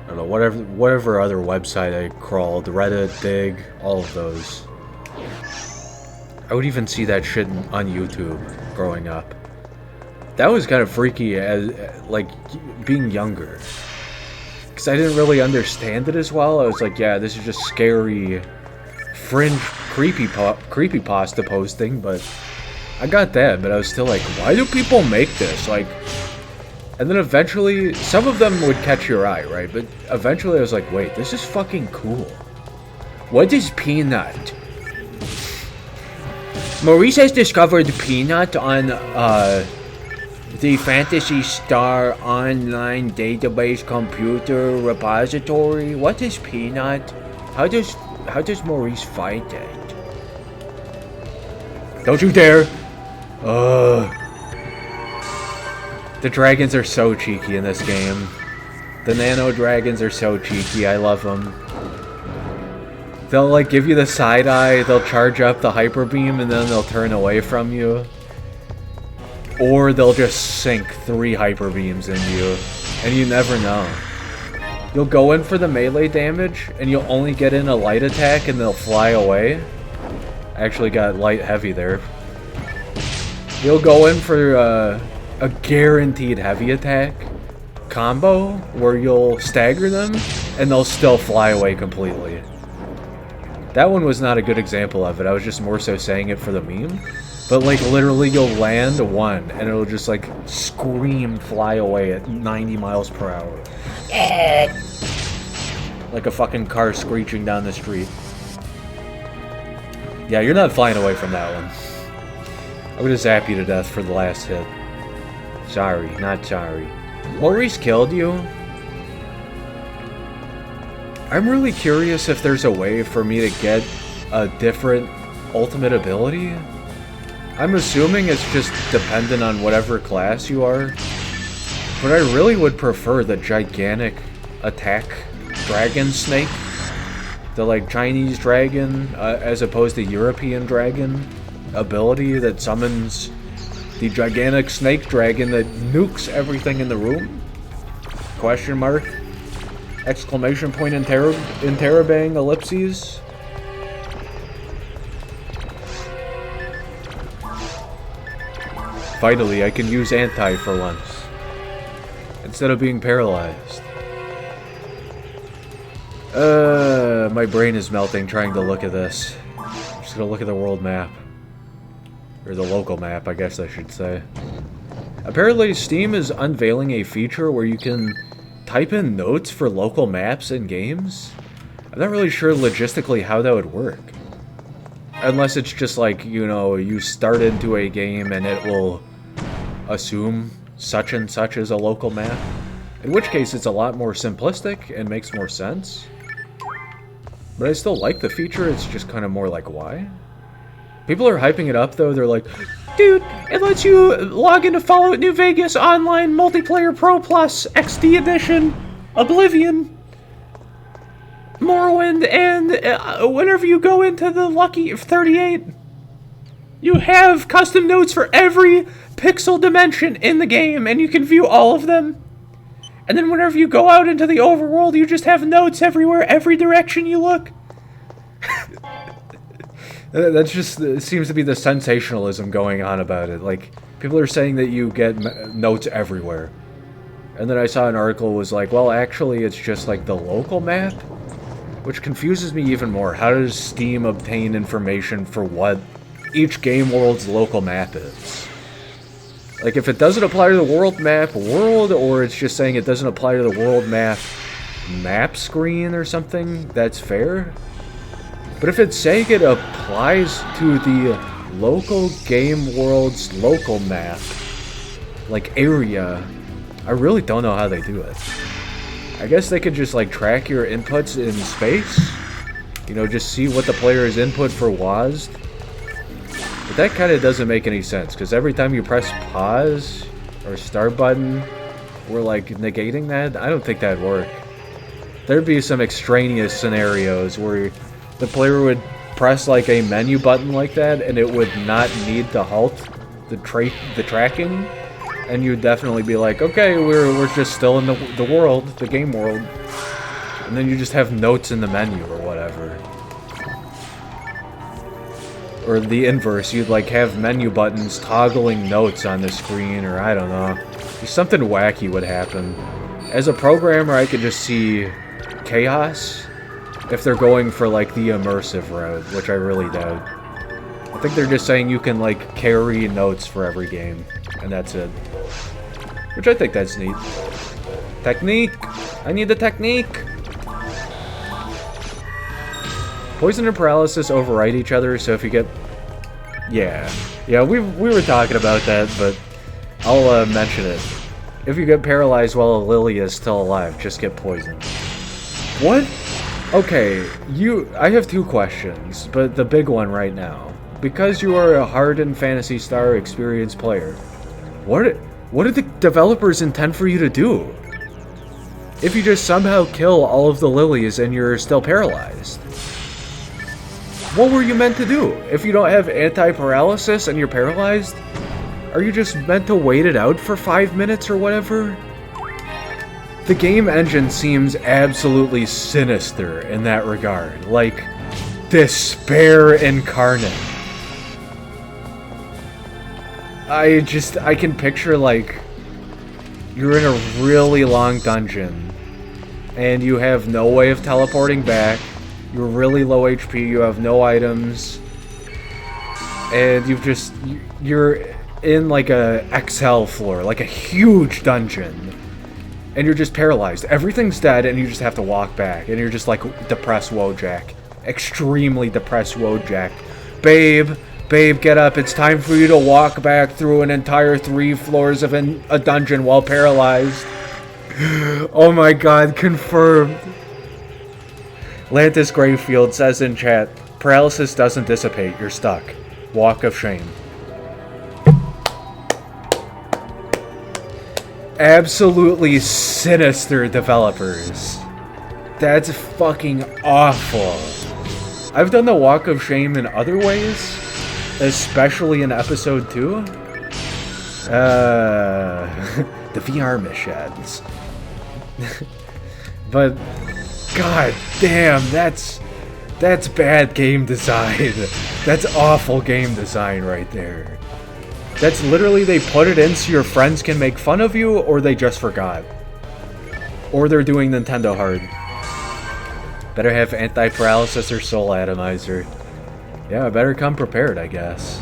I don't know, whatever other website I crawled, Reddit, Dig, all of those. I would even see that shit on YouTube growing up. That was kind of freaky as like being younger, because I didn't really understand it as well. I was like, yeah, this is just scary, fringe creepypasta posting, but I got that, but I was still like, why do people make this? Like, and then eventually, some of them would catch your eye, right? But eventually I was like, wait, this is fucking cool. What is Peanut? Maurice has discovered Peanut on, the Phantasy Star online database computer repository. What is Peanut? How does Maurice fight it? Don't you dare! The dragons are so cheeky in this game. The nano dragons are so cheeky. I love them. They'll like give you the side eye. They'll charge up the hyper beam and then they'll turn away from you. Or they'll just sink 3 hyper beams in you, and you never know. You'll go in for the melee damage, and you'll only get in a light attack, and they'll fly away. I actually got light heavy there. You'll go in for a guaranteed heavy attack combo, where you'll stagger them, and they'll still fly away completely. That one was not a good example of it, I was just more so saying it for the meme. But like literally you'll land one and it'll just like scream fly away at 90 miles per hour. Like a fucking car screeching down the street. Yeah, you're not flying away from that one. I'm gonna zap you to death for the last hit. Sorry, not sorry. Maurice killed you? I'm really curious if there's a way for me to get a different ultimate ability. I'm assuming it's just dependent on whatever class you are, but I really would prefer the gigantic attack dragon snake, the like Chinese dragon, as opposed to European dragon ability that summons The gigantic snake dragon that nukes everything in the room? Question mark? Exclamation point interrobang ellipses? Finally, I can use anti for once. Instead of being paralyzed. My brain is melting trying to look at this. I'm just gonna look at the world map. Or the local map, I guess I should say. Apparently, Steam is unveiling a feature where you can type in notes for local maps in games. I'm not really sure logistically how that would work. Unless it's just like, you know, you start into a game and it will assume such and such is a local map. In which case, it's a lot more simplistic and makes more sense. But I still like the feature, it's just kind of more like, why? People are hyping it up, though. They're like, dude, it lets you log into Fallout New Vegas Online Multiplayer Pro Plus XD Edition, Oblivion, Morrowind, and whenever you go into the Lucky 38, you have custom notes for every pixel dimension in the game, and you can view all of them. And then whenever you go out into the overworld, you just have notes everywhere, every direction you look. That's just, it seems to be the sensationalism going on about it. Like, people are saying that you get notes everywhere. And then I saw an article was like, well, actually, it's just like the local map, which confuses me even more. How does Steam obtain information for what each game world's local map is? Like, if it doesn't apply to the world map world, or it's just saying it doesn't apply to the world map screen or something, that's fair. But if it's saying it applies to the local game world's local map, like area, I really don't know how they do it. I guess they could just like track your inputs in space, you know, just see what the player's input for was. But that kind of doesn't make any sense, because every time you press pause or start button, we're like negating that. I don't think that'd work. There'd be some extraneous scenarios where the player would press like a menu button like that, and it would not need to halt the tracking, and you'd definitely be like, okay, we're just still in the world, the game world, and then you just have notes in the menu or whatever. Or the inverse, you'd like have menu buttons toggling notes on the screen, or I don't know. Something wacky would happen. As a programmer, I could just see chaos if they're going for like the immersive route, which I really doubt. I think they're just saying you can like carry notes for every game, and that's it. Which I think that's neat. Technique! I need the technique! Poison and paralysis override each other, so if you get... Yeah, we were talking about that, but I'll mention it. If you get paralyzed while a lily is still alive, just get poisoned. What? Okay, I have two questions, but the big one right now. Because you are a hardened Phantasy Star experienced player, what did the developers intend for you to do? If you just somehow kill all of the lilies and you're still paralyzed? What were you meant to do? If you don't have anti-paralysis and you're paralyzed, are you just meant to wait it out for 5 minutes or whatever? The game engine seems absolutely sinister in that regard, like despair incarnate. I can picture like you're in a really long dungeon and you have no way of teleporting back. You're really low HP, you have no items, and you're in like a XL floor, like a huge dungeon, and you're just paralyzed. Everything's dead, and you just have to walk back, and you're just like depressed Wojak. Extremely depressed Wojak. Babe, get up, it's time for you to walk back through an entire 3 floors of a dungeon while paralyzed. Oh my god, confirmed. Lantis Gravefield says in chat, paralysis doesn't dissipate, you're stuck. Walk of shame. Absolutely sinister developers. That's fucking awful. I've done the walk of shame in other ways, especially in episode 2. The VR missions. But god damn, that's bad game design. That's awful game design right there. That's literally, they put it in so your friends can make fun of you, or they just forgot. Or they're doing Nintendo hard. Better have anti-paralysis or soul atomizer. Yeah, better come prepared, I guess.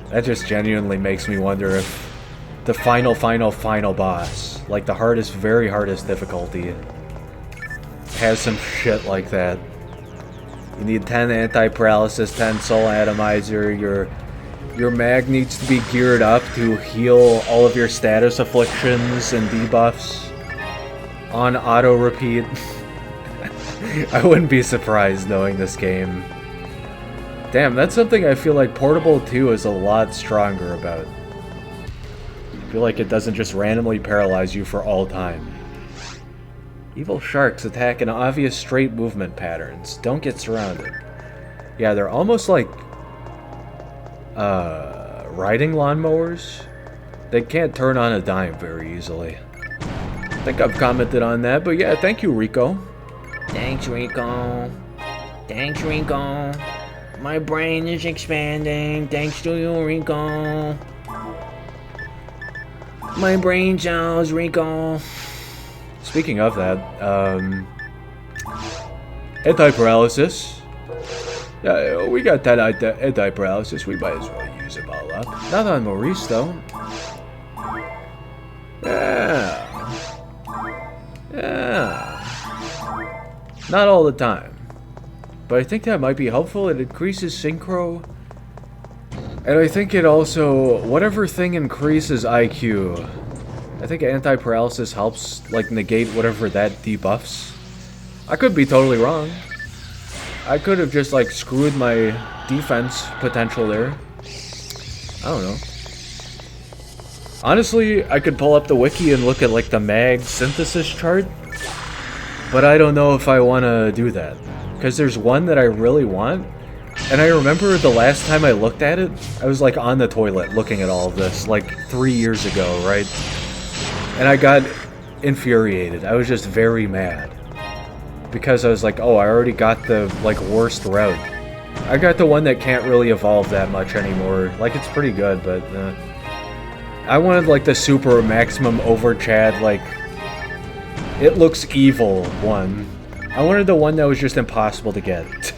That just genuinely makes me wonder if the final boss, like the hardest, very hardest difficulty, has some shit like that. You need 10 anti-paralysis, 10 soul atomizer, your mag needs to be geared up to heal all of your status afflictions and debuffs on auto repeat. I wouldn't be surprised knowing this game. Damn, that's something I feel like Portable 2 is a lot stronger about. I feel like it doesn't just randomly paralyze you for all time. Evil sharks attack in obvious straight movement patterns. Don't get surrounded. Yeah, they're almost like riding lawnmowers. They can't turn on a dime very easily. I think I've commented on that, but yeah, thank you, Rico. Thanks, Rico. Thanks, Rico. My brain is expanding. Thanks to you, Rico. My brain cells, Rico. Speaking of that, anti-paralysis. Yeah, we got that anti-paralysis. We might as well use it all up. Not on Maurice, though. Yeah. Not all the time. But I think that might be helpful. It increases synchro. And I think it also, whatever thing increases IQ, I think anti-paralysis helps, like, negate whatever that debuffs. I could be totally wrong. I could have just, like, screwed my defense potential there. I don't know. Honestly, I could pull up the wiki and look at, like, the mag synthesis chart. But I don't know if I want to do that. Because there's one that I really want. And I remember the last time I looked at it, I was, like, on the toilet looking at all of this, like, 3 years ago, right? And I got infuriated. I was just very mad. Because I was like, oh, I already got the, like, worst route. I got the one that can't really evolve that much anymore. Like, it's pretty good, but, I wanted, like, the super maximum overchad, like, it looks evil one. I wanted the one that was just impossible to get.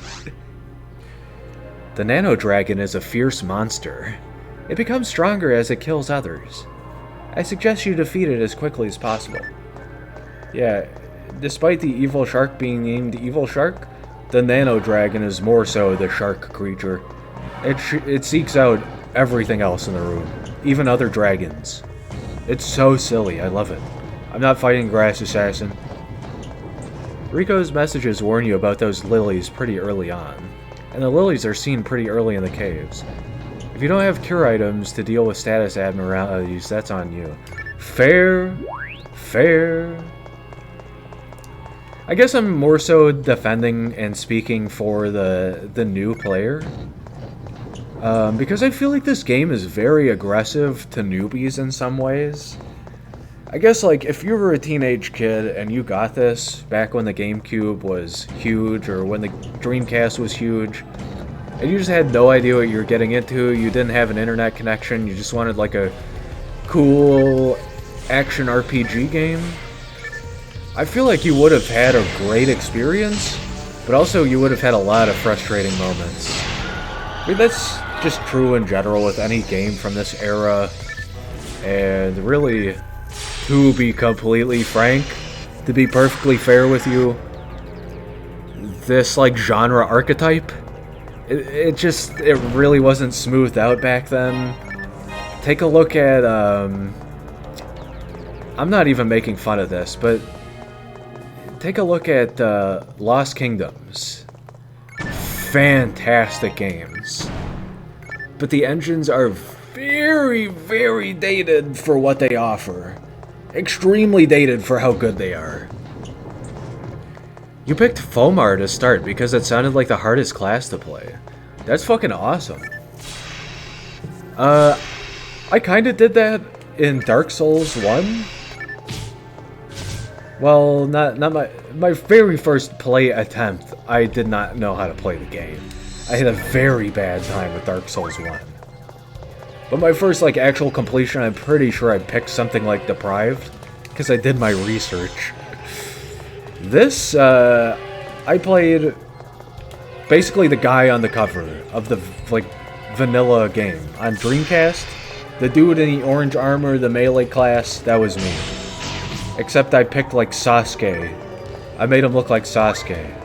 The Nano Dragon is a fierce monster. It becomes stronger as it kills others. I suggest you defeat it as quickly as possible. Yeah, despite the evil shark being named Evil Shark, the Nano Dragon is more so the shark creature. It seeks out everything else in the room, even other dragons. It's so silly, I love it. I'm not fighting Grass Assassin. Rico's messages warn you about those lilies pretty early on, and the lilies are seen pretty early in the caves. If you don't have cure items to deal with status abnormalities, that's on you. Fair. I guess I'm more so defending and speaking for the new player. Because I feel like this game is very aggressive to newbies in some ways. I guess, like, if you were a teenage kid and you got this back when the GameCube was huge or when the Dreamcast was huge, and you just had no idea what you were getting into, you didn't have an internet connection, you just wanted, like, a cool action RPG game, I feel like you would have had a great experience, but also you would have had a lot of frustrating moments. I mean, that's just true in general with any game from this era, and really, to be completely frank, to be perfectly fair with you, this, like, genre archetype, it really wasn't smoothed out back then. Take a look at, I'm not even making fun of this, but take a look at Lost Kingdoms. Fantastic games. But the engines are very, very dated for what they offer. Extremely dated for how good they are. You picked Fomar to start because it sounded like the hardest class to play. That's fucking awesome. I kind of did that in Dark Souls 1. Well, not my very first play attempt. I did not know how to play the game. I had a very bad time with Dark Souls 1. But my first like actual completion, I'm pretty sure I picked something like Deprived because I did my research. This I played basically the guy on the cover of the like vanilla game on Dreamcast. The dude in the orange armor, the melee class, that was me. Except I picked like Sasuke. I made him look like Sasuke.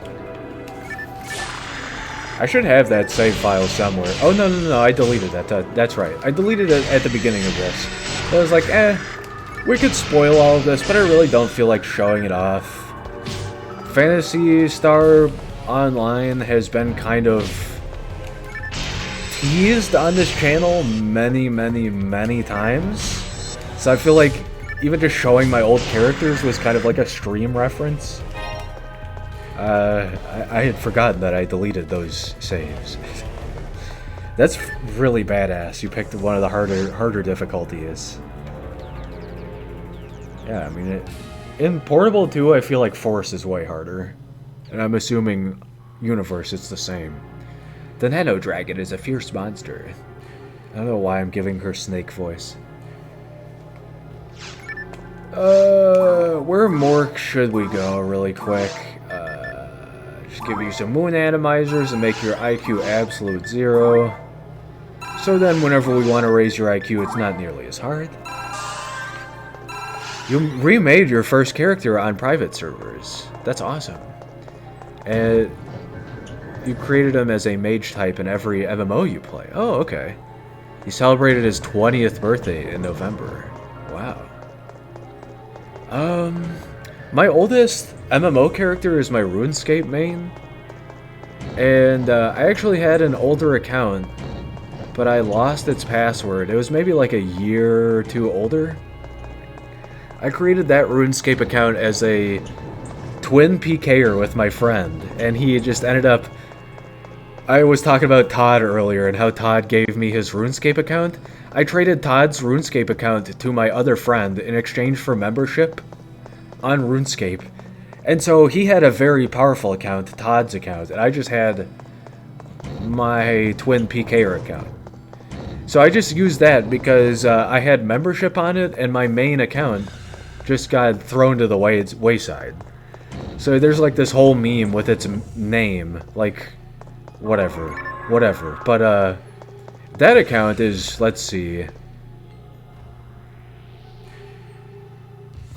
I should have that save file somewhere. Oh no, I deleted that. That's right. I deleted it at the beginning of this. So I was like, we could spoil all of this, but I really don't feel like showing it off. Phantasy Star Online has been kind of teased on this channel many times. So I feel like even just showing my old characters was kind of like a stream reference. I had forgotten that I deleted those saves. That's really badass. You picked one of the harder difficulties. Yeah, I mean, in Portable 2, I feel like Force is way harder. And I'm assuming Universe, it's the same. The Nano Dragon is a fierce monster. I don't know why I'm giving her snake voice. Where more should we go really quick? Just give you some moon atomizers and make your IQ absolute 0. So then whenever we want to raise your IQ, it's not nearly as hard. You remade your first character on private servers. That's awesome. And you created him as a mage type in every MMO you play. Oh, okay. He celebrated his 20th birthday in November. Wow. My oldest MMO character is my RuneScape main. And I actually had an older account, but I lost its password. It was maybe like a year or two older. I created that RuneScape account as a twin PKer with my friend, and he just ended up... I was talking about Todd earlier and how Todd gave me his RuneScape account. I traded Todd's RuneScape account to my other friend in exchange for membership on RuneScape. And so he had a very powerful account, Todd's account, and I just had my twin PKer account. So I just used that because I had membership on it, and my main account just got thrown to the wayside. So there's like this whole meme with its name, like, whatever. But that account is, let's see,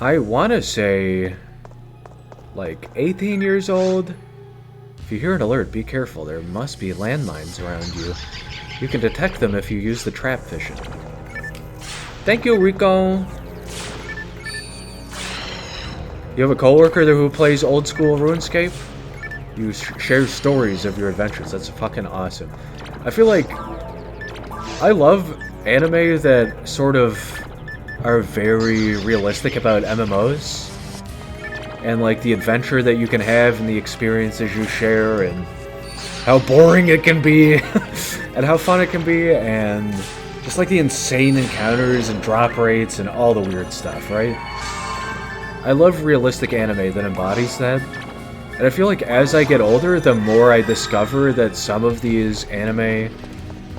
I want to say like 18 years old. If you hear an alert, be careful. There must be landmines around you. You can detect them if you use the trap vision. Thank you, Rico. You have a coworker who plays old school RuneScape? You share stories of your adventures. That's fucking awesome. I feel like I love anime that sort of are very realistic about MMOs. And like the adventure that you can have and the experiences you share and how boring it can be and how fun it can be and just like the insane encounters and drop rates and all the weird stuff, right? I love realistic anime that embodies that. And I feel like as I get older, the more I discover that some of these anime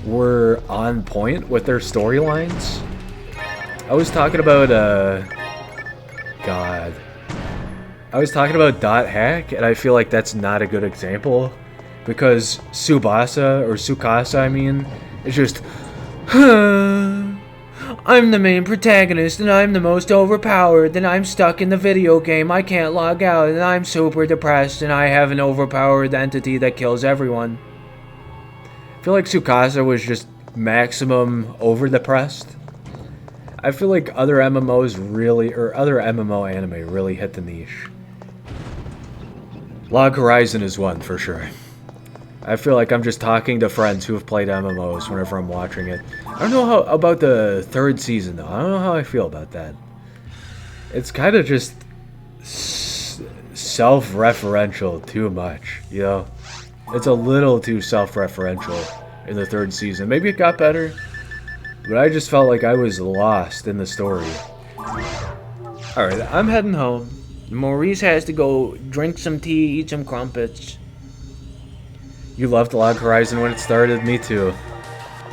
were on point with their storylines. I was talking about, I was talking about Dot Hack, and I feel like that's not a good example. Because Tsukasa, I mean, is just, I'm the main protagonist, and I'm the most overpowered, and I'm stuck in the video game, I can't log out, and I'm super depressed, and I have an overpowered entity that kills everyone. I feel like Tsukasa was just maximum over-depressed. I feel like other MMOs really, or other MMO anime really hit the niche. Log Horizon is one, for sure. I feel like I'm just talking to friends who have played MMOs whenever I'm watching it. I don't know how about the third season, though. I don't know how I feel about that. It's kind of just self-referential too much, you know? It's a little too self-referential in the third season. Maybe it got better. but I just felt like I was lost in the story. Alright, I'm heading home. Maurice has to go drink some tea, eat some crumpets. You loved Log Horizon when it started? Me too.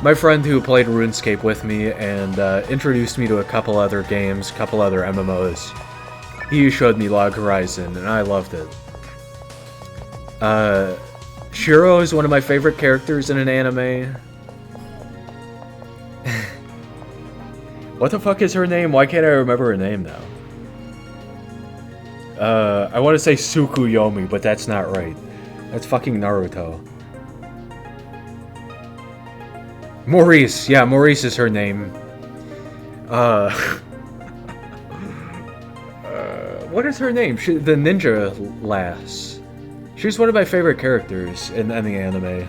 My friend who played RuneScape with me and introduced me to a couple other games, couple other MMOs. He showed me Log Horizon, and I loved it. Shiro is one of my favorite characters in an anime. What the fuck is her name? Why can't I remember her name now? I want to say Tsukuyomi, but that's not right. That's fucking Naruto. Maurice. Yeah, Maurice is her name. What is her name? The ninja lass. She's one of my favorite characters in any anime.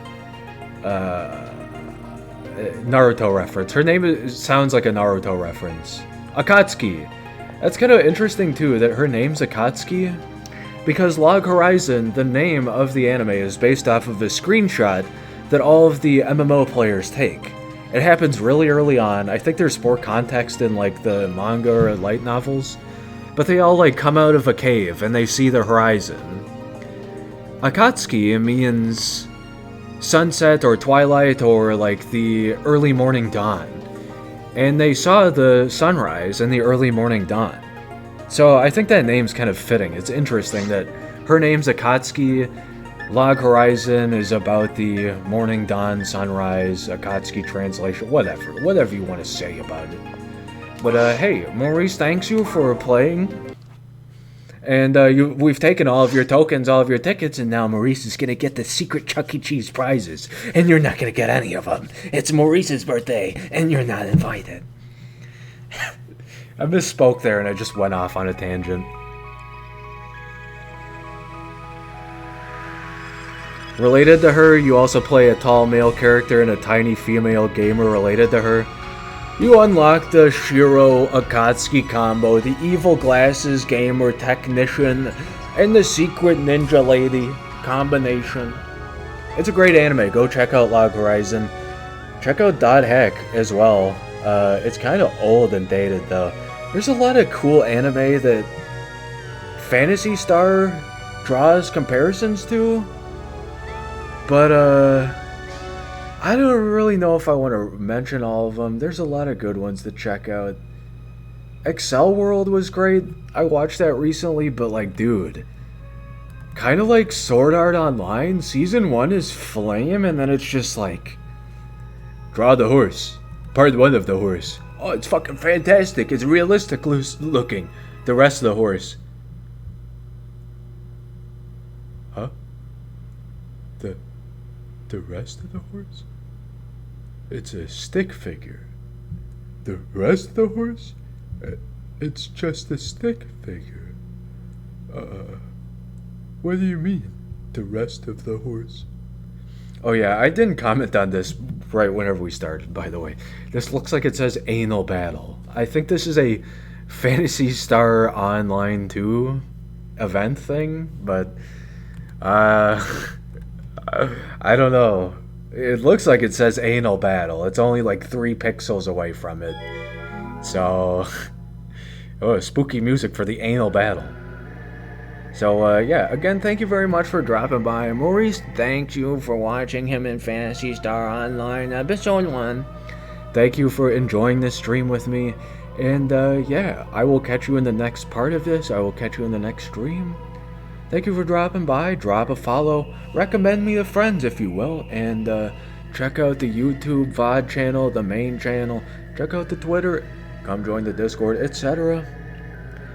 Naruto reference. Her name sounds like a Naruto reference. Akatsuki. That's kind of interesting too, that her name's Akatsuki. Because Log Horizon, the name of the anime, is based off of a screenshot that all of the MMO players take. It happens really early on. I think there's more context in like the manga or light novels. But they all like come out of a cave and they see the horizon. Akatsuki means sunset or twilight or like the early morning dawn. And they saw the sunrise in the early morning dawn. So I think that name's kind of fitting. It's interesting that her name's Akatsuki. Log Horizon is about the morning dawn, sunrise, Akatsuki translation, whatever you want to say about it. But hey, Maurice, thanks you for playing. And we've taken all of your tokens, all of your tickets, and now Maurice is gonna get the secret Chuck E. Cheese prizes, and you're not gonna get any of them. It's Maurice's birthday, and you're not invited. I misspoke there, and I just went off on a tangent. Related to her, you also play a tall male character and a tiny female gamer related to her. You unlock the Shiro Akatsuki combo, the evil glasses gamer technician, and the secret ninja lady combination. It's a great anime. Go check out Log Horizon. Check out Dot Hack as well. It's kind of old and dated though. There's a lot of cool anime that Phantasy Star draws comparisons to. But, I don't really know if I want to mention all of them. There's a lot of good ones to check out. Excel World was great. I watched that recently, but like, dude. Kind of like Sword Art Online. Season 1 is flame, and then it's just like... Draw the horse. Part 1 of the horse. Oh, it's fucking fantastic. It's realistic looking. The rest of the horse. Huh? The rest of the horse? It's a stick figure. The rest of the horse? It's just a stick figure. What do you mean, the rest of the horse? Oh yeah, I didn't comment on this right whenever we started, by the way. This looks like it says Anal Battle. I think this is a Phantasy Star Online 2 event thing, but... I don't know. It looks like it says Anal Battle. It's only like 3 pixels away from it. So... oh, spooky music for the Anal Battle. So, yeah, again, thank you very much for dropping by. Maurice, thank you for watching him in Phantasy Star Online Episode 1. Thank you for enjoying this stream with me. And, yeah, I will catch you in the next part of this. I will catch you in the next stream. Thank you for dropping by. Drop a follow. Recommend me to friends, if you will. And check out the YouTube VOD channel, the main channel. Check out the Twitter. Come join the Discord, etc.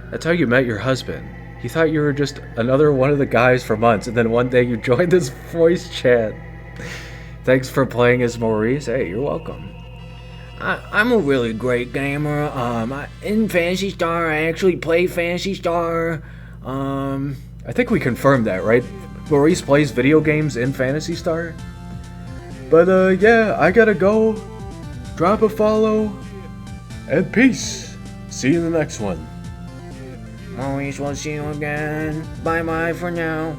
That's how you met your husband. He thought you were just another one of the guys for months, and then one day you joined his voice chat. Thanks for playing as Maurice. Hey, you're welcome. I'm a really great gamer. In Phantasy Star, I actually play Phantasy Star. I think we confirmed that, right? Maurice plays video games in Phantasy Star. But, yeah, I gotta go. Drop a follow. And peace. See you in the next one. Maurice will see you again. Bye-bye for now.